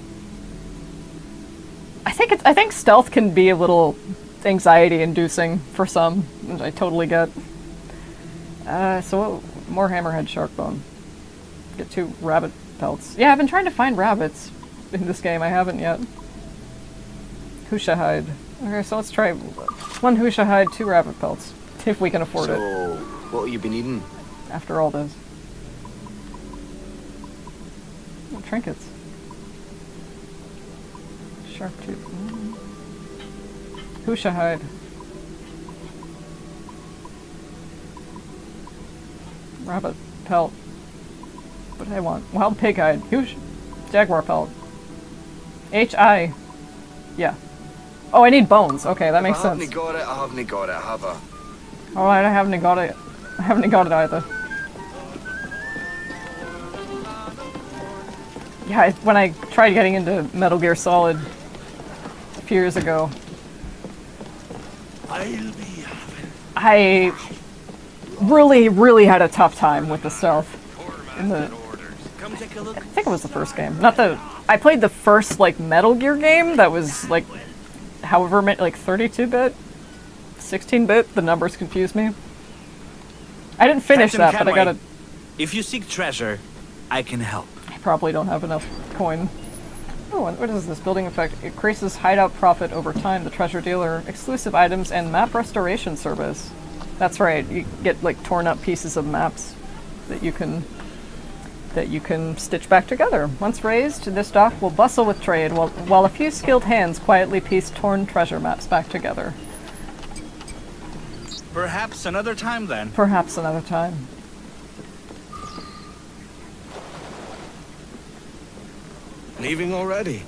I think stealth can be a little anxiety-inducing for some, which I totally get. So more hammerhead shark bone. Get 2 rabbit pelts. Yeah, I've been trying to find rabbits in this game. I haven't yet. Husha hide. Okay, so let's try 1 Husha hide, 2 rabbit pelts. If we can afford it. So, what have you been eating? After all this. Oh, trinkets. Sharp tooth. Husha hide. Rabbit pelt. What do I want? Wild pig hide. Huge jaguar pelt. H.I. Yeah. Oh, I need bones. Okay, that makes sense. I haven't got it, I haven't got it, have I? Alright, I haven't got it. I haven't got it either. Yeah, when I tried getting into Metal Gear Solid a few years ago, I really had a tough time with the stealth. In the, I think it was the first game. Not the. I played the first like Metal Gear game that was like, however many, like 32-bit, 16-bit. The numbers confuse me. I didn't finish Captain that, but I gotta. If you seek treasure, I can help. I probably don't have enough coin. Oh, what is this building effect? It increases hideout profit over time. The treasure dealer, exclusive items, and map restoration service. That's right. You get like torn up pieces of maps that you can stitch back together. Once raised, this dock will bustle with trade, while a few skilled hands quietly piece torn treasure maps back together. Perhaps another time then. Perhaps another time. Leaving already?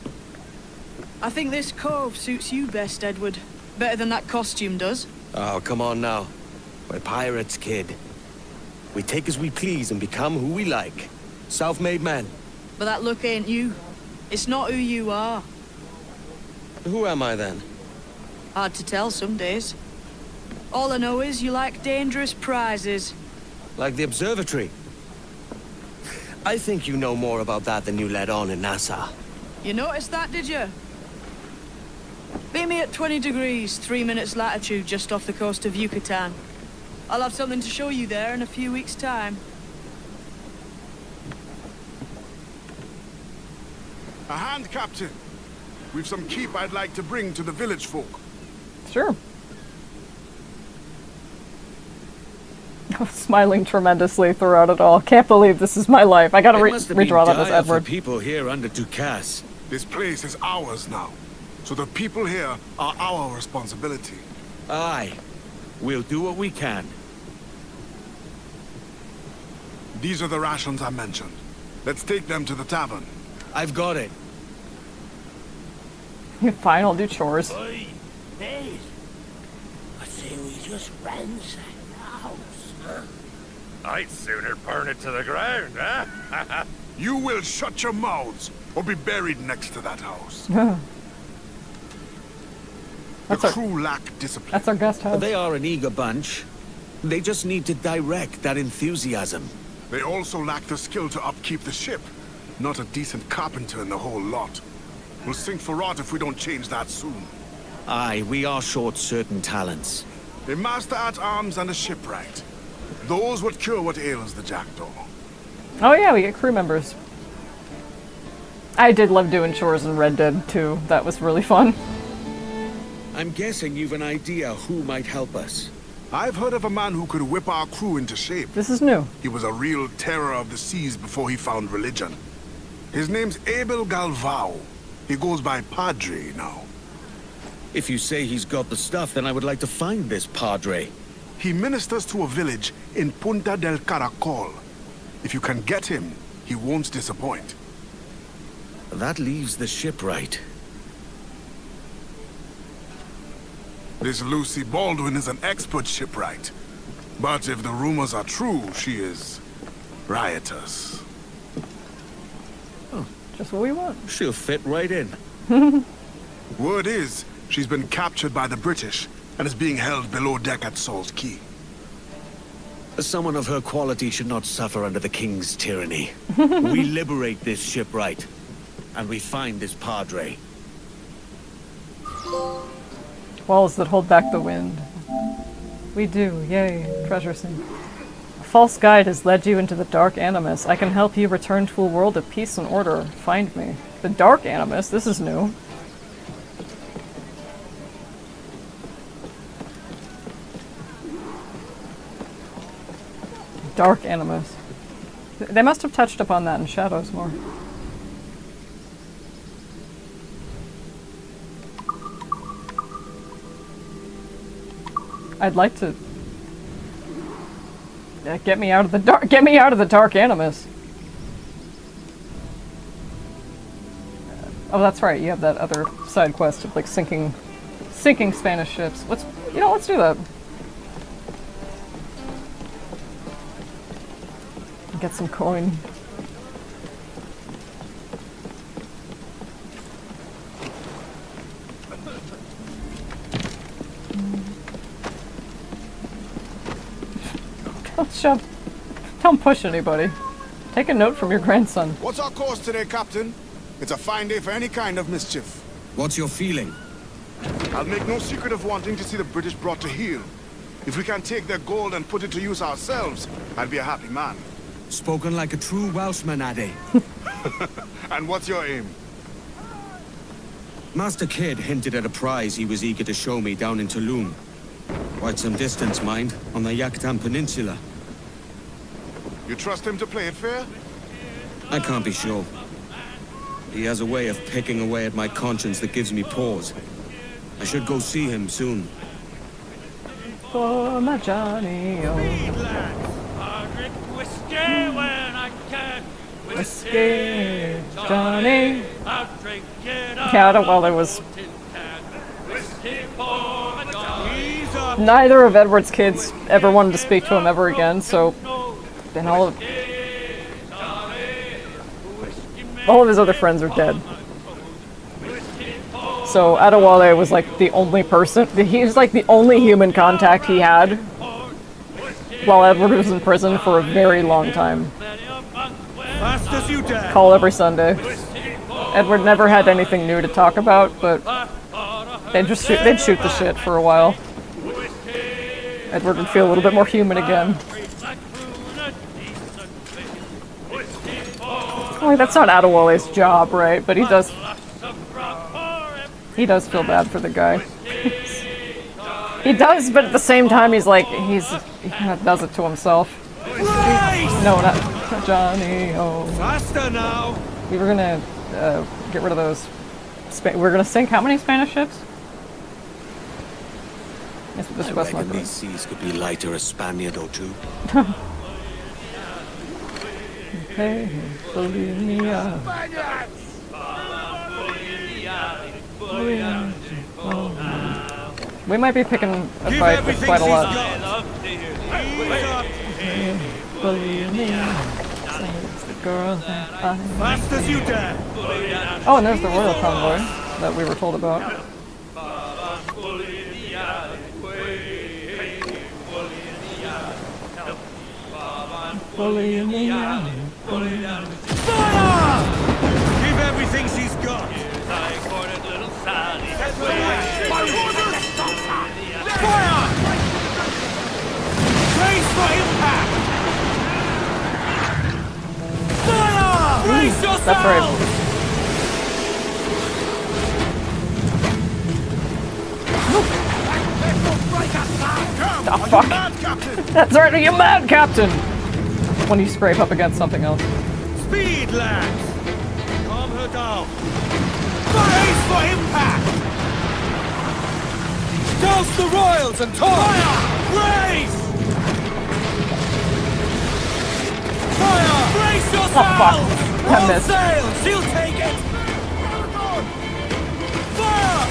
I think this cove suits you best, Edward. Better than that costume does. Oh, come on now. We're pirates, kid. We take as we please and become who we like. Self-made men. But that look ain't you. It's not who you are. Who am I then? Hard to tell some days. All I know is you like dangerous prizes. Like the observatory. I think you know more about that than you let on in Nassau. You noticed that, did you? Meet me at 20 degrees, 3 minutes latitude just off the coast of Yucatan. I'll have something to show you there in a few weeks' time. A hand, Captain. We've some keep I'd like to bring to the village folk. Sure. Smiling tremendously throughout it all. Can't believe this is my life. I gotta redraw that as Edward. People here under Ducasse. This place is ours now, so the people here are our responsibility. Aye. We'll do what we can. These are the rations I mentioned. Let's take them to the tavern. I've got it. Fine, I'll do chores. Oi, mate. I say we just ransack the house, huh? I'd sooner burn it to the ground, huh? You will shut your mouths, or be buried next to that house. The crew lack discipline. That's our guest house. They are an eager bunch. They just need to direct that enthusiasm. They also lack the skill to upkeep the ship. Not a decent carpenter in the whole lot. We'll sink for rot if we don't change that soon. Aye, we are short certain talents. A master-at-arms and a shipwright. Those would cure what ails the jackdaw. Oh yeah, we get crew members. I did love doing chores in Red Dead too. That was really fun. I'm guessing you've an idea who might help us. I've heard of a man who could whip our crew into shape. This is new. He was a real terror of the seas before he found religion. His name's Abel Galvao. He goes by Padre now. If you say he's got the stuff, then I would like to find this Padre. He ministers to a village in Punta del Caracol. If you can get him, he won't disappoint. That leaves the shipwright. This Lucy Baldwin is an expert shipwright. But if the rumors are true, she is riotous. Just what we want. She'll fit right in. Word is, she's been captured by the British and is being held below deck at Salt Key. Someone of her quality should not suffer under the King's tyranny. We liberate this shipwright, and we find this Padre. Walls that hold back the wind. We do, yay, treasure scene. A false guide has led you into the Dark Animus. I can help you return to a world of peace and order. Find me. The Dark Animus? This is new. Dark animus. They must have touched upon that in Shadows more. I'd like to get me out of the dark. Get me out of the dark animus. Oh, that's right. You have that other side quest of like sinking Spanish ships. Let's do that. Get some coin. Don't push anybody. Take a note from your grandson. What's our course today, Captain? It's a fine day for any kind of mischief. What's your feeling? I'll make no secret of wanting to see the British brought to heel. If we can take their gold and put it to use ourselves, I'll be a happy man. Spoken like a true Welshman, Ade. And what's your aim? Master Kidd hinted at a prize he was eager to show me down in Tulum. Quite some distance, mind, on the Yucatan Peninsula. You trust him to play it fair? I can't be sure. He has a way of picking away at my conscience that gives me pause. I should go see him soon. For my Johnny, oh. Whiskey when I can. Whiskey, Johnny. Yeah, while there was... Neither of Edward's kids ever wanted to speak to him ever again, so then all of his other friends are dead. So Adewale was like the only person, he was like the only human contact he had while Edward was in prison for a very long time. Fast as you dare. Call every Sunday. Edward never had anything new to talk about, but they'd shoot the shit for a while. Edward would feel a little bit more human again. Well, that's not Adewale's job, right? But he does feel bad for the guy. He does, but at the same time, he kind of does it to himself. No, not Johnny. Oh, faster now. We were gonna get rid of those. We're gonna sink how many Spanish ships? This I reckon these seas could be lighter a Spaniard or two. Hey, Bolivia. We might be picking a fight with quite a lot. Fast as you dare. Oh, and there's the royal convoy that we were told about. Fire! Give everything she's got. Fire! Brace for impact! Fire! Brace yourself! That's right. Oh, fuck. That's right, you mad, Captain! When you scrape up against something else. Speed, lads! Calm her down. Brace for impact! Douse the royals and talk! Fire! Brace! Fire! Brace yourselves! Oh, fuck. I All missed. sail! She'll take it! Fire!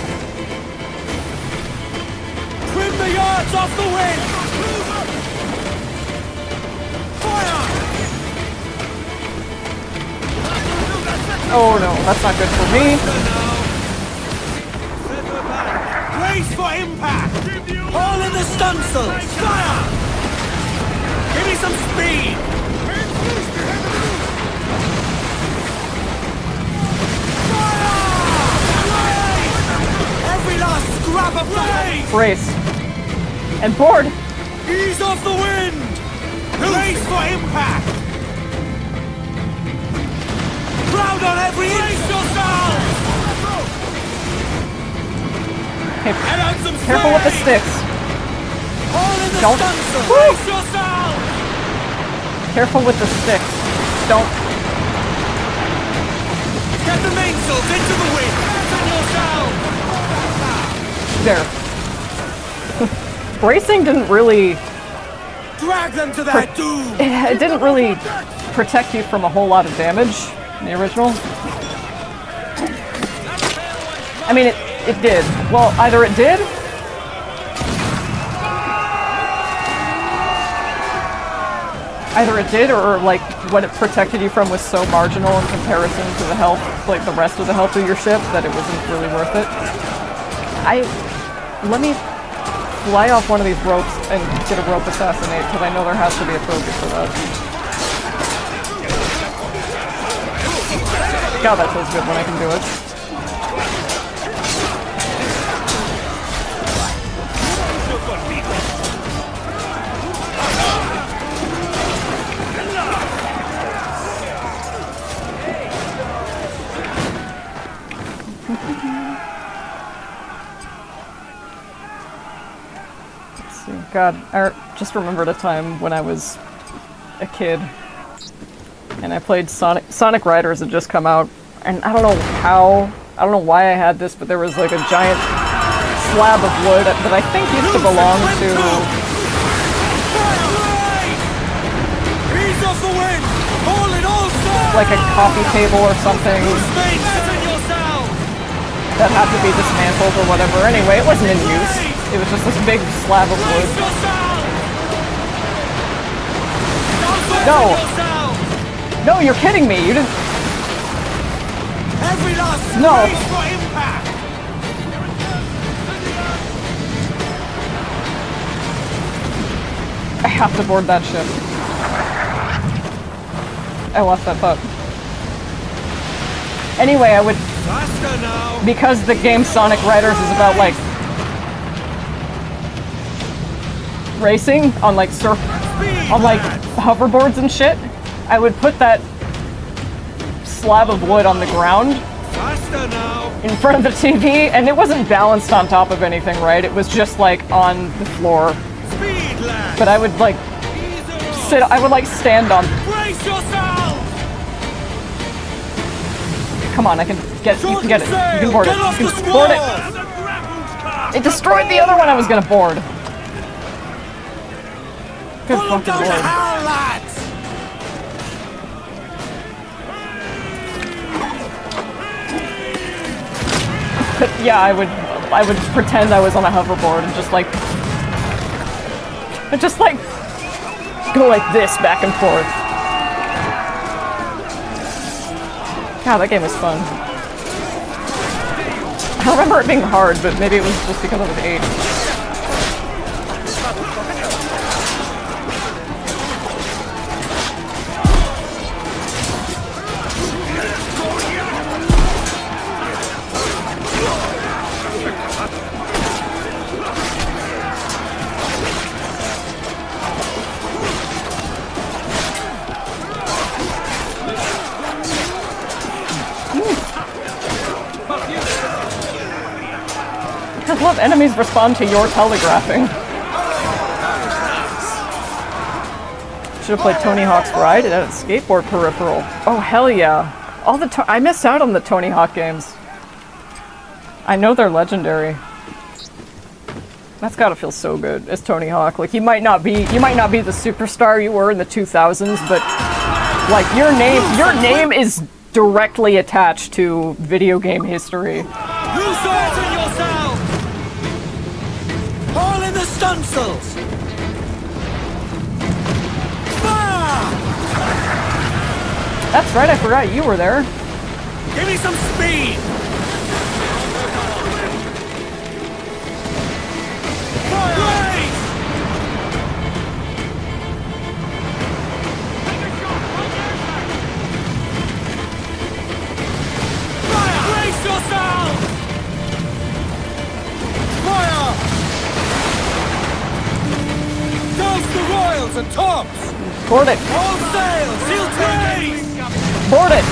Trim the yards off the wind! Fire! Oh no, that's not good for me. Brace for impact! All in the stunsails! Fire! Give me some speed! Every last scrap of blade! Brace. And board! Ease off the wind! Brace for impact! Crowd on every inch! Brace yourself! Okay. Head out some Careful with the sticks. All in the Don't. stunsail! Brace yourself! Careful with the sticks. Don't. Get the mainsails into the wind! Fasten yourself! There. Bracing didn't really... Drag them to their doom! It didn't really protect you from a whole lot of damage in the original. I mean, it did. Well, either it did... Either it did, or like what it protected you from was so marginal in comparison to the health, like the rest of the health of your ship, that it wasn't really worth it. Let me fly off one of these ropes and get a rope assassinate, because I know there has to be a trophy for that. God, that feels good when I can do it. God, I just remembered a time when I was a kid and I played Sonic Riders had just come out, and I don't know why I had this, but there was like a giant slab of wood that I think used to belong to like a coffee table or something that had to be dismantled or whatever. Anyway, it wasn't in use. It was just this big slab of wood. No! No, you're kidding me! You didn't... No! I have to board that ship. I lost that thought. Anyway, I would... Because the game Sonic Riders is about, like, racing on like hoverboards and shit, I would put that slab of wood on the ground in front of the TV, and it wasn't balanced on top of anything, right? It was just like on the floor. But I would like stand on. Come on, you can get it. You can board it. You can board it. It destroyed the other one I was gonna board. Good fucking lord. But yeah, I would pretend I was on a hoverboard and just like go like this back and forth. God, that game was fun. I remember it being hard, but maybe it was just because I was 8. I love enemies respond to your telegraphing. Should have played Tony Hawk's Ride. It had a skateboard peripheral. Oh hell yeah! I missed out on the Tony Hawk games. I know they're legendary. That's gotta feel so good as Tony Hawk. Like you might not be the superstar you were in the 2000s, but like your name is directly attached to video game history. All in the stunsails! Fire! That's right, I forgot you were there. Give me some speed! Fire! Fire! Brace yourself! Fire! Douse the royals and tops! Board it! All sails! Seal trays! Board it!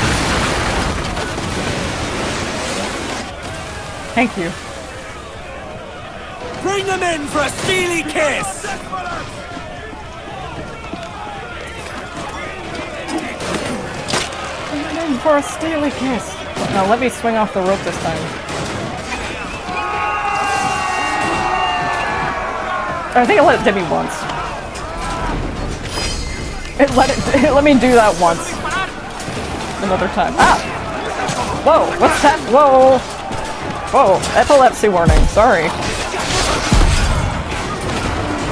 Thank you. Bring them in for a steely kiss! for a steely kiss. Now let me swing off the rope this time. I think it let it hit me once. It let me do that once. Another time. Ah! Whoa, what's that? Whoa! Whoa, epilepsy warning, sorry.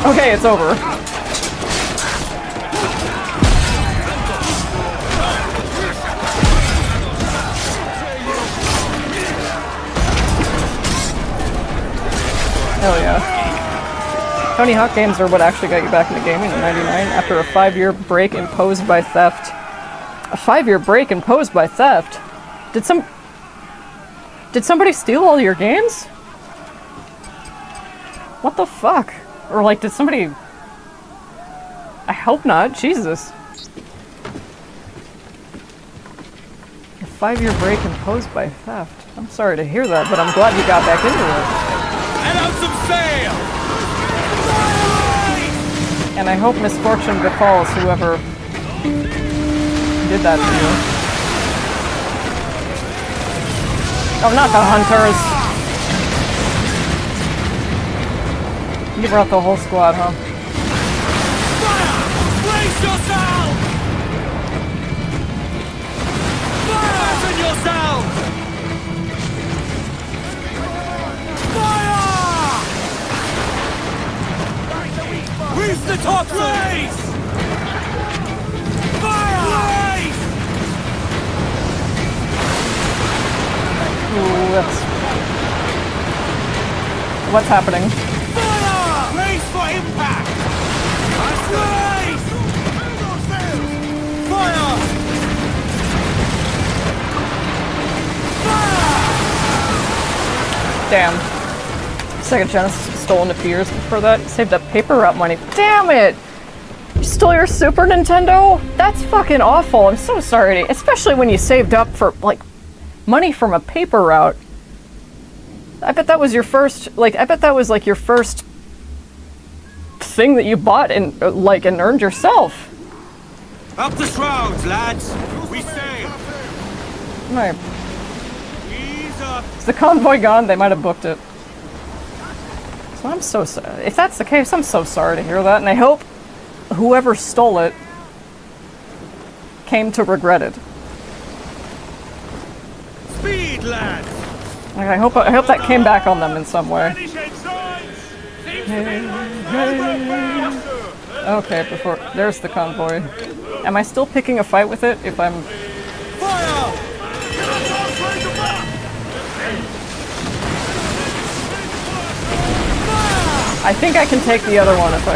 Okay, it's over. Hell yeah. Tony Hawk games are what actually got you back into gaming in '99 after a 5-year break imposed by theft. A 5-year break imposed by theft? Did somebody steal all your games? What the fuck? Or like, did somebody... I hope not, Jesus. A 5-year break imposed by theft. I'm sorry to hear that, but I'm glad you got back into it. Let out some sail! And I hope misfortune befalls whoever did that to you. Oh, not the hunters! You brought the whole squad, huh? Brace yourself! Fasten yourself! Fire! Reef the topsails! Fire! Race! Ooh, that's... What's happening? Fire! Race for impact! Race! Fire! Damn. Sega Genesis was stolen a few years before that. Saved up paper route money. Damn it! You stole your Super Nintendo? That's fucking awful. I'm so sorry. Especially when you saved up for, like, money from a paper route. I bet that was your first, like, I bet that was, like, your first thing that you bought and, like, and earned yourself. Up the shrouds, lads! We sail! Right. Is the convoy gone? They might have booked it. So I'm so sorry. If that's the case, I'm so sorry to hear that, and I hope whoever stole it came to regret it. Speed, lads! Like, I hope that came back on them in some way. Okay, before there's the convoy. Am I still picking a fight with it if I'm... Fire! I think I can take the other one if I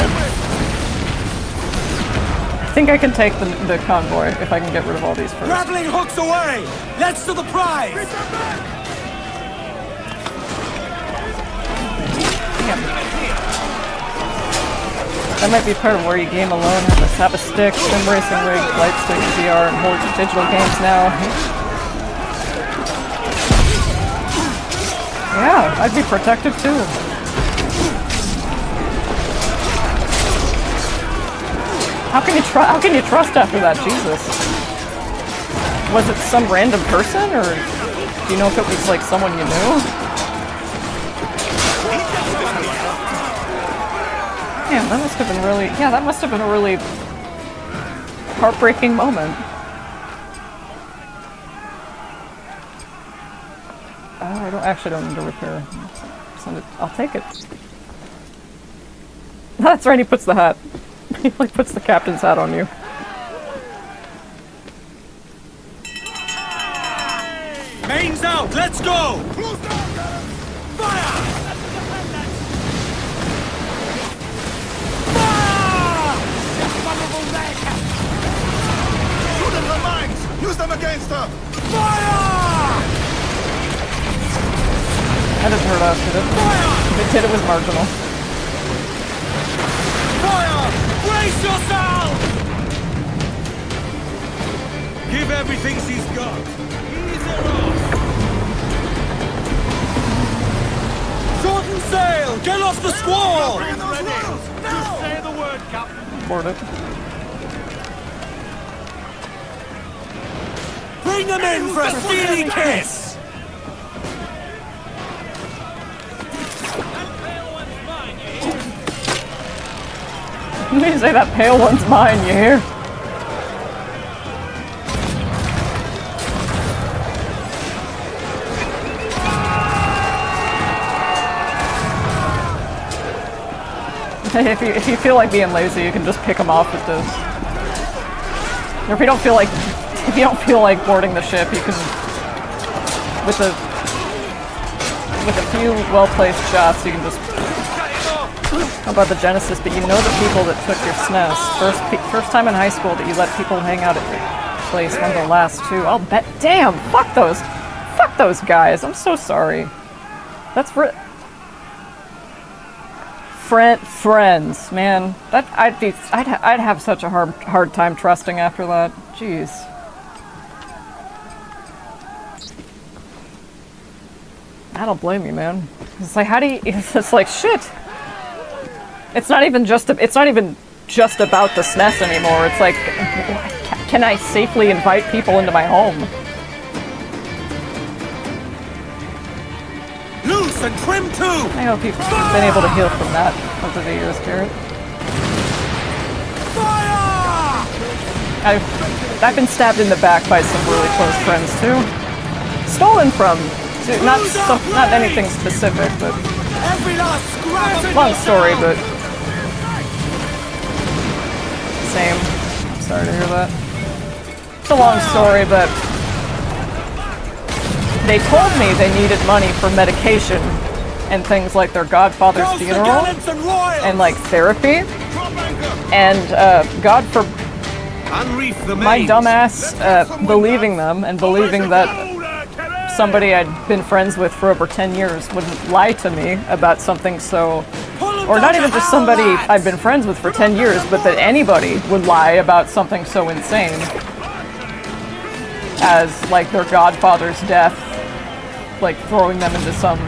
think I can take the convoy if I can get rid of all these first. Grappling hooks away! Let's to the prize! Damn. That might be part of where you game alone. Have a stick, sim racing rig, light stick, VR, and hold digital games now. Yeah, I'd be protective too. How can you trust after that? Jesus. Was it some random person, or do you know if it was like someone you knew? Yeah, that must have been really. Yeah, that must have been a really heartbreaking moment. I don't need to repair. Send it. I'll take it. That's right. He puts the hat. He like puts the captain's hat on you. Mains out, let's go! Fire! Fire! Shoot at her mines! Use them against her! Fire! That doesn't hurt us, did it? If it did, it was marginal. Fire! Brace yourself! Give everything she's got. Ease her off. Shorten sail! Get off the squall! Just say the word, Captain. Board it. Bring them in for a steely kiss! You say that pale one's mine, you hear? If you feel like being lazy, you can just pick them off with this. Or if you don't feel like boarding the ship, you can with a few well-placed shots, you can just. How about the Genesis? But you know the people that took your SNES. First time in high school that you let people hang out at your place. One of the last two. I'll bet. Damn! Fuck those guys. I'm so sorry. That's friends, man. That I'd have such a hard time trusting after that. Jeez. I don't blame you, man. It's like, how do you? It's like shit. It's not even just about the SNES anymore. It's like, can I safely invite people into my home? Loose and trim too! I hope you've been able to heal from that over the years, Garrett. I've been stabbed in the back by some really close friends too. Stolen from, not anything specific, but long story, but same. I'm sorry to hear that. It's a long story, but they told me they needed money for medication and things like their godfather's funeral and like therapy. And God for my dumbass believing them and believing that somebody I'd been friends with for over 10 years would lie to me about something so. Or not even just somebody I've been friends with for 10 years, but that anybody would lie about something so insane as, like, their godfather's death, like, throwing them into some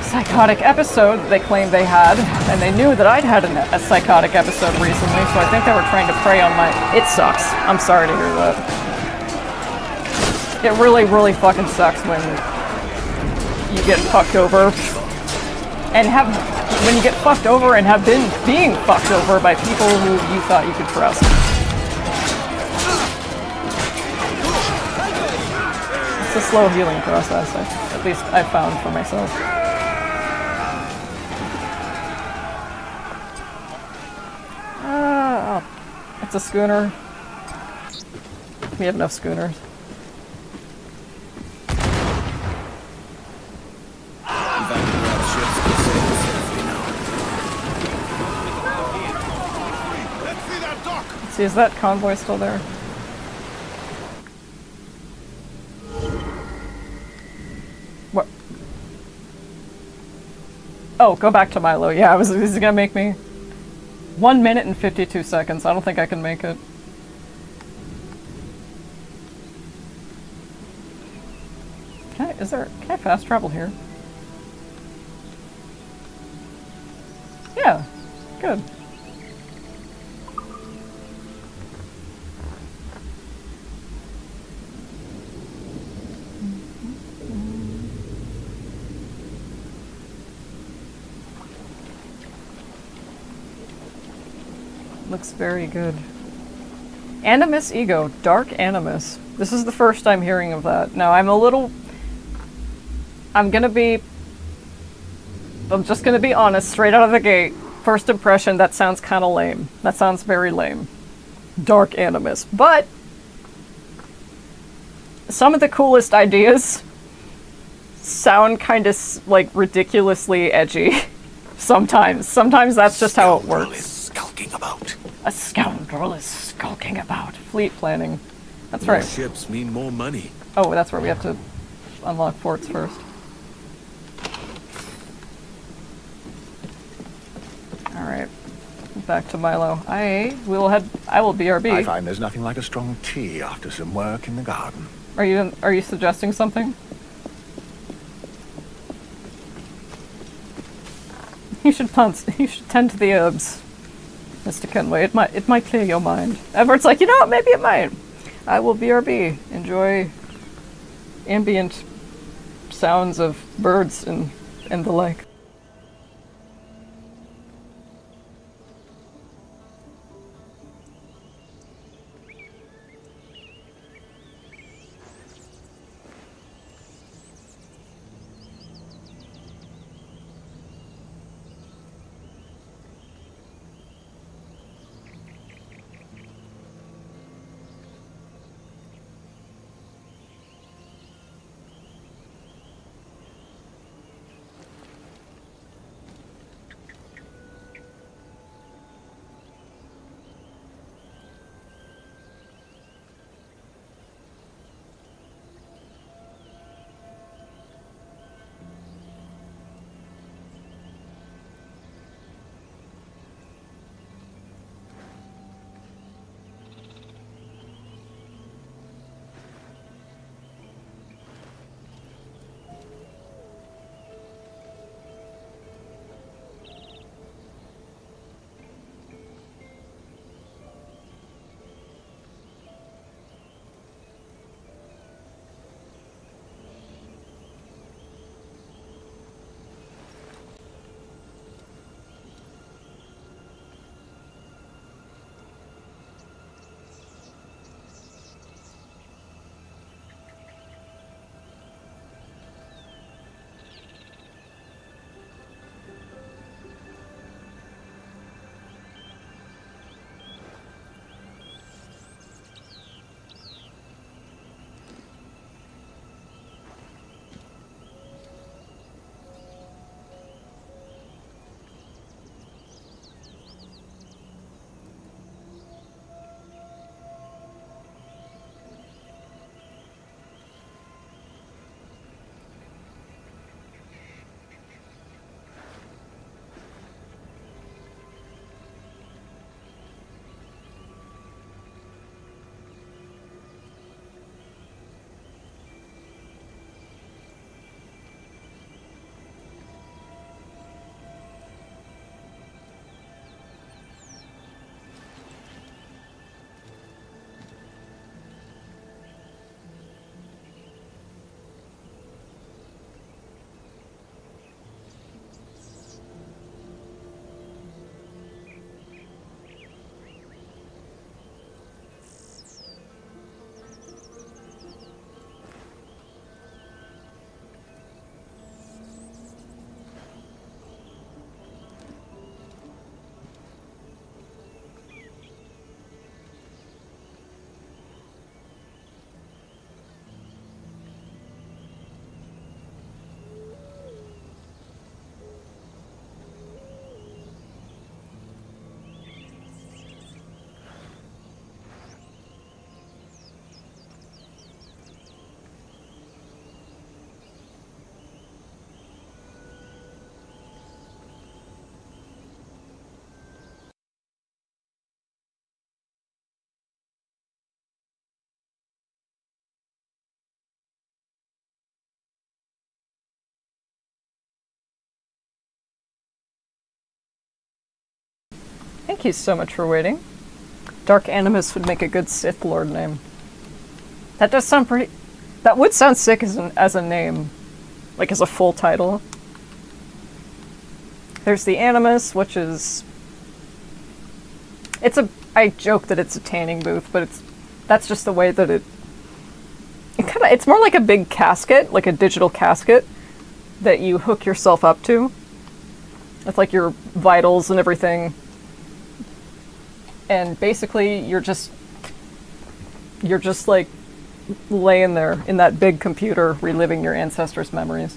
psychotic episode that they claimed they had, and they knew that I'd had a psychotic episode recently, so I think they were trying to prey on my... It sucks. I'm sorry to hear that. It really, really fucking sucks when you get fucked over. And when you get fucked over and have been being fucked over by people who you thought you could trust. It's a slow healing process, at least I found for myself. It's a schooner. We have enough schooners. See, is that convoy still there? What? Oh, go back to Milo. Yeah, this is gonna make me 1 minute and 52 seconds. I don't think I can make it. Can I fast travel here? Yeah, good. Looks very good. Animus Ego. Dark Animus. This is the first I'm hearing of that. Now, I'm just gonna be honest, straight out of the gate. First impression, that sounds kinda lame. That sounds very lame. Dark Animus. But some of the coolest ideas sound kinda like ridiculously edgy. Sometimes that's just how it works. About. A scoundrel is skulking about. Fleet planning. That's More right. ships mean more money. Oh, that's where we have to unlock forts first. Alright. Back to Milo. I will BRB. I find there's nothing like a strong tea after some work in the garden. Are you suggesting something? You should tend to the herbs, Mr. Kenway. It might clear your mind. Everett's like, you know what, maybe it might. I will BRB. Enjoy ambient sounds of birds and the like. Thank you so much for waiting. Dark Animus would make a good Sith Lord name. That does sound pretty... That would sound sick as a name. Like as a full title. There's the Animus, which is... It's a... I joke that it's a tanning booth, but that's just the way that it's more like a big casket, like a digital casket, that you hook yourself up to. It's like your vitals and everything. And basically, you're just like laying there in that big computer, reliving your ancestors' memories.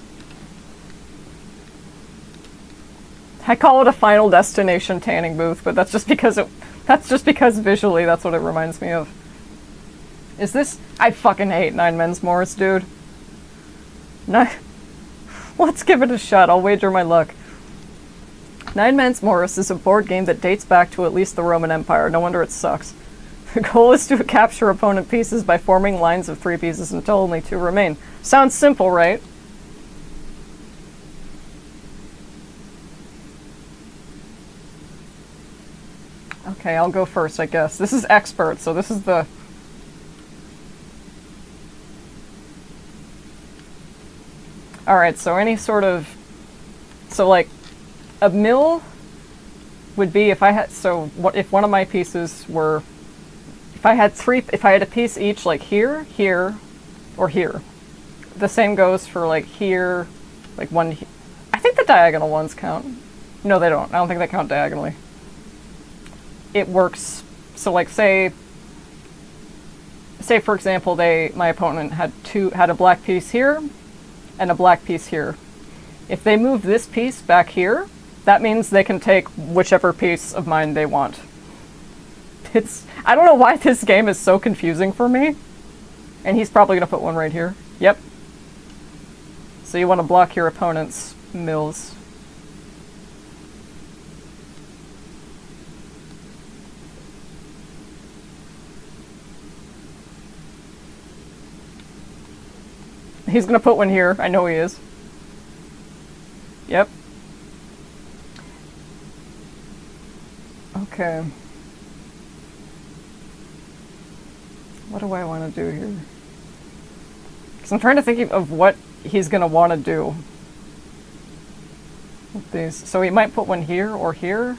I call it a Final Destination tanning booth, but that's just because visually that's what it reminds me of. Is this? I fucking hate Nine Men's Morris, dude. Let's give it a shot. I'll wager my luck. Nine Men's Morris is a board game that dates back to at least the Roman Empire. No wonder it sucks. The goal is to capture opponent pieces by forming lines of 3 pieces until only 2 remain. Sounds simple, right? Okay, I'll go first, I guess. This is expert, so this is the Alright, so any sort of... So, like, a mill would be if I had... So, what if one of my pieces were... If I had a piece each, like here, here, or here. The same goes for, like, here, like one... I think the diagonal ones count. No, they don't. I don't think they count diagonally. It works... So, like, say for example, my opponent had a black piece here and a black piece here. If they move this piece back here, that means they can take whichever piece of mine they want. I don't know why this game is so confusing for me. And he's probably gonna put one right here. Yep. So you want to block your opponent's mills. He's gonna put one here. I know he is. Yep. Okay. What do I want to do here? Because I'm trying to think of what he's gonna want to do with these. So he might put one here or here.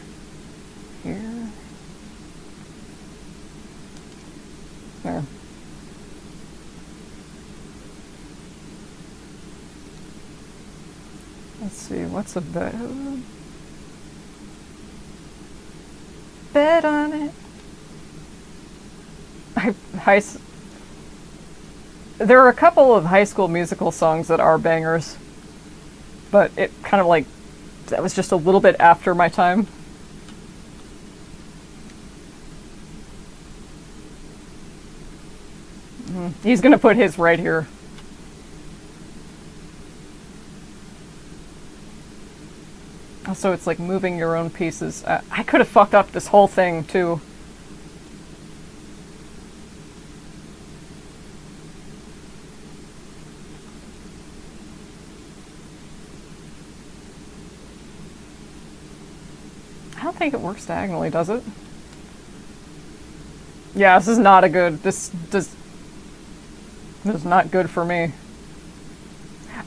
Here. There. Let's see, what's a bet? Bet on it. There are a couple of High School Musical songs that are bangers, but it kind of like, that was just a little bit after my time. He's gonna put his right here. Also, it's like moving your own pieces. I could have fucked up this whole thing, too. I don't think it works diagonally, does it? Yeah, this is not a good... This is not good for me.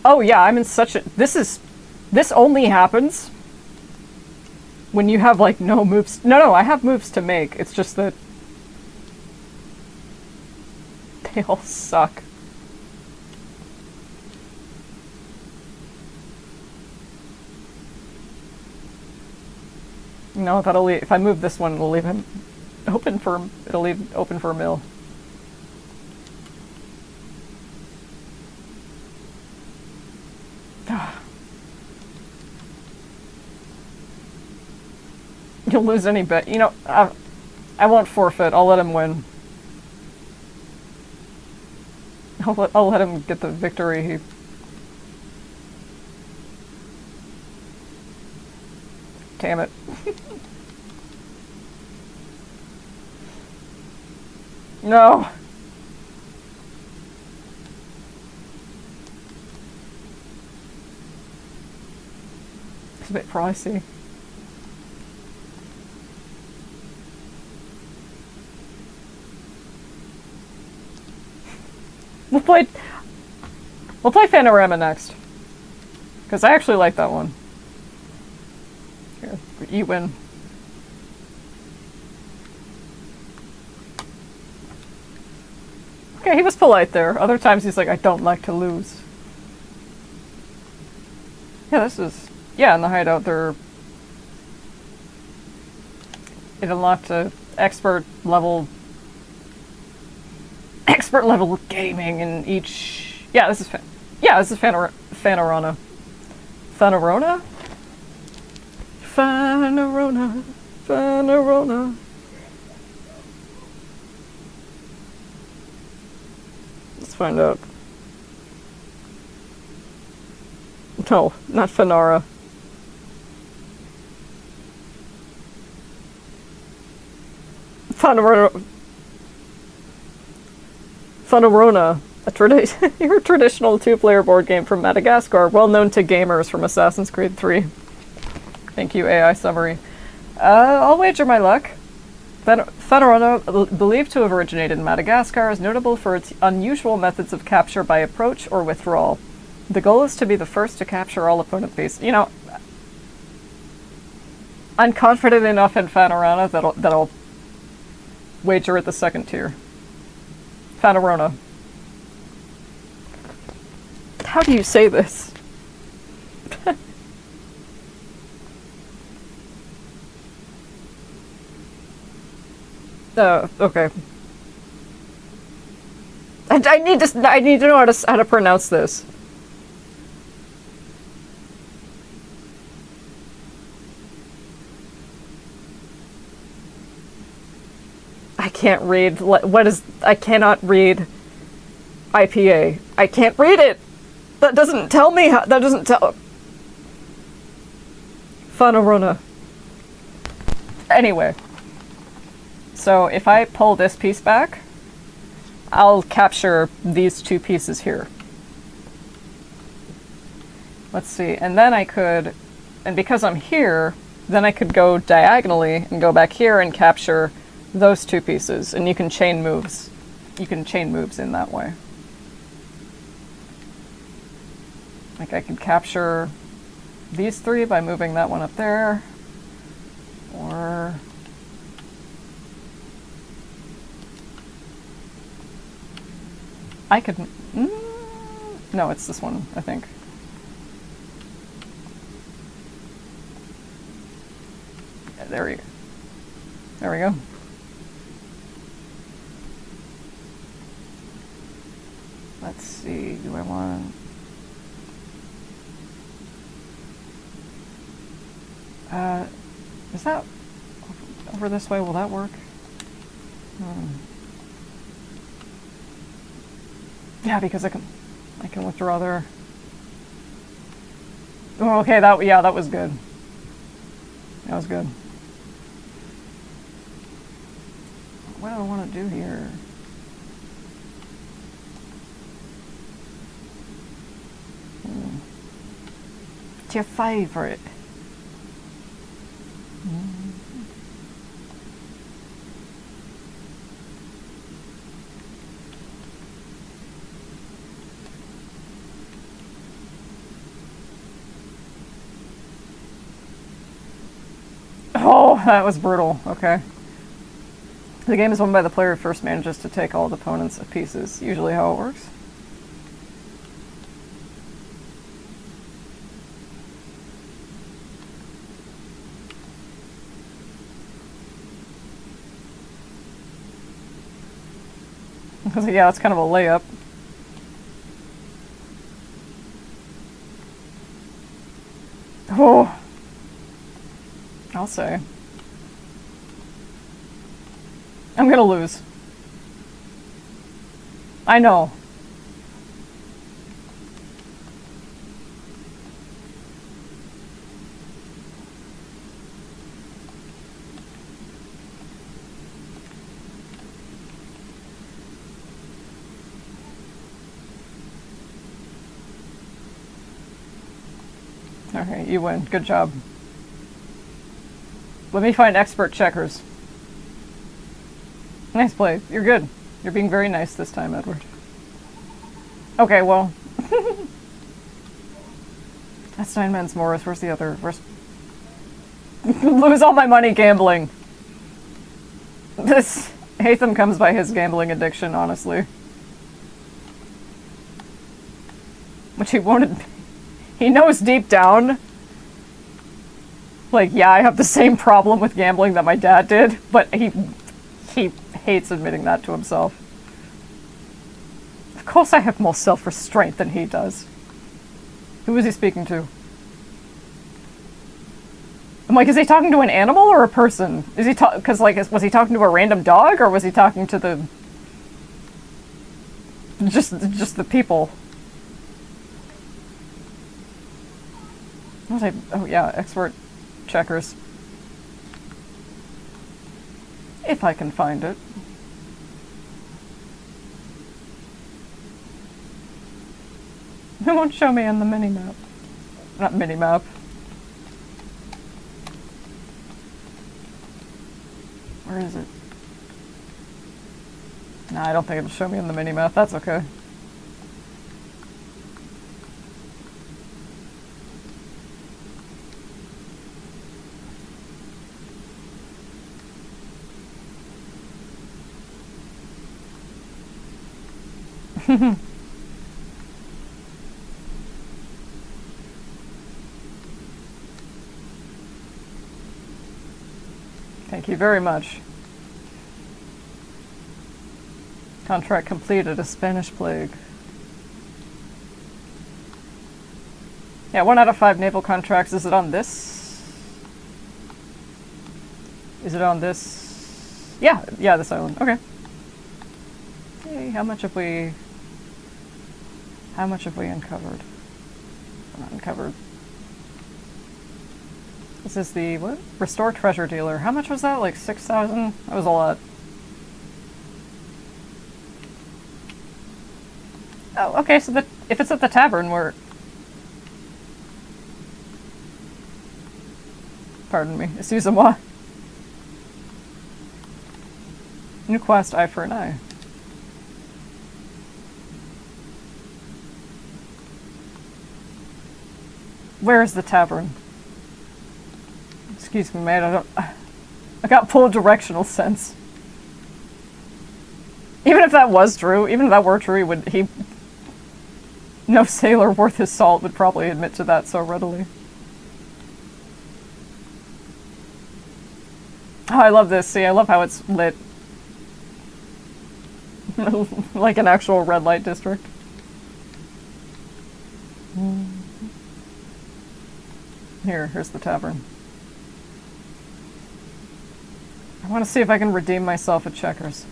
Oh, yeah, I'm in such a... This only happens when you have, like, no moves. No, I have moves to make. It's just that they all suck. No, that'll leave, if I move this one, it'll leave him open for a mill. You'll lose any bet. You know, I won't forfeit. I'll let him win. I'll let him get the victory. Damn it. No. It's a bit pricey. We'll play Panorama next. Because I actually like that one. Here, you win. Okay, he was polite there. Other times he's like, I don't like to lose. Yeah, this is... Yeah, in the hideout it unlocked a expert level gaming in each... Yeah, this is Fanorona. Fanorona? Fanorona. Let's find out. No, not Fanara. Fanorona, your traditional two-player board game from Madagascar, well known to gamers from Assassin's Creed 3. Thank you, AI summary. I'll wager my luck. Fanorona, believed to have originated in Madagascar, is notable for its unusual methods of capture by approach or withdrawal. The goal is to be the first to capture all opponent pieces. You know, I'm confident enough in Fanorana that I'll wager at the second tier. Fanorona. How do you say this? Okay. I need to know how to pronounce this. I can't read. I cannot read IPA. I can't read it. That doesn't tell me how. That doesn't tell. Fanorona. Anyway. So if I pull this piece back, I'll capture these two pieces here. Let's see, and then I could, and because I'm here, then I could go diagonally and go back here and capture those two pieces, and you can chain moves. You can chain moves in that way. Like I could capture these three by moving that one up there, or I could, no, it's this one, I think. Yeah, there we go. Let's see, do I want, is that over this way? Will that work? Yeah, because I can withdraw there. Oh, okay, that was good. That was good. What do I want to do here? What's your favorite? Oh, that was brutal. Okay. The game is won by the player who first manages to take all the opponent's pieces. Usually how it works. I was like, yeah, that's kind of a layup. Oh. I'll say. I'm gonna lose. I know. Okay, you win. Good job. Let me find expert checkers. Nice play. You're good. You're being very nice this time, Edward. Okay, well. That's 9 Men's Morris. Where's the other? Lose all my money gambling. This Hatham comes by his gambling addiction, honestly. Which he won't admit. He knows deep down. Like, yeah, I have the same problem with gambling that my dad did, but he hates admitting that to himself. Of course I have more self-restraint than he does. Who is he speaking to? I'm like, is he talking to an animal or a person? Is he because like, was he talking to a random dog, or was he talking to the just the people? What was I? Oh yeah, expert checkers. If I can find it. It won't show me on the mini-map. Not mini-map. Where is it? No, I don't think it'll show me on the mini-map. That's okay. Thank you very much. Contract completed, a Spanish plague. Yeah, 1 out of 5 naval contracts. Is it on this? Is it on this? Yeah, this island. Okay. Hey, how much have we uncovered? Not uncovered. This is the, what? Restore treasure dealer. How much was that? Like 6,000? That was a lot. Oh, okay, so if it's at the tavern, we're... Pardon me. Excusez-moi. New quest, eye for an eye. Where is the tavern? Excuse me, mate, I got poor directional sense. Even if that was true, even if that were true, no sailor worth his salt would probably admit to that so readily. Oh, I love this. See, I love how it's lit. Like an actual red light district. Here's the tavern. I want to see if I can redeem myself at Checkers.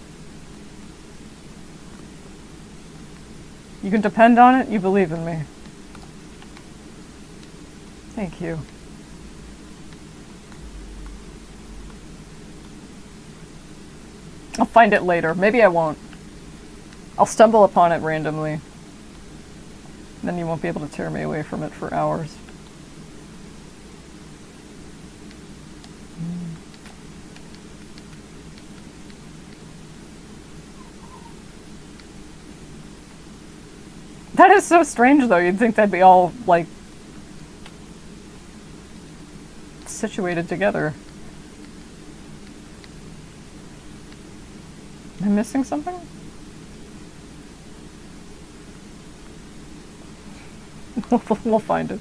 You can depend on it, you believe in me. Thank you. I'll find it later. Maybe I won't. I'll stumble upon it randomly. Then you won't be able to tear me away from it for hours. That is so strange, though. You'd think they'd be all, like, situated together. Am I missing something? We'll find it.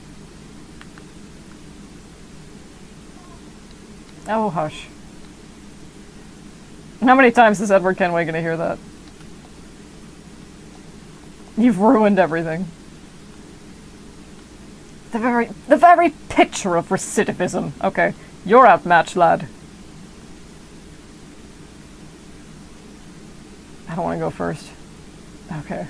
Oh, hush. How many times is Edward Kenway gonna hear that? You've ruined everything. The very picture of recidivism. Okay, you're outmatched, lad. I don't want to go first. Okay.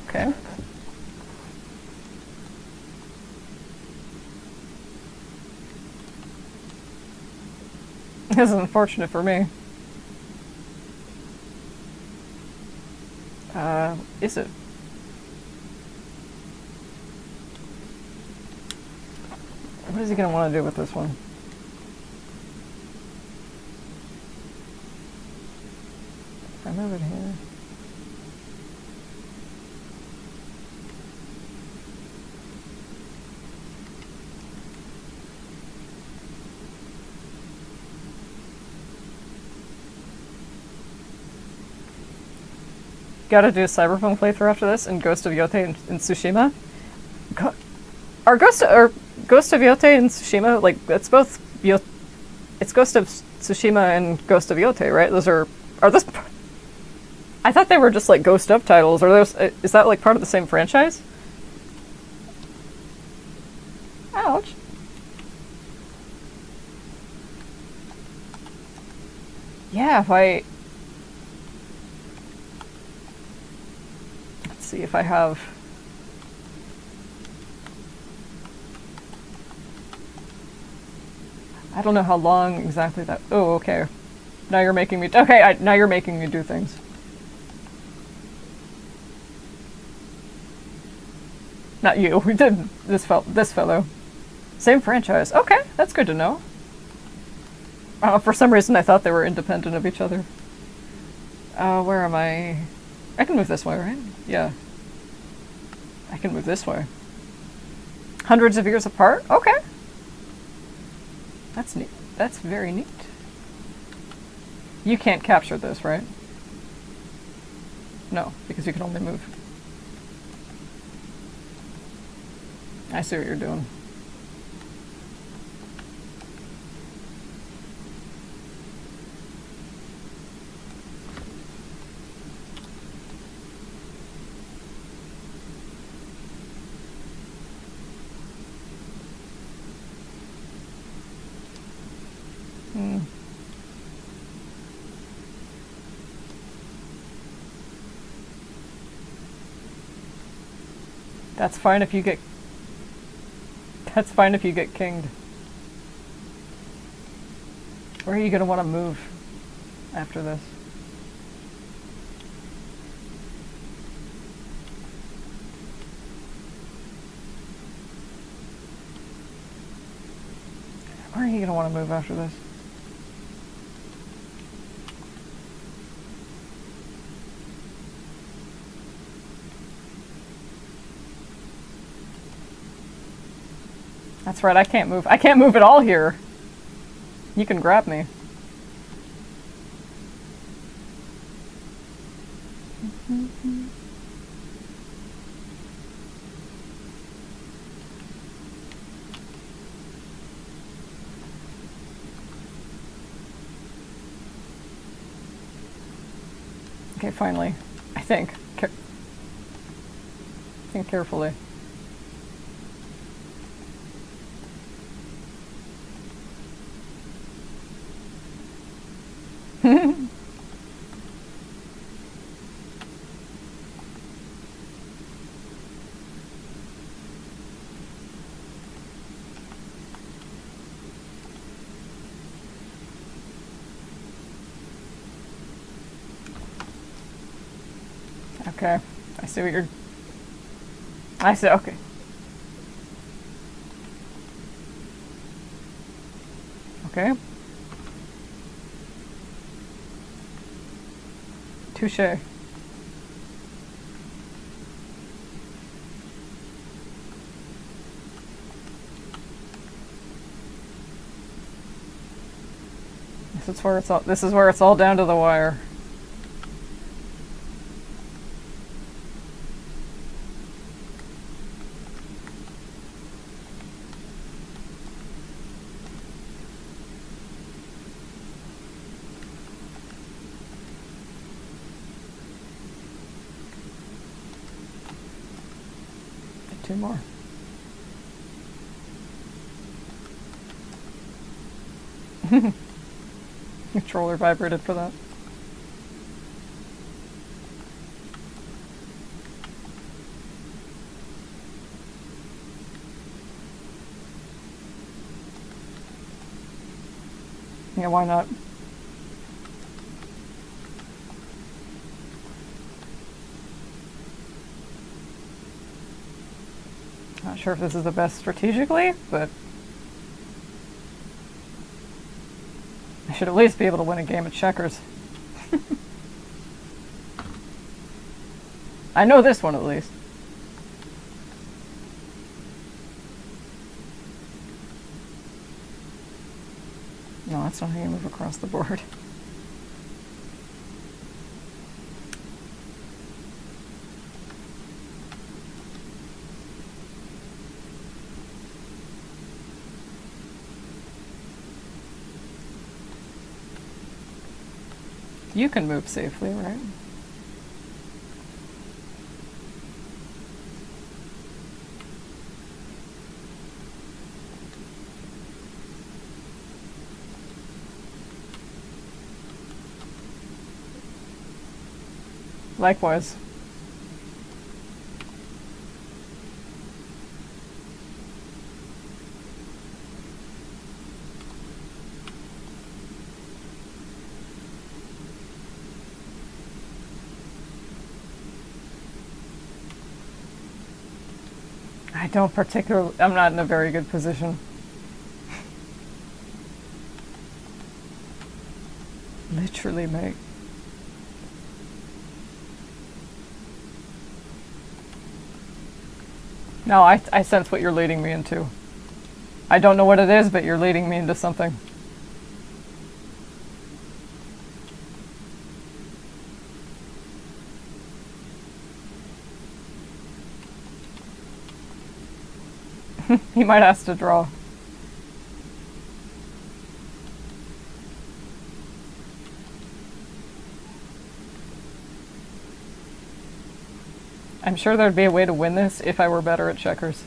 Okay. This is unfortunate for me. Is it? What is he gonna want to do with this one? If I move it here. Gotta do a Cyberpunk playthrough after this, and Ghost of Yote in Tsushima. Are Ghost of Yote and Tsushima, like, it's both it's Ghost of Tsushima and Ghost of Yote, right? Those are those... I thought they were just, like, Ghost of titles. Are those... is that, like, part of the same franchise? Ouch. Yeah, if I... see if I have... I don't know how long exactly that... Oh, okay. Now you're making me... Okay, now you're making me do things. Not you. We did this fellow. Same franchise. Okay, that's good to know. For some reason I thought they were independent of each other. Where am I? I can move this way, right? Yeah. I can move this way. Hundreds of years apart? Okay. That's neat. That's very neat. You can't capture this, right? No, because you can only move. I see what you're doing. That's fine if you get... That's fine if you get kinged. Where are you going to want to move after this? Where are you going to want to move after this? That's right, I can't move. I can't move at all here. You can grab me. Okay, finally. I think. Think carefully. Okay, I see what you're... I see, okay. Okay. Touché. This is where it's all down to the wire. Two more. Controller vibrated for that. Yeah, why not? Not sure if this is the best strategically, but I should at least be able to win a game of checkers. I know this one at least. No, that's not how you move across the board. You can move safely, right? Likewise. I'm not in a very good position. Literally, mate. No, I sense what you're leading me into. I don't know what it is, but you're leading me into something. He might ask to draw. I'm sure there'd be a way to win this if I were better at checkers.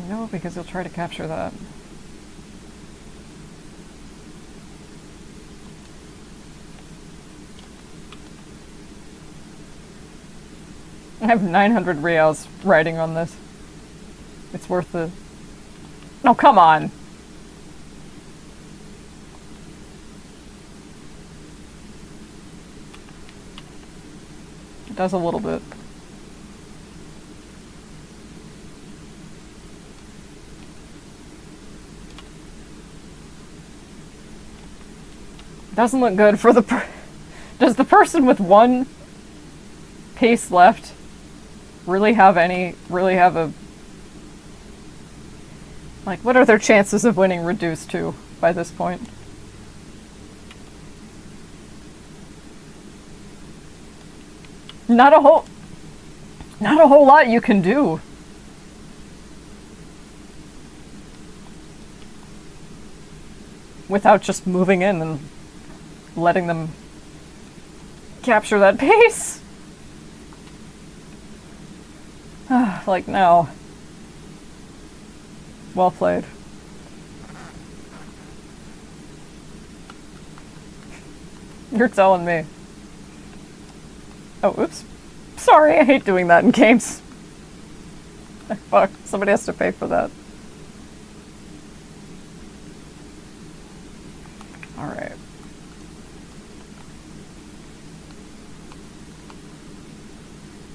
No, because he'll try to capture that. I have 900 reals writing on this. It's worth the... No, come on! It does a little bit. Doesn't look good for the Does the person with one piece left really have a... Like, what are their chances of winning reduced to by this point? Not a whole lot you can do. Without just moving in and letting them capture that pace. Like, no. Well played. You're telling me. Oh, oops. Sorry, I hate doing that in games. Fuck, somebody has to pay for that. Alright.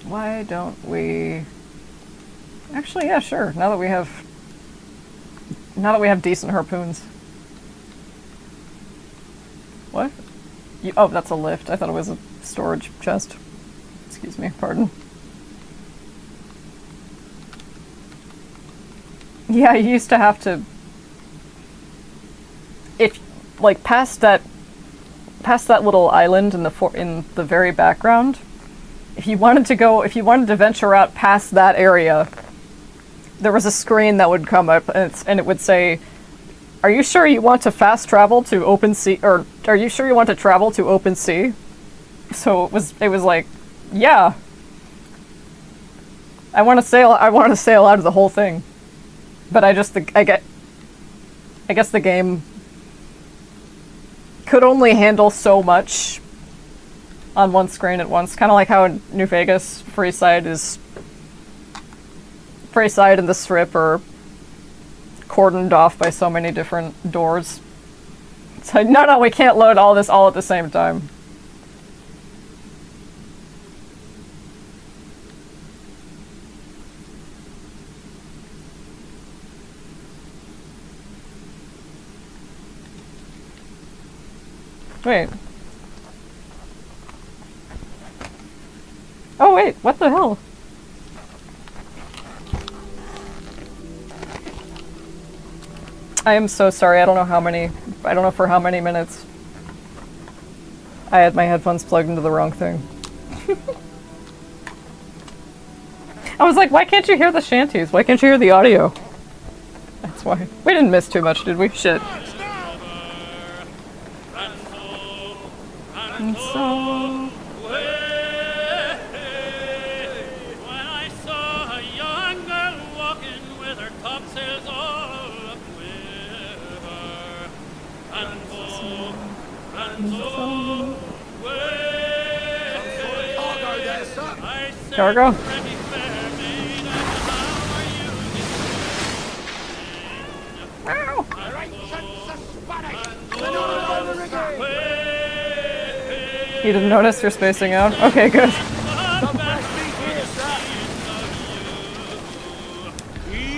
Why don't we... Actually, yeah, sure. Now that we have decent harpoons. What? Oh, that's a lift. I thought it was a storage chest. Excuse me, pardon. Yeah, you used to have to... If, like, past that little island in the very background, if you wanted to venture out past that area, there was a screen that would come up, and it would say, "Are you sure you want to fast travel to open sea, or are you sure you want to travel to open sea?" So it was like, yeah. I want to sail out of the whole thing. But I guess the game could only handle so much on one screen at once. Kind of like how in New Vegas, Freeside and the Strip are cordoned off by so many different doors. It's like, no, we can't load all this all at the same time. Wait. Oh wait, what the hell? I am so sorry, I don't know for how many minutes I had my headphones plugged into the wrong thing. I was like, why can't you hear the shanties? Why can't you hear the audio? That's why. We didn't miss too much, did we? Shit. And so... When I saw a young girl walking with her topsails all a-quiver, and so, Cargo? You didn't notice you're spacing out? Okay, good.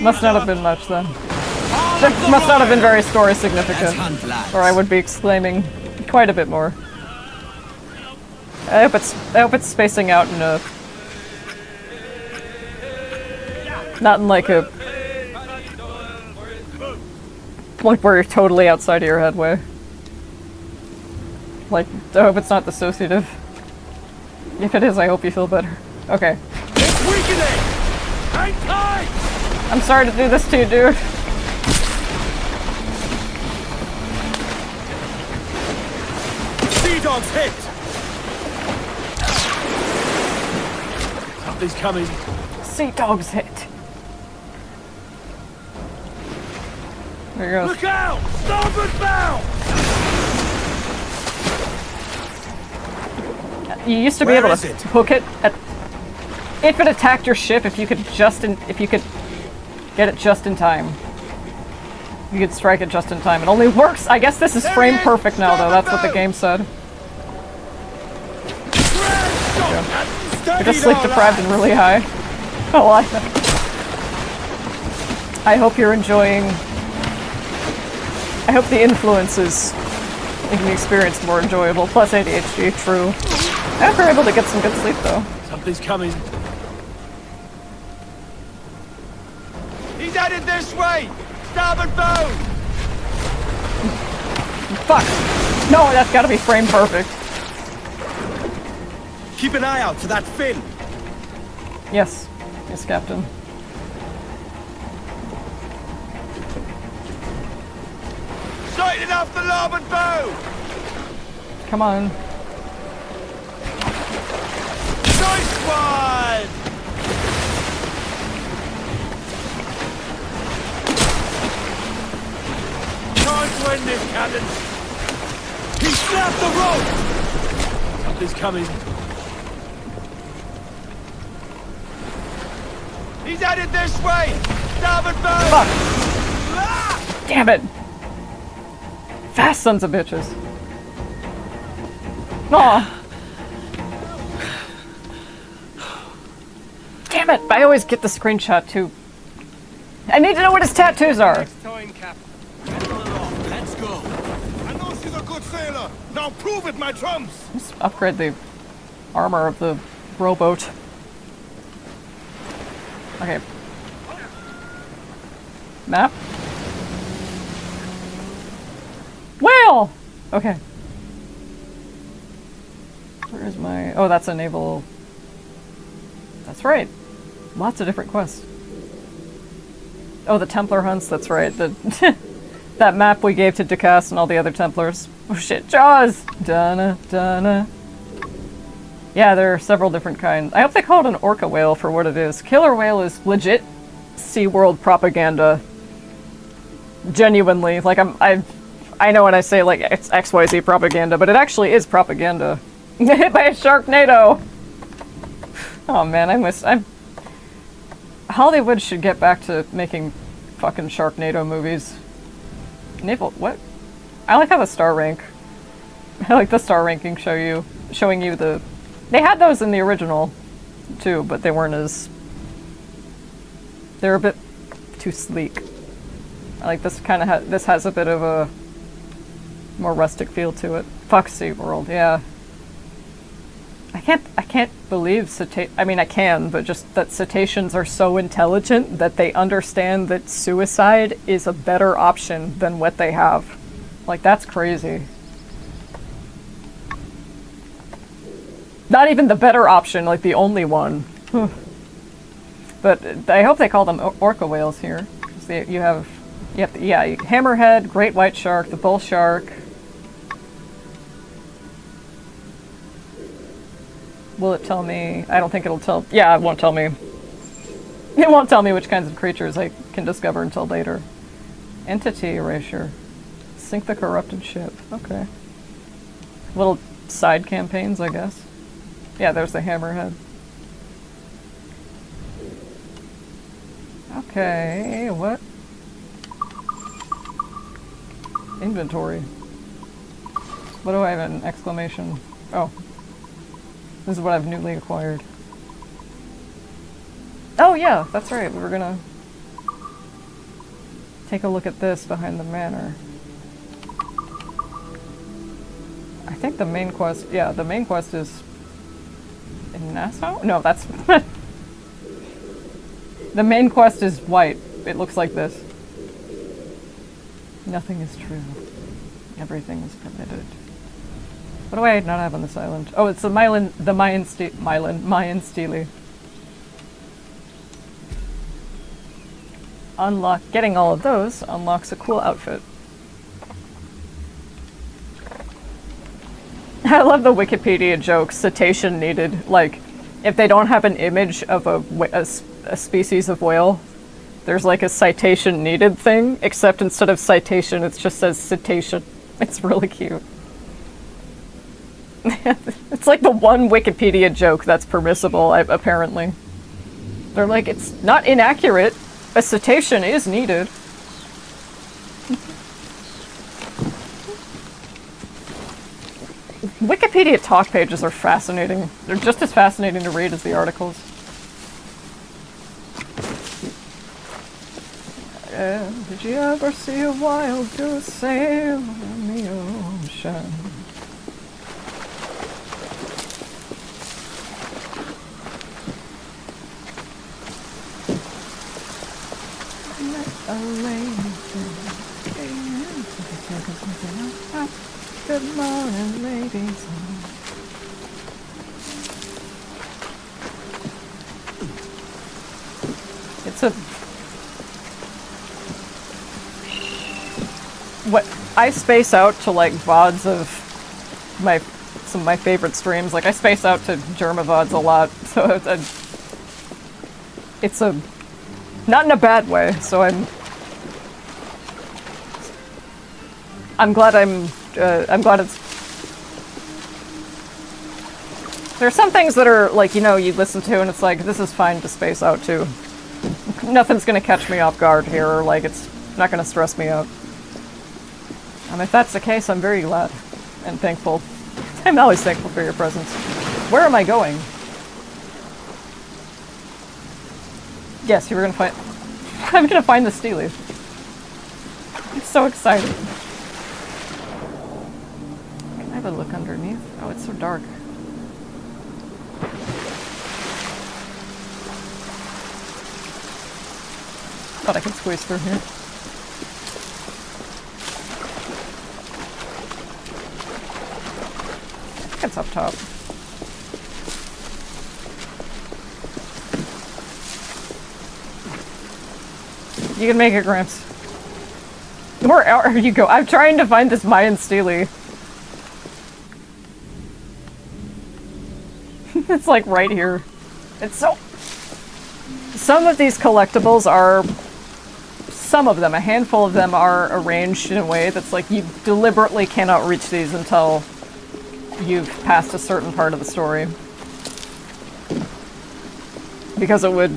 Must not have been much then. Must not have been very story significant. Or I would be exclaiming quite a bit more. I hope it's spacing out in a... Not in like a... Like where you're totally outside of your head way. Like, I hope it's not dissociative. If it is, I hope you feel better. Okay. It's weakening! Hang tight! I'm sorry to do this to you, dude. Sea Dog's hit! Something's coming. Sea Dog's hit. There you go. Look out! Starboard bow! You used to be able to hook it at... If it attacked your ship, if you could get it just in time. You could strike it just in time. It only works... I guess this is frame perfect now, though. That's what the game said. You're just sleep deprived and really high. Oh, I hope you're enjoying... I hope the influence is making the experience more enjoyable. Plus ADHD, true. I hope you're able to get some good sleep, though. Something's coming. He's headed this way! Starboard bow! Fuck! No, that's gotta be frame perfect. Keep an eye out for that fin! Yes. Yes, Captain. Sighted off the larboard bow! Come on. Nice one! Time to end this, Captain! He snapped the rope! Something's coming. He's headed this way! Starboard bow! Fuck! Damn it! Fast sons of bitches. Aw. Damn it! I always get the screenshot too. I need to know what his tattoos are. Let's go. I know she's a good sailor. Now prove it, my trumps. Let's upgrade the armor of the rowboat. Okay. Map. Whale! Okay. Where is my... Oh, that's a naval... That's right. Lots of different quests. Oh, the Templar hunts, that's right. The that map we gave to Ducasse and all the other Templars. Oh shit, Jaws! Donna, Donna. Yeah, there are several different kinds. I hope they call it an orca whale for what it is. Killer whale is legit SeaWorld propaganda. Genuinely. Like, I know when I say, like, it's XYZ propaganda, but it actually is propaganda. Hit by a Sharknado! Oh man, Hollywood should get back to making fucking Sharknado movies. Naval, what? I like how the star rank. I like the star ranking showing you the... They had those in the original, too, but they weren't as... They're a bit too sleek. I like this kind of this has a bit of a more rustic feel to it. Fuck SeaWorld, yeah. I can't believe I mean, I can, but just that cetaceans are so intelligent that they understand that suicide is a better option than what they have. Like, that's crazy. Not even the better option, like the only one. But I hope they call them orca whales here. You have hammerhead, great white shark, the bull shark. Will it tell me? I don't think it'll tell. Yeah, it won't tell me. It won't tell me which kinds of creatures I can discover until later. Entity erasure. Sink the corrupted ship. Okay. Little side campaigns, I guess. Yeah, there's the hammerhead. Okay, what? Inventory. What do I have? An exclamation? Oh. This is what I've newly acquired. Oh yeah, that's right. We were gonna take a look at this behind the manor. I think the main quest, yeah, the main quest is in Nassau? No, that's... The main quest is white. It looks like this. Nothing is true. Everything is permitted. What do I not have on this island? Oh, it's the Mayan stele. Getting all of those unlocks a cool outfit. I love the Wikipedia joke, citation needed. Like, if they don't have an image of a species of whale, there's like a citation needed thing, except instead of citation, it just says citation. It's really cute. It's like the one Wikipedia joke that's permissible, apparently. They're like, it's not inaccurate. A citation is needed. Wikipedia talk pages are fascinating. They're just as fascinating to read as the articles. Did you ever see a wild goose sail on the ocean? Good morning, ladies. It's a... What I space out to like VODs of some of my favorite streams. Like I space out to Germa VODs a lot, so it's a not in a bad way. So I'm glad it's. There are some things that are like, you know, you listen to and it's like, this is fine to space out to. Nothing's gonna catch me off guard here, or like it's not gonna stress me out. And if that's the case, I'm very glad and thankful. I'm always thankful for your presence. Where am I going? Yes, you were gonna find... I'm gonna find the stele. I'm so excited. Can I have a look underneath? Oh, it's so dark. Thought I could squeeze through here. It's up top. You can make it, Gramps. Where are you go? I'm trying to find this Mayan stele. It's like right here. It's so... Some of these collectibles are... Some of them, a handful of them are arranged in a way that's like you deliberately cannot reach these until you've passed a certain part of the story. Because it would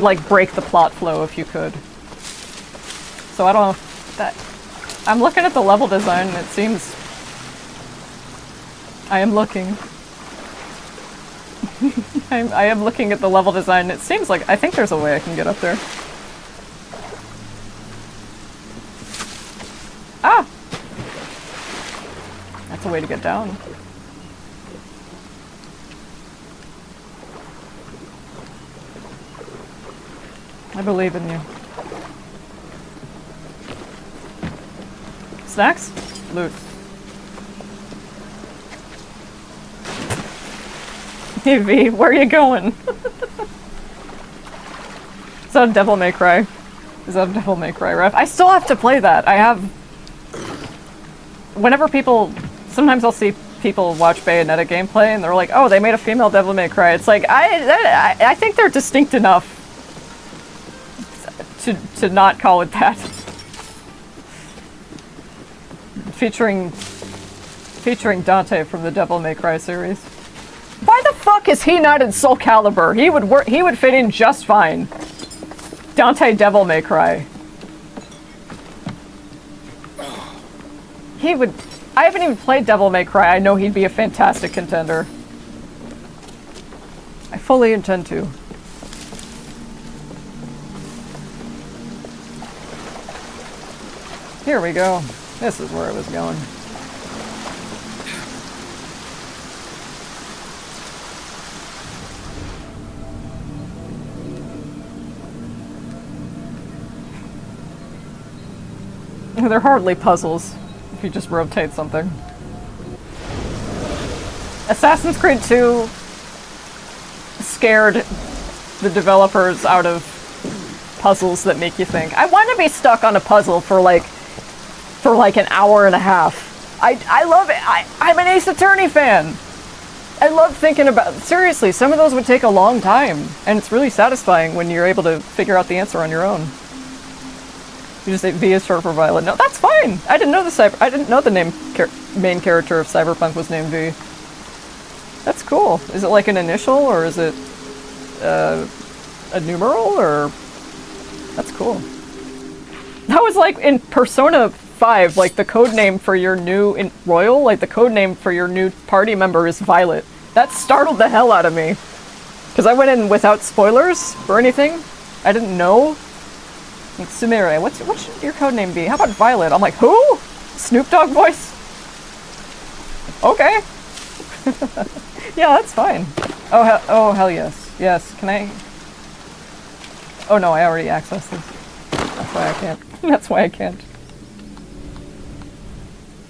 like break the plot flow if you could. So I don't know if that... I'm looking at the level design and it seems... I am looking. I am looking at the level design. It seems like... I think there's a way I can get up there. Ah! That's a way to get down. I believe in you. Snacks? Loot. Hey V, where are you going? Is that a Devil May Cry? Is that a Devil May Cry ref? I still have to play that. I have... Whenever people... Sometimes I'll see people watch Bayonetta gameplay and they're like, oh, they made a female Devil May Cry. It's like, I think they're distinct enough to not call it that. Featuring Dante from the Devil May Cry series. Why the fuck is he not in Soul Calibur? He would fit in just fine. Dante Devil May Cry. He would... I haven't even played Devil May Cry. I know he'd be a fantastic contender. I fully intend to. Here we go. This is where I was going. They're hardly puzzles if you just rotate something. Assassin's Creed 2 scared the developers out of puzzles that make you think. I want to be stuck on a puzzle for like an hour and a half. I love it. I'm an Ace Attorney fan. I love thinking about, seriously, some of those would take a long time, and it's really satisfying when you're able to figure out the answer on your own. You just say V is short for Violet. No, that's fine. I didn't know the main character of Cyberpunk was named V. That's cool. Is it like an initial, or is it a numeral, or? That's cool. That was like in Persona 5, like the code name for your new Royal, like the code name for your new party member is Violet. That startled the hell out of me. Because I went in without spoilers or anything. I didn't know. Like, Sumire, what should your code name be? How about Violet? I'm like, who? Snoop Dogg voice? Okay. Yeah, that's fine. Oh, hell yes. Yes, can I? Oh no, I already accessed this. That's why I can't. That's why I can't.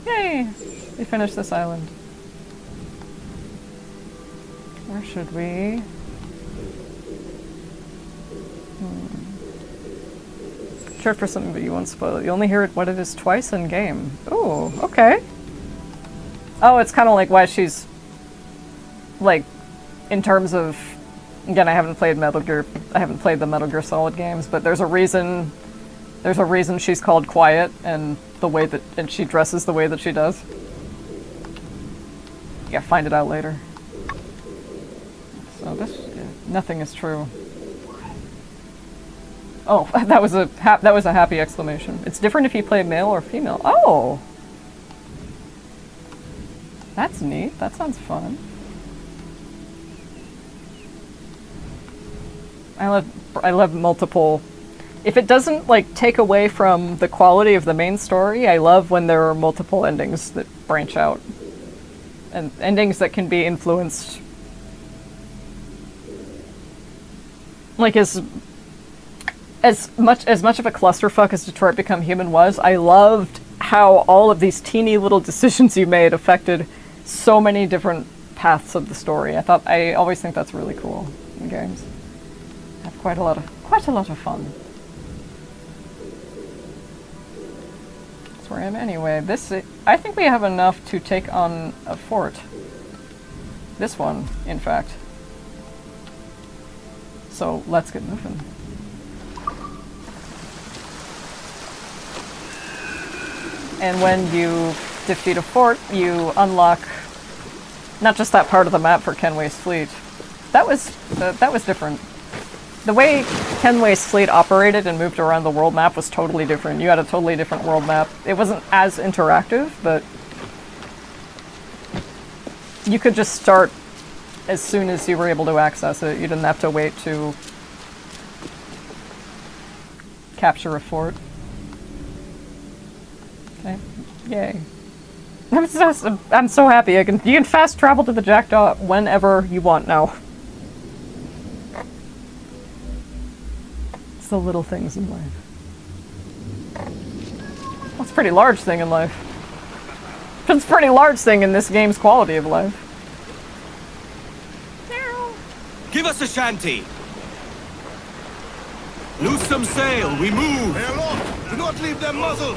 Yay! We finished this island. Where should we? Sure for something, but you won't spoil it. You only hear what it is twice in game. Ooh, okay. Oh, it's kind of like why she's like, in terms of, again, I haven't played the Metal Gear Solid games, but there's a reason she's called Quiet, and and she dresses the way that she does. Yeah, find it out later. So nothing is true. Oh, that was a happy exclamation. It's different if you play male or female. Oh! That's neat. That sounds fun. I love multiple. If it doesn't like take away from the quality of the main story, I love when there are multiple endings that branch out. And endings that can be influenced. Like as much of a clusterfuck as Detroit Become Human was, I loved how all of these teeny little decisions you made affected so many different paths of the story. I always think that's really cool in games. I have quite a lot of fun. That's where I am anyway. I think we have enough to take on a fort. This one, in fact. So let's get moving. And when you defeat a fort, you unlock not just that part of the map for Kenway's fleet. That was different. The way Kenway's fleet operated and moved around the world map was totally different. You had a totally different world map. It wasn't as interactive, but you could just start as soon as you were able to access it. You didn't have to wait to capture a fort. Okay. Yay. I'm so happy. You can fast travel to the Jackdaw whenever you want now. It's the little things in life. Well, it's a pretty large thing in life. It's a pretty large thing in this game's quality of life. Give us a shanty! Loose some sail, we move! Hey, aloft! Do not leave them muzzled!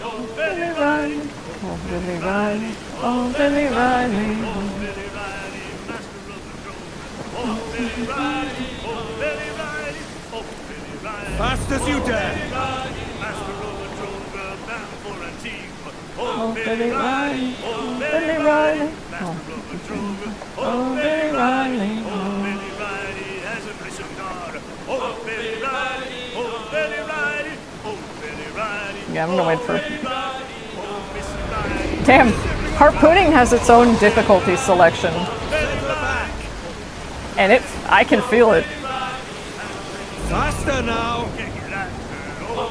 Oh, Billy Riley. Oh, Billy Riley. Oh, Billy Riley. Oh, Billy Riley, master of the throne. Oh, Billy Riley. Oh, Billy Riley. Oh, Billy Riley. Fast as you dare! Billy Riley, master of the throne, girl bound for Antigua. Oh, Billy Riley. Oh, Billy Riley. master of the throne. Oh, Billy Riley. Oh, Billy Riley has a prison guard. Oh, Billy Riley. Oh, Billy Riley. Oh, Billy Riley. Yeah, I'm gonna wait for Billy Riley. Oh, Miss Riley. Damn, harpooning has its own difficulty selection. And I can feel it. Faster now!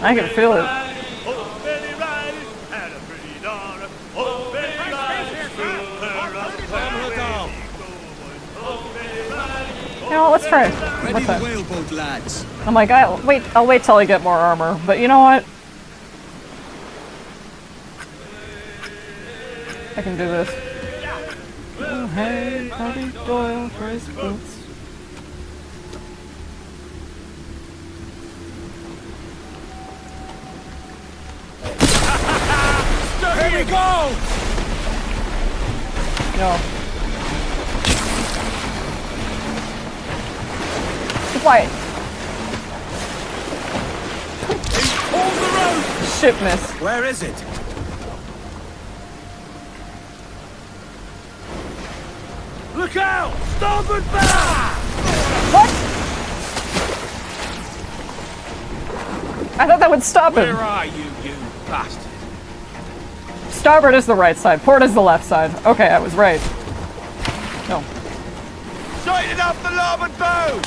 I can feel it. You know what, let's try it. Ready the whaleboat, lads. I'm like, I'll wait till I get more armor. But you know what? I can do this. Oh, hey, Harvey Doyle for his boots. Here we go! No. Quiet. Hold the road! Ship miss. Where is it? Look out! Starboard bow! What? I thought that would stop him. Where are you, you bastard? Starboard is the right side. Port is the left side. Okay, I was right. No. Straighten up the larboard bow!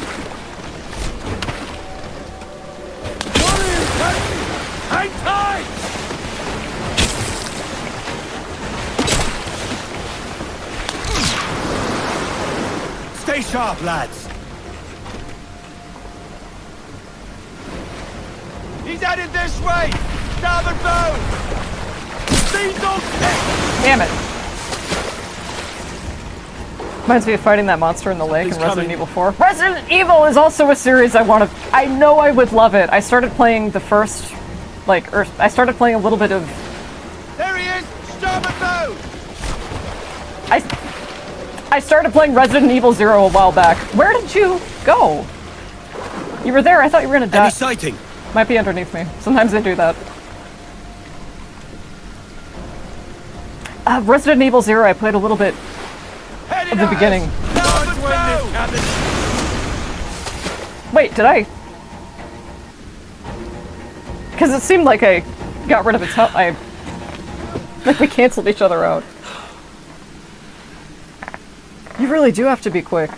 Hang tight! Stay sharp, lads. He's headed this way! Starboard bow! Steam dog! Damn it. Reminds me of fighting that monster in the lake in Resident Evil 4. Resident Evil is also a series I know I would love it. I started playing the first, I started playing a little bit of... There he is! Starboard bow! I started playing Resident Evil 0 a while back. Where did you go? You were there, I thought you were gonna die. Any sighting? Might be underneath me. Sometimes they do that. Resident Evil 0, I played a little bit of the beginning. Wait, did I? Because it seemed like I got rid of its health. Like we canceled each other out. You really do have to be quick.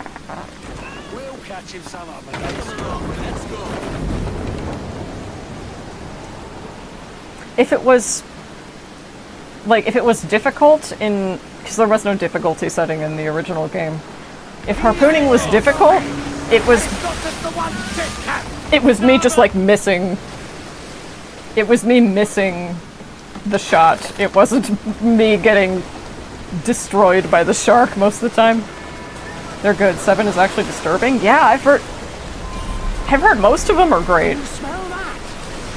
We'll catch him some other day. Let's go. If it was difficult in, because there was no difficulty setting in the original game. If harpooning was difficult, it was me just like missing. It was me missing the shot. It wasn't me getting destroyed by the shark most of the time. They're good. 7 is actually disturbing. Yeah, I've heard most of them are great. Smell that?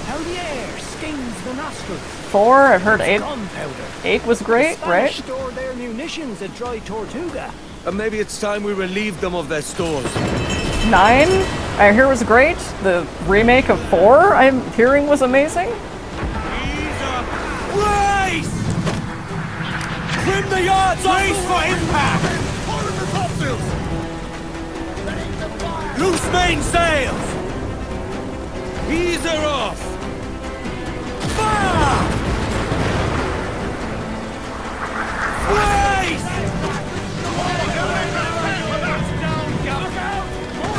How the air stings the nostrils. 4, I've heard 8. Gunpowder. 8 was great, right? Store their munitions at Dry Tortuga. And maybe it's time we relieved them of their stores. 9, I hear was great. The remake of 4, I'm hearing was amazing. Race! Trim the yards! Race for impact! Loose mainsails! Ease her off! Fire! Race!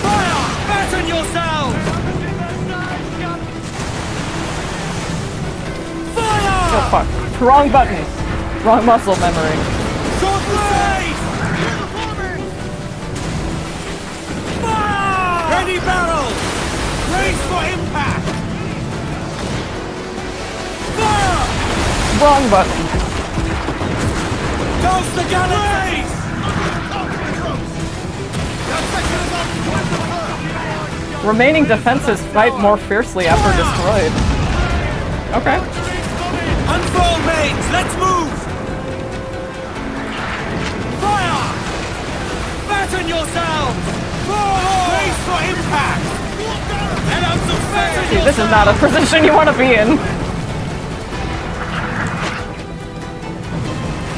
Fire! Fasten yourselves! Fire! Oh fuck. Wrong button. Wrong muscle memory. Short race! Fire! Ready barrels! Race for impact! Fire! Wrong button. Toast the galleys! Remaining defenses fight more fiercely after destroyed. Okay. Unfurl mains! Let's move! Fire! Fasten yourselves! Race for impact! Head out some fasten See, this is not a position you want to be in.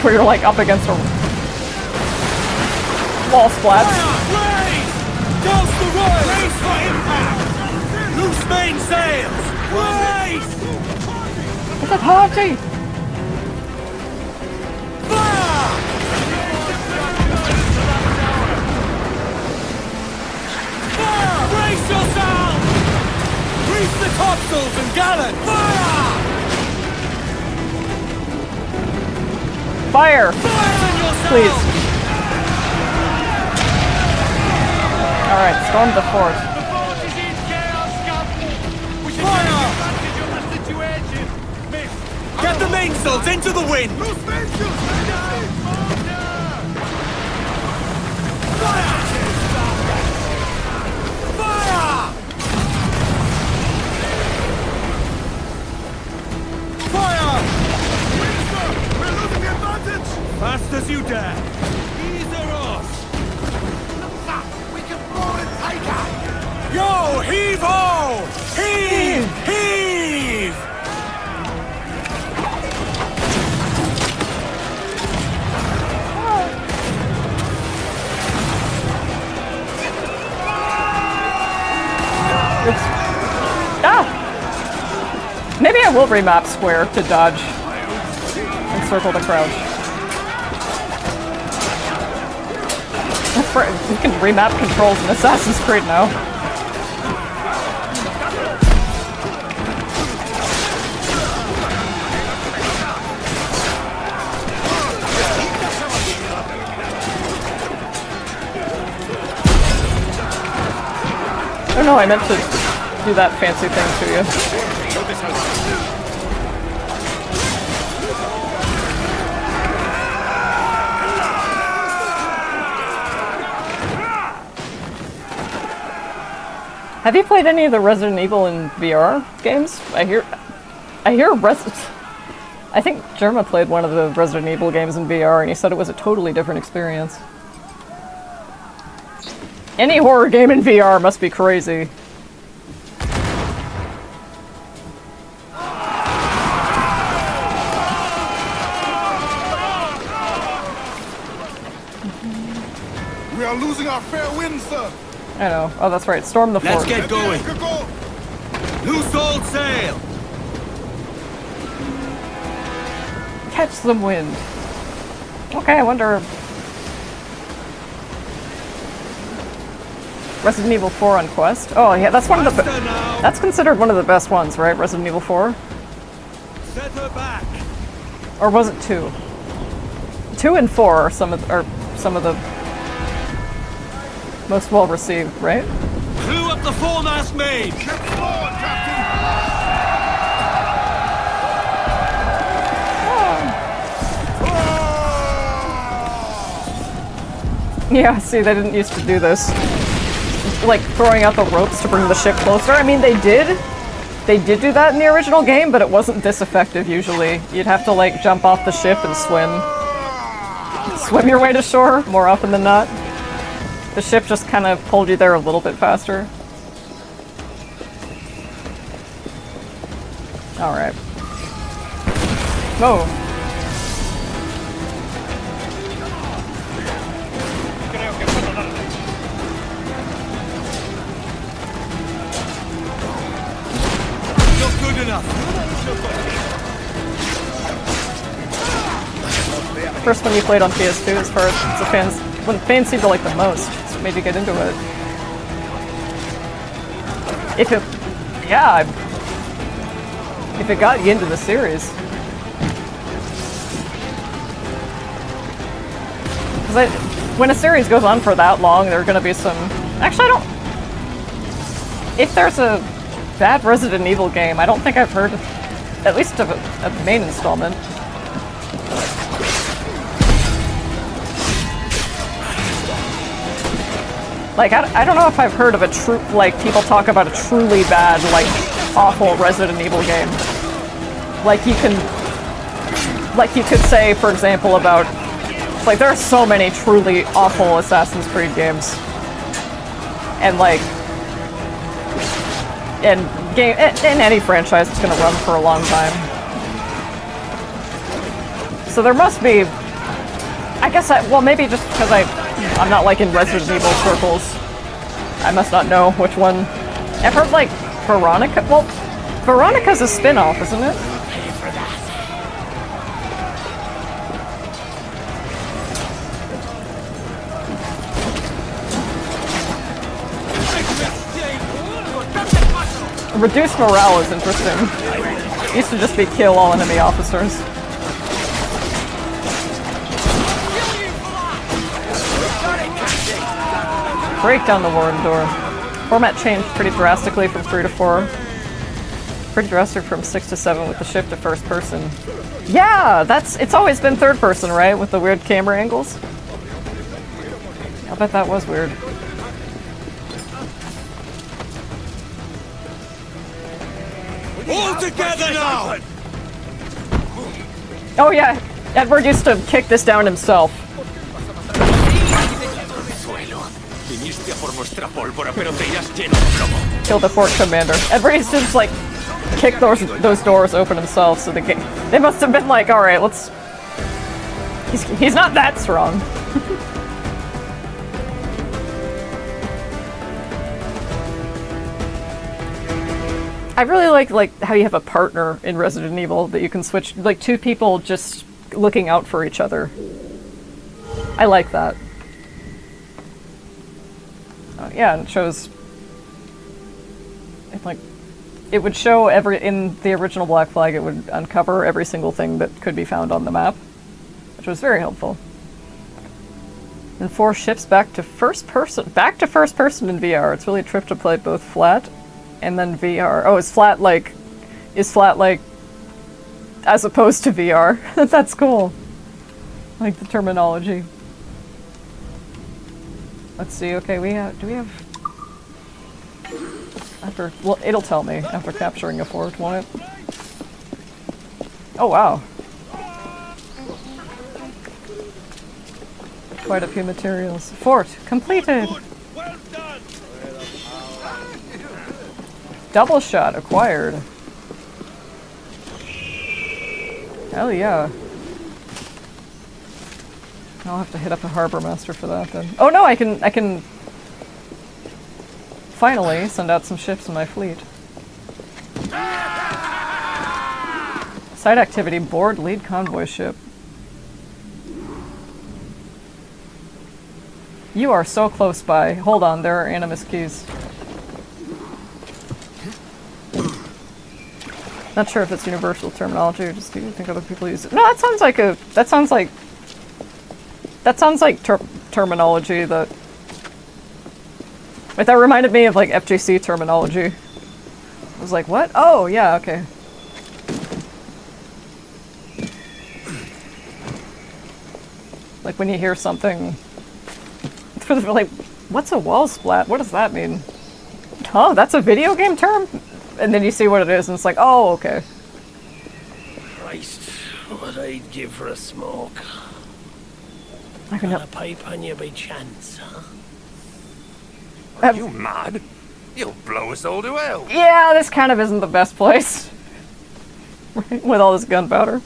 Where you're like up against a wall splats. Race! Toast the royal! Race for impact! Loose mainsails! Race! It's a party! mainsails and gallant! Fire! Please. Alright, storm the fort. Get the mainsails into the wind! Fast as you dare. These are us. We can board and take her. Yo, heave ho! Heave! Heave! Maybe I will remap square to dodge and circle to crouch. You can remap controls in Assassin's Creed now. Oh no, I meant to do that fancy thing to you. Have you played any of the Resident Evil in VR games? I think Jerma played one of the Resident Evil games in VR and he said it was a totally different experience. Any horror game in VR must be crazy. We are losing our fair wind, sir. I know. Oh, that's right. Storm the fort. Let's get going. Loose all sail. Catch some wind. Okay, I wonder. Resident Evil 4 on Quest. Oh yeah, that's one of the. That's considered one of the best ones, right? Resident Evil 4. Set her back. Or was it 2? 2 and 4 are some of the most well received, right? Clew up the foremast main. Yeah, see, they didn't used to do this. Like, throwing out the ropes to bring the ship closer. I mean, they did. They did do that in the original game, but it wasn't this effective usually. You'd have to, like, jump off the ship and swim. Swim your way to shore, more often than not. The ship just kind of pulled you there a little bit faster. Alright. Oh. Not good enough. First one you played on PS2 as far as the fans, when fans seem to like the most, so maybe get into it. If it got you into the series. Because when a series goes on for that long, there are going to be some... Actually, I don't... If there's a bad Resident Evil game, I don't think I've heard, at least of a main installment. Like, I don't know if I've heard of a people talk about a truly bad, like, awful Resident Evil game. Like you could say, for example, about, like, there are so many truly awful Assassin's Creed games. And, like, in any franchise, it's gonna run for a long time. So there must be, I guess well, maybe just because I'm not, like, in Resident Evil circles, I must not know which one. I've heard, like, Veronica. Well, Veronica's a spin-off, isn't it? reduced morale is interesting. It used to just be kill all enemy officers. Break down the warden door. Format changed pretty drastically from 3 to 4. Pretty drastic from 6 to 7 with the shift to first person. Yeah, it's always been third person, right? With the weird camera angles. I bet that was weird. All together now! Oh yeah, Edward used to kick this down himself. Kill the fort commander. Edward used to just like kick those doors open himself, so they must have been like, alright, let's... He's not that strong. I really like how you have a partner in Resident Evil that you can switch, like two people just looking out for each other. I like that. Yeah, and it shows, it would show in the original Black Flag, it would uncover every single thing that could be found on the map, which was very helpful. And 4 ships back to first person in VR. It's really a trip to play both flat and then VR. Oh, is flat like as opposed to VR. That's cool. I like the terminology. Let's see. Okay, do we have well, it'll tell me after capturing a fort, won't it? Oh wow. Quite a few materials. Fort completed. Double shot acquired. Hell yeah. I'll have to hit up the harbor master for that then. Oh no, I can finally send out some ships in my fleet. Side activity, board lead convoy ship. You are so close by. Hold on, there are animus keys. Not sure if it's universal terminology or just do you think other people use it. No, that sounds like terminology that... Wait, that reminded me of like FGC terminology. I was like, what? Oh, yeah, okay. Like when you hear something... like, what's a wall splat? What does that mean? Huh, that's a video game term? And then you see what it is, and it's like, oh, okay. Christ, what I'd give for a smoke. I can Got a pipe on you by chance, huh? Are you mad? You'll blow us all to hell. Yeah, this kind of isn't the best place. Right? With all this gunpowder.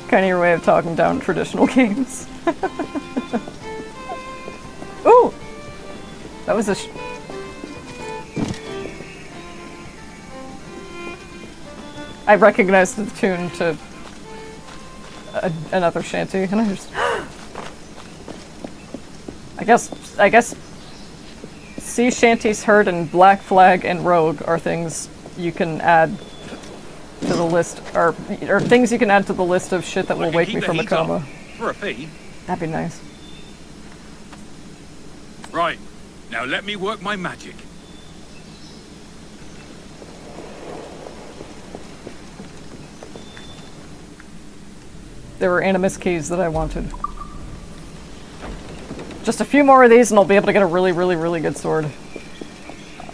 Kind of your way of talking down traditional games. Ooh! That was a... I recognized the tune to another shanty, and I just... I guess sea shanties, herd, and Black Flag and Rogue are things you can add to the list, or things you can add to the list of shit that will wake me from a coma. For a fee. That'd be nice. Right, now let me work my magic. There were animus keys that I wanted. Just a few more of these and I'll be able to get a really, really, really good sword.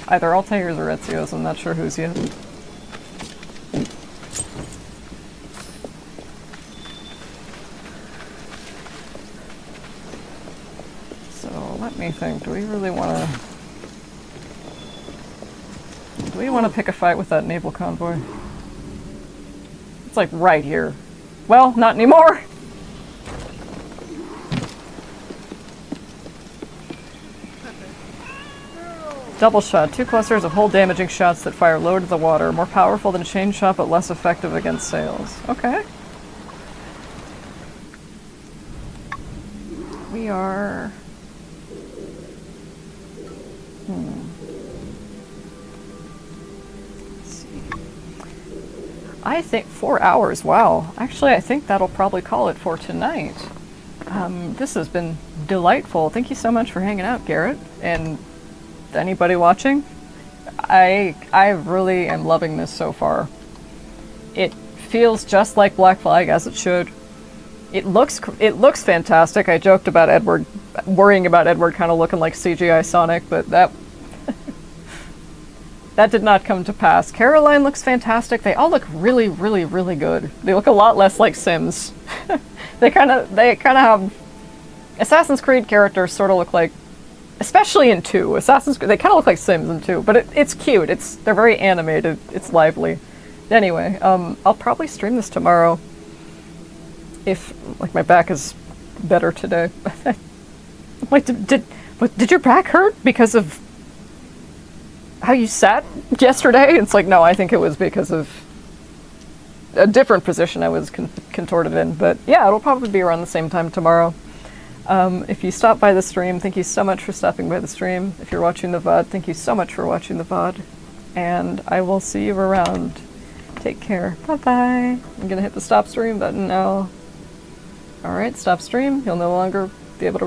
Either Altair's or Ezio's, I'm not sure who's yet. So, let me think, do we want to pick a fight with that naval convoy? It's like right here. Well, not anymore! Double shot. 2 clusters of hull damaging shots that fire low to the water. More powerful than chain shot, but less effective against sails. Okay. We are... I think 4 hours, wow. Actually, I think that'll probably call it for tonight. This has been delightful. Thank you so much for hanging out, Garrett, and anybody watching. I really am loving this so far. It feels just like Black Flag, as it should. It looks fantastic. I joked about Edward, worrying about Edward kind of looking like CGI Sonic, but that that did not come to pass. Caroline looks fantastic. They all look really, really, really good. They look a lot less like Sims. They kind of have Assassin's Creed characters sort of look like, especially in 2. Assassin's Creed, they kind of look like Sims in 2, but it's cute. They're very animated. It's lively. Anyway, I'll probably stream this tomorrow if like my back is better today. Like, did your back hurt because of how you sat yesterday? It's like, no, I think it was because of a different position I was contorted in. But yeah, it'll probably be around the same time tomorrow. If you stop by the stream, thank you so much for stopping by the stream. If you're watching the VOD, thank you so much for watching the VOD. And I will see you around. Take care. Bye-bye. I'm gonna hit the stop stream button now. Alright, stop stream. You'll no longer be able to